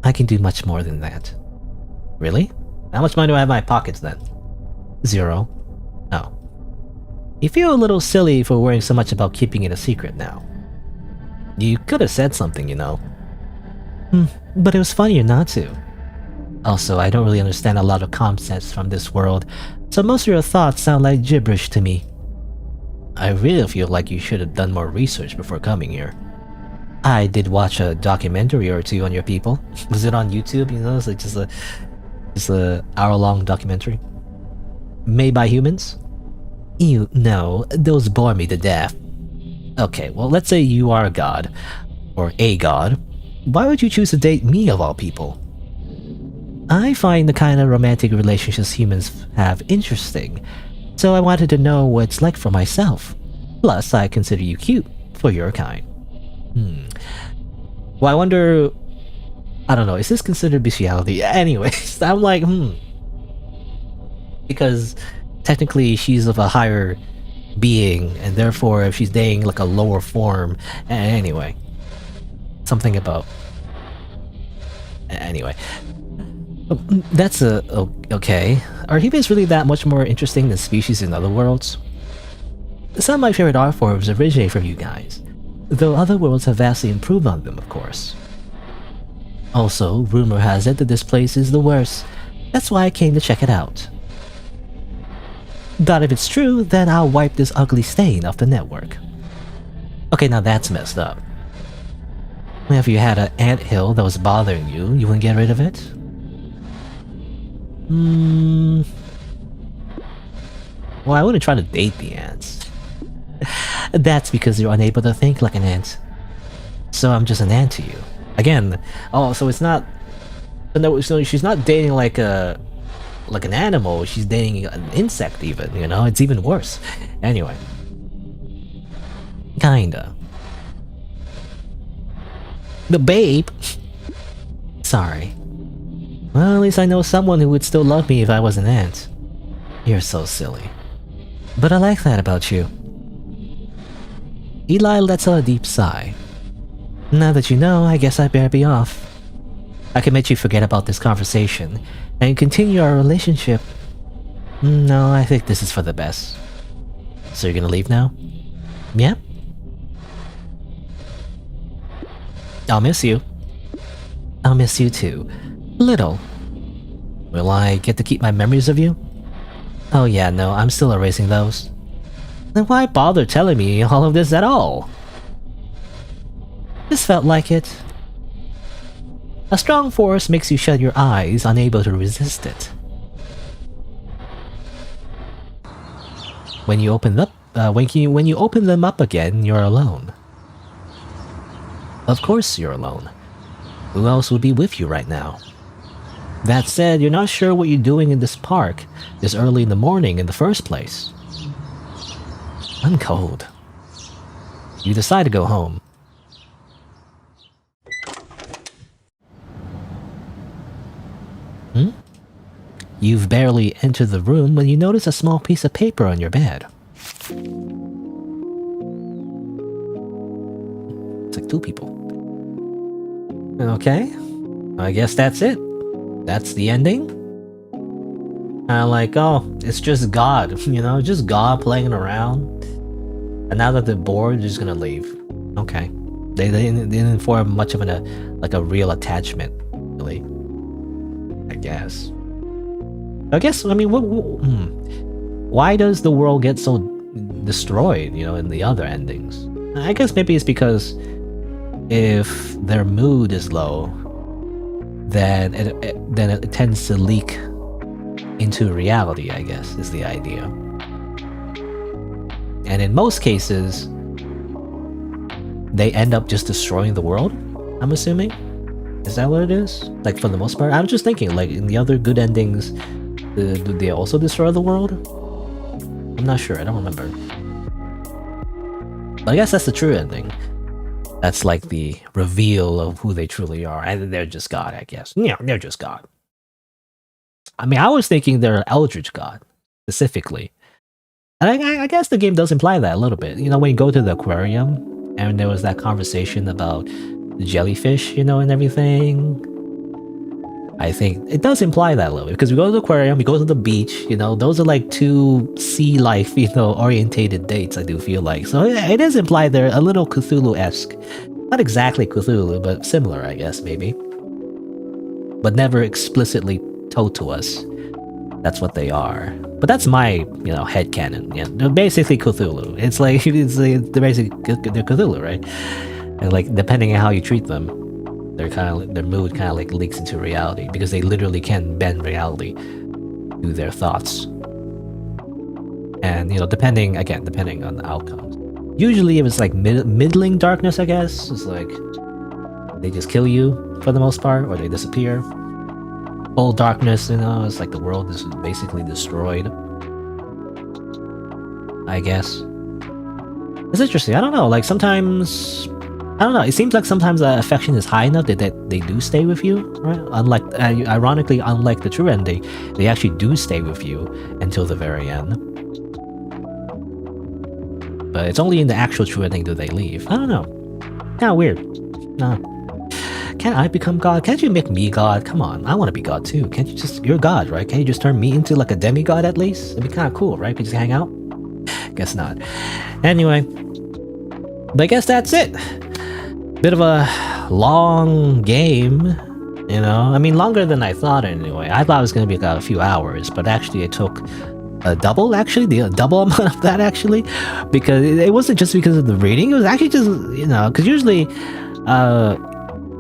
I can do much more than that. Really? How much money do I have in my pockets then? 0. Oh. You feel a little silly for worrying so much about keeping it a secret now. You could have said something, you know. But it was funnier not to. Also, I don't really understand a lot of concepts from this world, so most of your thoughts sound like gibberish to me. I really feel like you should have done more research before coming here. I did watch a documentary or two on your people. Was it on YouTube? You know, it's like just a hour-long documentary. Made by humans? You know, those bore me to death. Okay, well, let's say you are a god. Or a god. Why would you choose to date me of all people? I find the kind of romantic relationships humans have interesting, so I wanted to know what it's like for myself. Plus, I consider you cute for your kind. Well, I wonder... I don't know, is this considered bestiality? Anyways, I'm like, Because technically she's of a higher being, and therefore if she's dating like a lower form... Anyway. Something about... Anyway. That's okay. Are humans really that much more interesting than species in other worlds? Some of my favorite art forms originate from you guys, though other worlds have vastly improved on them, of course. Also, rumor has it that this place is the worst. That's why I came to check it out. But if it's true, then I'll wipe this ugly stain off the network. Okay, now that's messed up. If you had an anthill that was bothering you, you wouldn't get rid of it? Well, I wouldn't try to date the ants. That's because you're unable to think like an ant. So I'm just an ant to you. Again, so it's not... No, so she's not dating like an animal, she's dating an insect even, you know? It's even worse. Anyway. Kinda. The babe? Sorry. Well, at least I know someone who would still love me if I was an ant. You're so silly. But I like that about you. Eli lets out a deep sigh. Now that you know, I guess I better be off. I can make you forget about this conversation and continue our relationship. No, I think this is for the best. So you're gonna leave now? Yeah? I'll miss you. I'll miss you too. Little. Will I get to keep my memories of you? Oh yeah, no, I'm still erasing those. Then why bother telling me all of this at all? This felt like it. A strong force makes you shut your eyes, unable to resist it. When you open when you open them up again, you're alone. Of course you're alone. Who else would be with you right now? That said, you're not sure what you're doing in this park this early in the morning in the first place. I'm cold. You decide to go home. You've barely entered the room when you notice a small piece of paper on your bed. It's like 2 people. Okay, I guess that's it. That's the ending? Like, oh, it's just God, you know, just God playing around. And now that they're bored, they're just gonna leave. Okay. They didn't form much of a real attachment, really. I guess. I mean, why does the world get so destroyed, you know, in the other endings? I guess maybe it's because if their mood is low, then it tends to leak into reality, I guess, is the idea. And in most cases, they end up just destroying the world, I'm assuming. Is that what it is? Like, for the most part? I'm just thinking, like, in the other good endings, do they also destroy the world? I'm not sure, I don't remember. But I guess that's the true ending. That's like the reveal of who they truly are. And they're just God, I guess. Yeah, they're just God. I mean, I was thinking they're Eldritch God, specifically. And I guess the game does imply that a little bit. You know, when you go to the aquarium, and there was that conversation about the jellyfish, you know, and everything. I think it does imply that a little bit. Because we go to the aquarium, we go to the beach, you know, those are like two sea life, you know, orientated dates, I do feel like. So it is implied they're a little Cthulhu-esque. Not exactly Cthulhu, but similar, I guess, maybe. But never explicitly told to us that's what they are. But that's my, you know, headcanon. Yeah, they're basically Cthulhu. It's like, they're basically they're Cthulhu, right? And like, depending on how you treat them, their mood kind of like leaks into reality, because they literally can bend reality through their thoughts. And, you know, depending on the outcomes. Usually if it's like middling darkness, I guess, it's like they just kill you for the most part, or they disappear. Full darkness, you know, it's like the world is basically destroyed, I guess. It's interesting. I don't know, like sometimes, I don't know, it seems like sometimes affection is high enough that they do stay with you, right? Unlike, ironically, unlike the true ending, they actually do stay with you until the very end. But it's only in the actual true ending do they leave. I don't know. Kinda weird. No. Can I become God? Can't you make me God? Come on, I want to be God too. Can't you just, you're God, right? Can't you just turn me into like a demigod at least? It'd be kind of cool, right? We just hang out? Guess not. Anyway, but I guess that's it. Bit of a long game, you know? I mean, longer than I thought anyway. I thought it was going to be about a few hours, but actually it took a double, actually, the double amount of that, actually, because it wasn't just because of the reading. It was actually just, you know, because usually,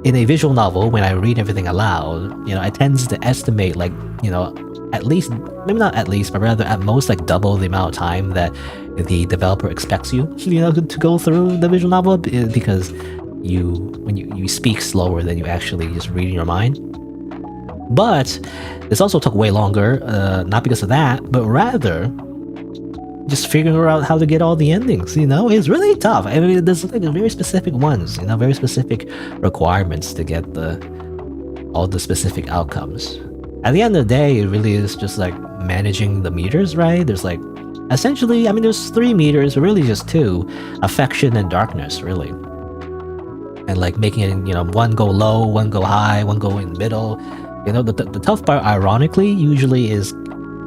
in a visual novel, when I read everything aloud, you know, I tend to estimate, like, you know, at least, maybe not at least, but rather at most, like, double the amount of time that the developer expects you, you know, to go through the visual novel, because when you speak slower than you actually just read in your mind. But this also took way longer, not because of that, but rather just figuring out how to get all the endings, you know? It's really tough. I mean, there's like very specific ones, you know, very specific requirements to get all the specific outcomes. At the end of the day, it really is just like managing the meters, right? There's like, essentially, I mean, there's 3 meters, but really just 2, affection and darkness, really. And like making it, you know, one go low, one go high, one go in the middle. You know, the tough part, ironically, usually is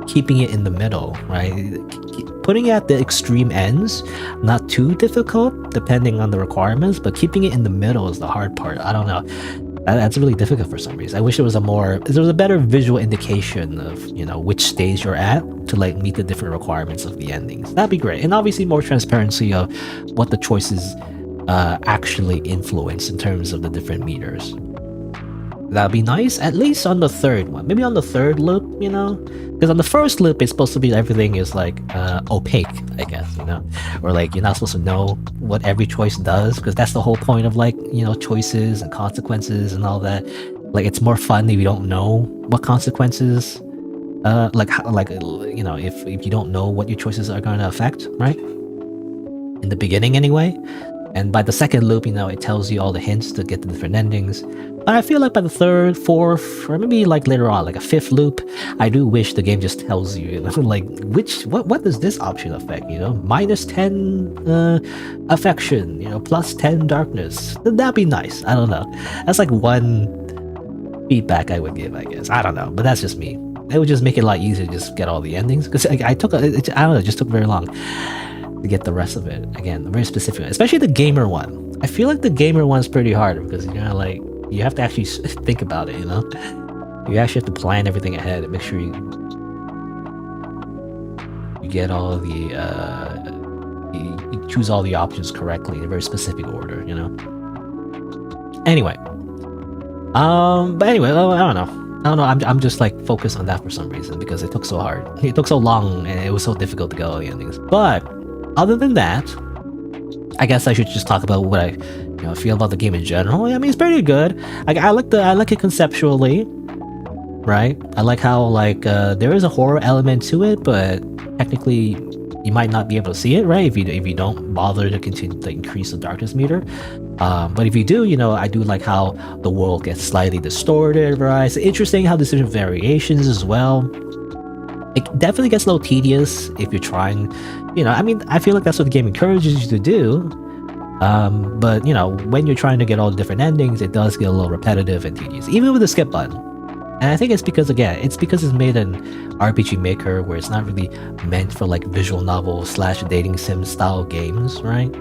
keeping it in the middle, right? Putting it at the extreme ends, not too difficult, depending on the requirements, but keeping it in the middle is the hard part. I don't know. That's really difficult for some reason. I wish there was a better visual indication of, you know, which stage you're at to like meet the different requirements of the endings. That'd be great. And obviously more transparency of what the choices actually influence in terms of the different meters. That'd be nice, at least on the third one. Maybe on the third loop, you know? Because on the first loop, it's supposed to be everything is like opaque, I guess, you know? Or like you're not supposed to know what every choice does, because that's the whole point of like, you know, choices and consequences and all that. Like it's more fun if you don't know what consequences, like you know, if you don't know what your choices are going to affect, right? In the beginning anyway. And by the second loop, you know, it tells you all the hints to get the different endings. But I feel like by the third, fourth, or maybe like later on, like a fifth loop, I do wish the game just tells you, you know, like what does this option affect, you know? -10 affection, you know, +10 darkness. That'd be nice. I don't know. That's like one feedback I would give, I guess. I don't know, but that's just me. It would just make it a lot easier to just get all the endings, because I don't know, it just took very long to get the rest of it. Again, very specific, especially the gamer one. I feel like the gamer one's pretty hard because, you know, like you have to actually think about it, you know? You actually have to plan everything ahead and make sure you get all the you choose all the options correctly in a very specific order, you know? Anyway, but anyway, I don't know. I don't know. I'm just like focused on that for some reason because it took so hard. It took so long, and it was so difficult to get all the endings. But other than that, I guess I should just talk about what I feel about the game in general. I mean, it's pretty good. I like it conceptually, right? I like how there is a horror element to it, but technically you might not be able to see it, right? If you don't bother to continue to increase the darkness meter. But if you do, I do like how the world gets slightly distorted, right? It's interesting how there's different variations as well. It definitely gets a little tedious if you're trying, I mean, I feel like that's what the game encourages you to do. But when you're trying to get all the different endings, it does get a little repetitive and tedious, even with the skip button. And I think it's because it's made an RPG Maker where it's not really meant for like visual novel / dating sim style games, right?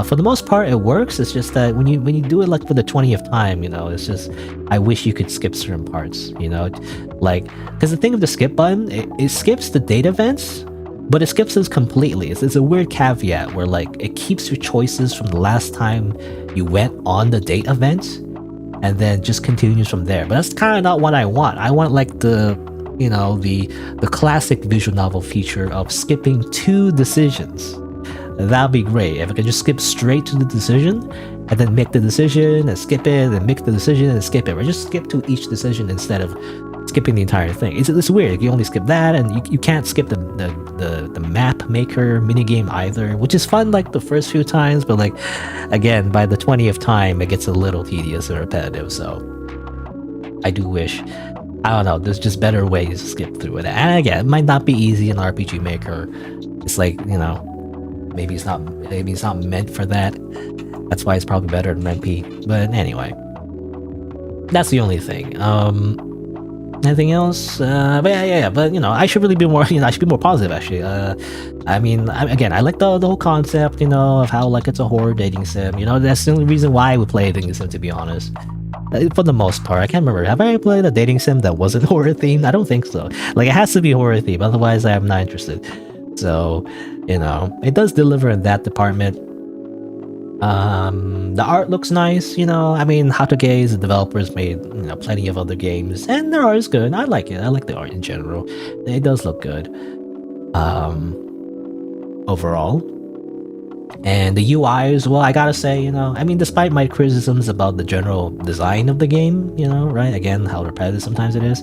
For the most part, it works. It's just that when you do it like for the 20th time, it's just I wish you could skip certain parts, like because the thing with the skip button, it skips the date events, but it skips this completely. It's a weird caveat where like it keeps your choices from the last time you went on the date event, and then just continues from there. But that's kind of not what I want. I want like the classic visual novel feature of skipping 2 decisions. That'd be great if I could just skip straight to the decision and then make the decision and skip it and make the decision and skip it, or just skip to each decision instead of skipping the entire thing. It's weird. You only skip that, and you can't skip the map maker minigame either, which is fun like the first few times, but like again by the 20th time it gets a little tedious and repetitive. So I do wish, I don't know, there's just better ways to skip through it. And again, it might not be easy in RPG Maker. It's like, maybe it's not meant for that. That's why it's probably better than MP. But anyway, that's the only thing. Anything else? But yeah. But I should really be more. I should be more positive actually. I mean, I like the whole concept, of how like it's a horror dating sim. That's the only reason why I would play a dating sim, to be honest. For the most part, I can't remember. Have I ever played a dating sim that wasn't horror themed? I don't think so. Like it has to be horror themed, otherwise I'm not interested. So, it does deliver in that department. The art looks nice, I mean, Hatoge's, the developers made, plenty of other games, and their art is good. I like it. I like the art in general. It does look good. Overall. And the UI as well, I gotta say, I mean, despite my criticisms about the general design of the game, right? Again, how repetitive sometimes it is.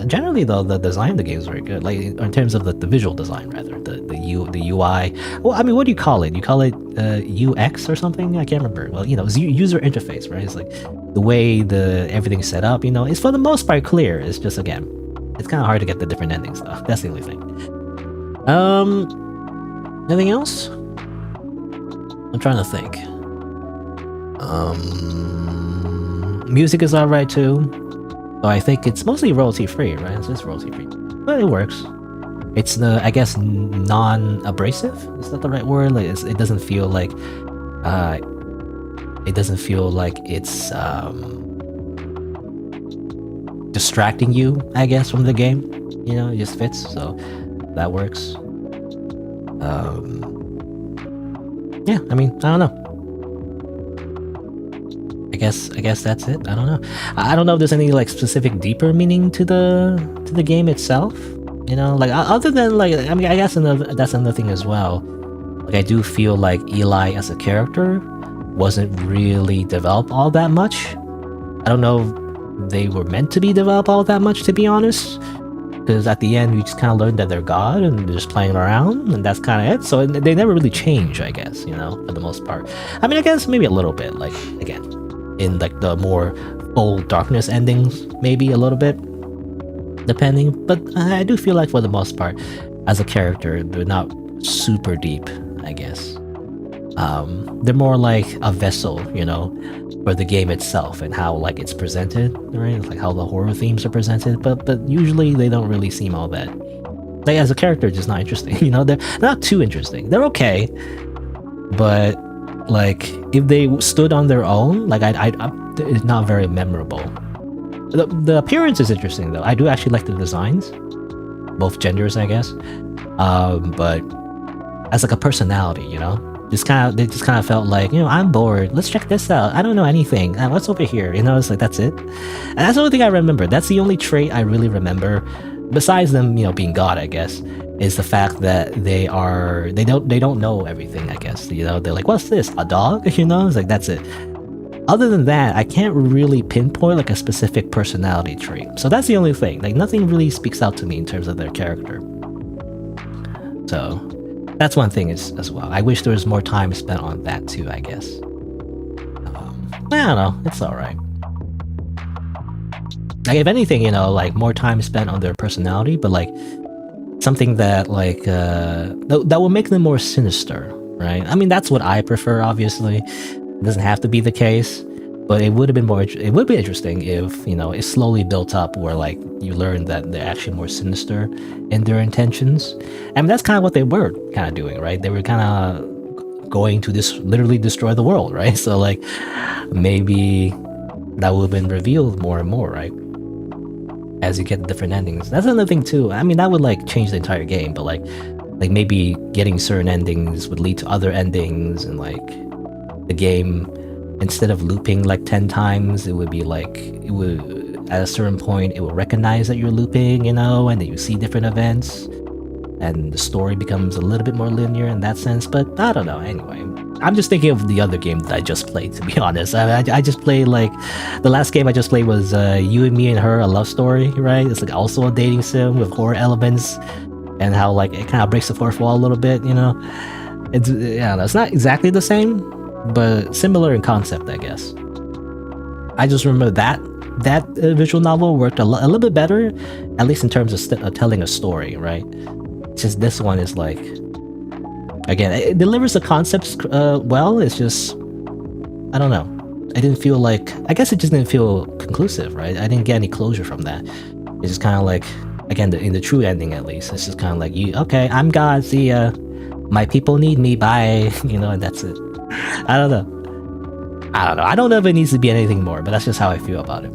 Generally, though, the design of the game is very good. Like in terms of the visual design, rather, the UI. Well, I mean, what do you call it? You call it UX or something? I can't remember. Well, it's user interface, right? It's like the way everything's set up. It's for the most part clear. It's just again, it's kind of hard to get the different endings, though. That's the only thing. Anything else? I'm trying to think. Music is alright too. So I think it's mostly royalty free, right? It's just royalty free, but it works. It's I guess non-abrasive. Is that the right word? Like it doesn't feel like it's distracting you, I guess, from the game. It just fits, so that works. Yeah, I mean, I don't know. I guess that's it. I don't know. I don't know if there's any like specific deeper meaning to the game itself. Like other than like, I mean, I guess that's another thing as well. Like I do feel like Eli as a character wasn't really developed all that much. I don't know if they were meant to be developed all that much, to be honest. Because at the end, you just kind of learn that they're God and they're just playing around, and that's kind of it. So they never really change, I guess, for the most part. I mean, I guess maybe a little bit, like, again, in like the more full darkness endings, maybe a little bit, depending. But I do feel like for the most part, as a character, they're not super deep, I guess. They're more like a vessel, for the game itself and how like it's presented, right? Like how the horror themes are presented, but usually they don't really seem all that. Like as a character, just not interesting. They're not too interesting. They're okay, but like if they stood on their own, like it's not very memorable. The appearance is interesting though. I do actually like the designs, both genders, I guess. But as like a personality, They just kind of felt like, I'm bored. Let's check this out. I don't know anything. What's over here? It's like that's it. And that's the only thing I remember. That's the only trait I really remember, besides them, being God, I guess, is the fact that they don't know everything. I guess they're like, what's this? A dog? It's like that's it. Other than that, I can't really pinpoint like a specific personality trait. So that's the only thing. Like nothing really speaks out to me in terms of their character. So that's one thing as well. I wish there was more time spent on that too, I guess. I don't know. It's alright. Like if anything, like more time spent on their personality, but like something that like that will make them more sinister, right? I mean, that's what I prefer, obviously. It doesn't have to be the case, but it would have been more. It would be interesting if it slowly built up where like you learn that they're actually more sinister in their intentions. I mean, that's kind of what they were kind of doing, right? They were kind of going to literally destroy the world, right? So like maybe that would have been revealed more and more, right? As you get different endings. That's another thing too. I mean, that would like change the entire game, but like maybe getting certain endings would lead to other endings, and like the game, instead of looping like 10 times, it would be like, it would, at a certain point, it will recognize that you're looping, and then you see different events, and the story becomes a little bit more linear in that sense, but I don't know, anyway. I'm just thinking of the other game that I just played, to be honest. I just played like, the last game I just played was You and Me and Her, a love story, right? It's like also a dating sim with horror elements, and how like it kind of breaks the fourth wall a little bit, it's not exactly the same, but similar in concept, I guess. I just remember that visual novel worked a little bit better, at least in terms of telling a story, right? It's just this one is like, again, it delivers the concepts well. It's just, I don't know. I didn't feel like, I guess it just didn't feel conclusive, right? I didn't get any closure from that. It's just kind of like, again, in the true ending at least, it's just kind of like, okay, I'm God, see ya. My people need me, bye, and that's it. I don't know. I don't know if it needs to be anything more, but that's just how I feel about it.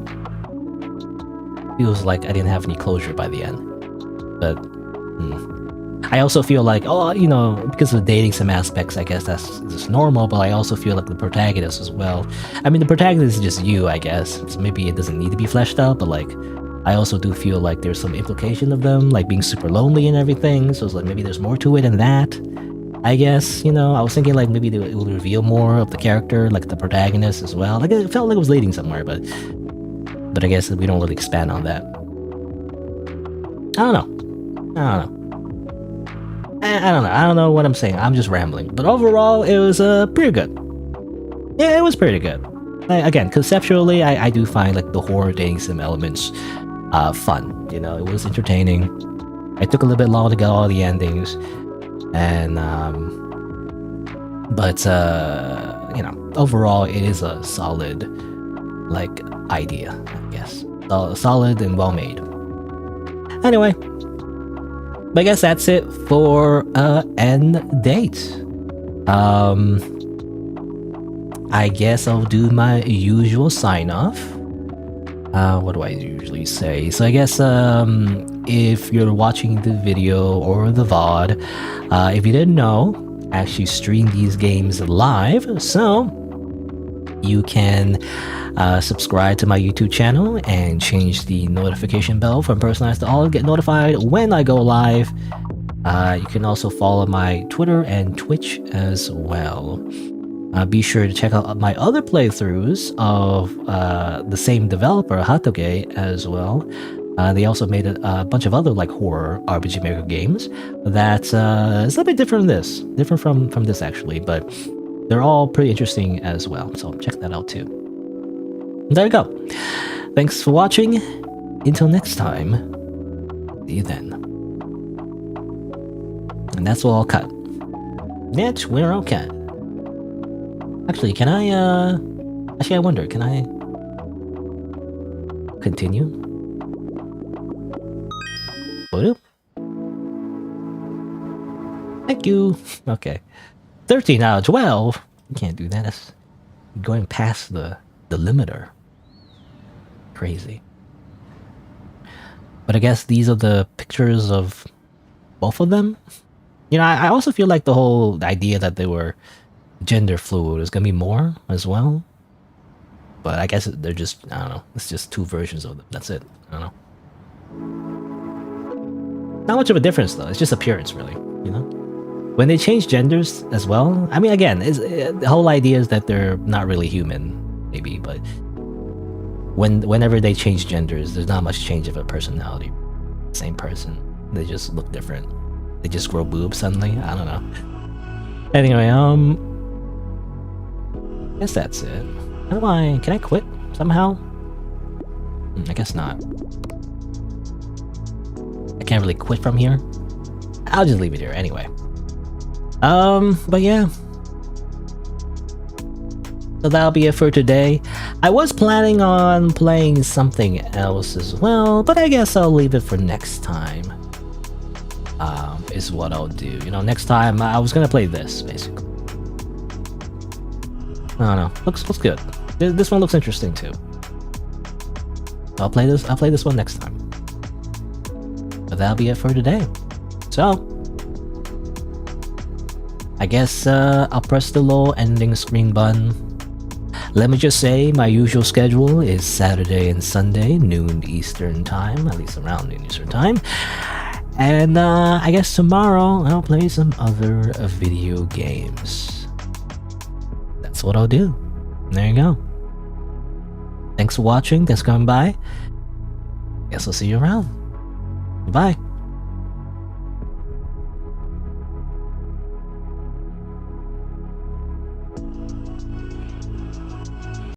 Feels like I didn't have any closure by the end. But I also feel like, because of dating sim aspects, I guess that's just normal, but I also feel like the protagonist as well. I mean, the protagonist is just you, I guess. So maybe it doesn't need to be fleshed out, but like, I also do feel like there's some implication of them, like being super lonely and everything, so it's like maybe there's more to it than that. I guess, I was thinking like maybe it will reveal more of the character, like the protagonist as well. Like it felt like it was leading somewhere, but I guess we don't really expand on that. I don't know. I don't know what I'm saying. I'm just rambling. But overall, it was pretty good. Yeah, it was pretty good. Again, conceptually, I do find like the horror dating sim elements fun. It was entertaining. It took a little bit long to get all the endings. And but overall it is a solid like idea, I guess. Solid and well made. Anyway, but I guess that's it for end date. I guess I'll do my usual sign off. What do I usually say? So I guess if you're watching the video or the VOD, if you didn't know, I actually stream these games live, so you can subscribe to my YouTube channel and change the notification bell from personalized to all, get notified when I go live. You can also follow my Twitter and Twitch as well. Be sure to check out my other playthroughs of the same developer, Hatoge, as well. They also made a bunch of other like horror RPG Maker games that is a little bit different from this actually, but they're all pretty interesting as well. So check that out too. There you go. Thanks for watching. Until next time. See you then. And that's all I'll cut. That's where I'll cut. Actually, can I, I wonder, can I continue? Thank you. Okay. 13 out of 12? You can't do that. That's going past the limiter. Crazy. But I guess these are the pictures of both of them? I also feel like the whole idea that they were gender fluid. There's gonna be more as well. But I guess they're just, I don't know, it's just 2 versions of them. That's it. I don't know. Not much of a difference though, it's just appearance really, you know? When they change genders as well, I mean, again, the whole idea is that they're not really human, maybe, but whenever they change genders, there's not much change of a personality. Same person. They just look different. They just grow boobs suddenly. I don't know. Anyway, I guess that's it. How do I... Can I quit somehow? I guess not. I can't really quit from here. I'll just leave it here anyway. But yeah. So that'll be it for today. I was planning on playing something else as well, but I guess I'll leave it for next time. Is what I'll do. You know, next time I was gonna play this, basically. I don't know. Looks good. This one looks interesting too. I'll play this one next time. But that'll be it for today. So I guess I'll press the little ending screen button. Let me just say my usual schedule is Saturday and Sunday, noon Eastern time, at least around noon Eastern time. And I guess tomorrow I'll play some other video games. That's what I'll do. There you go. Thanks for watching. Thanks for coming by. Guess I'll see you around. Bye.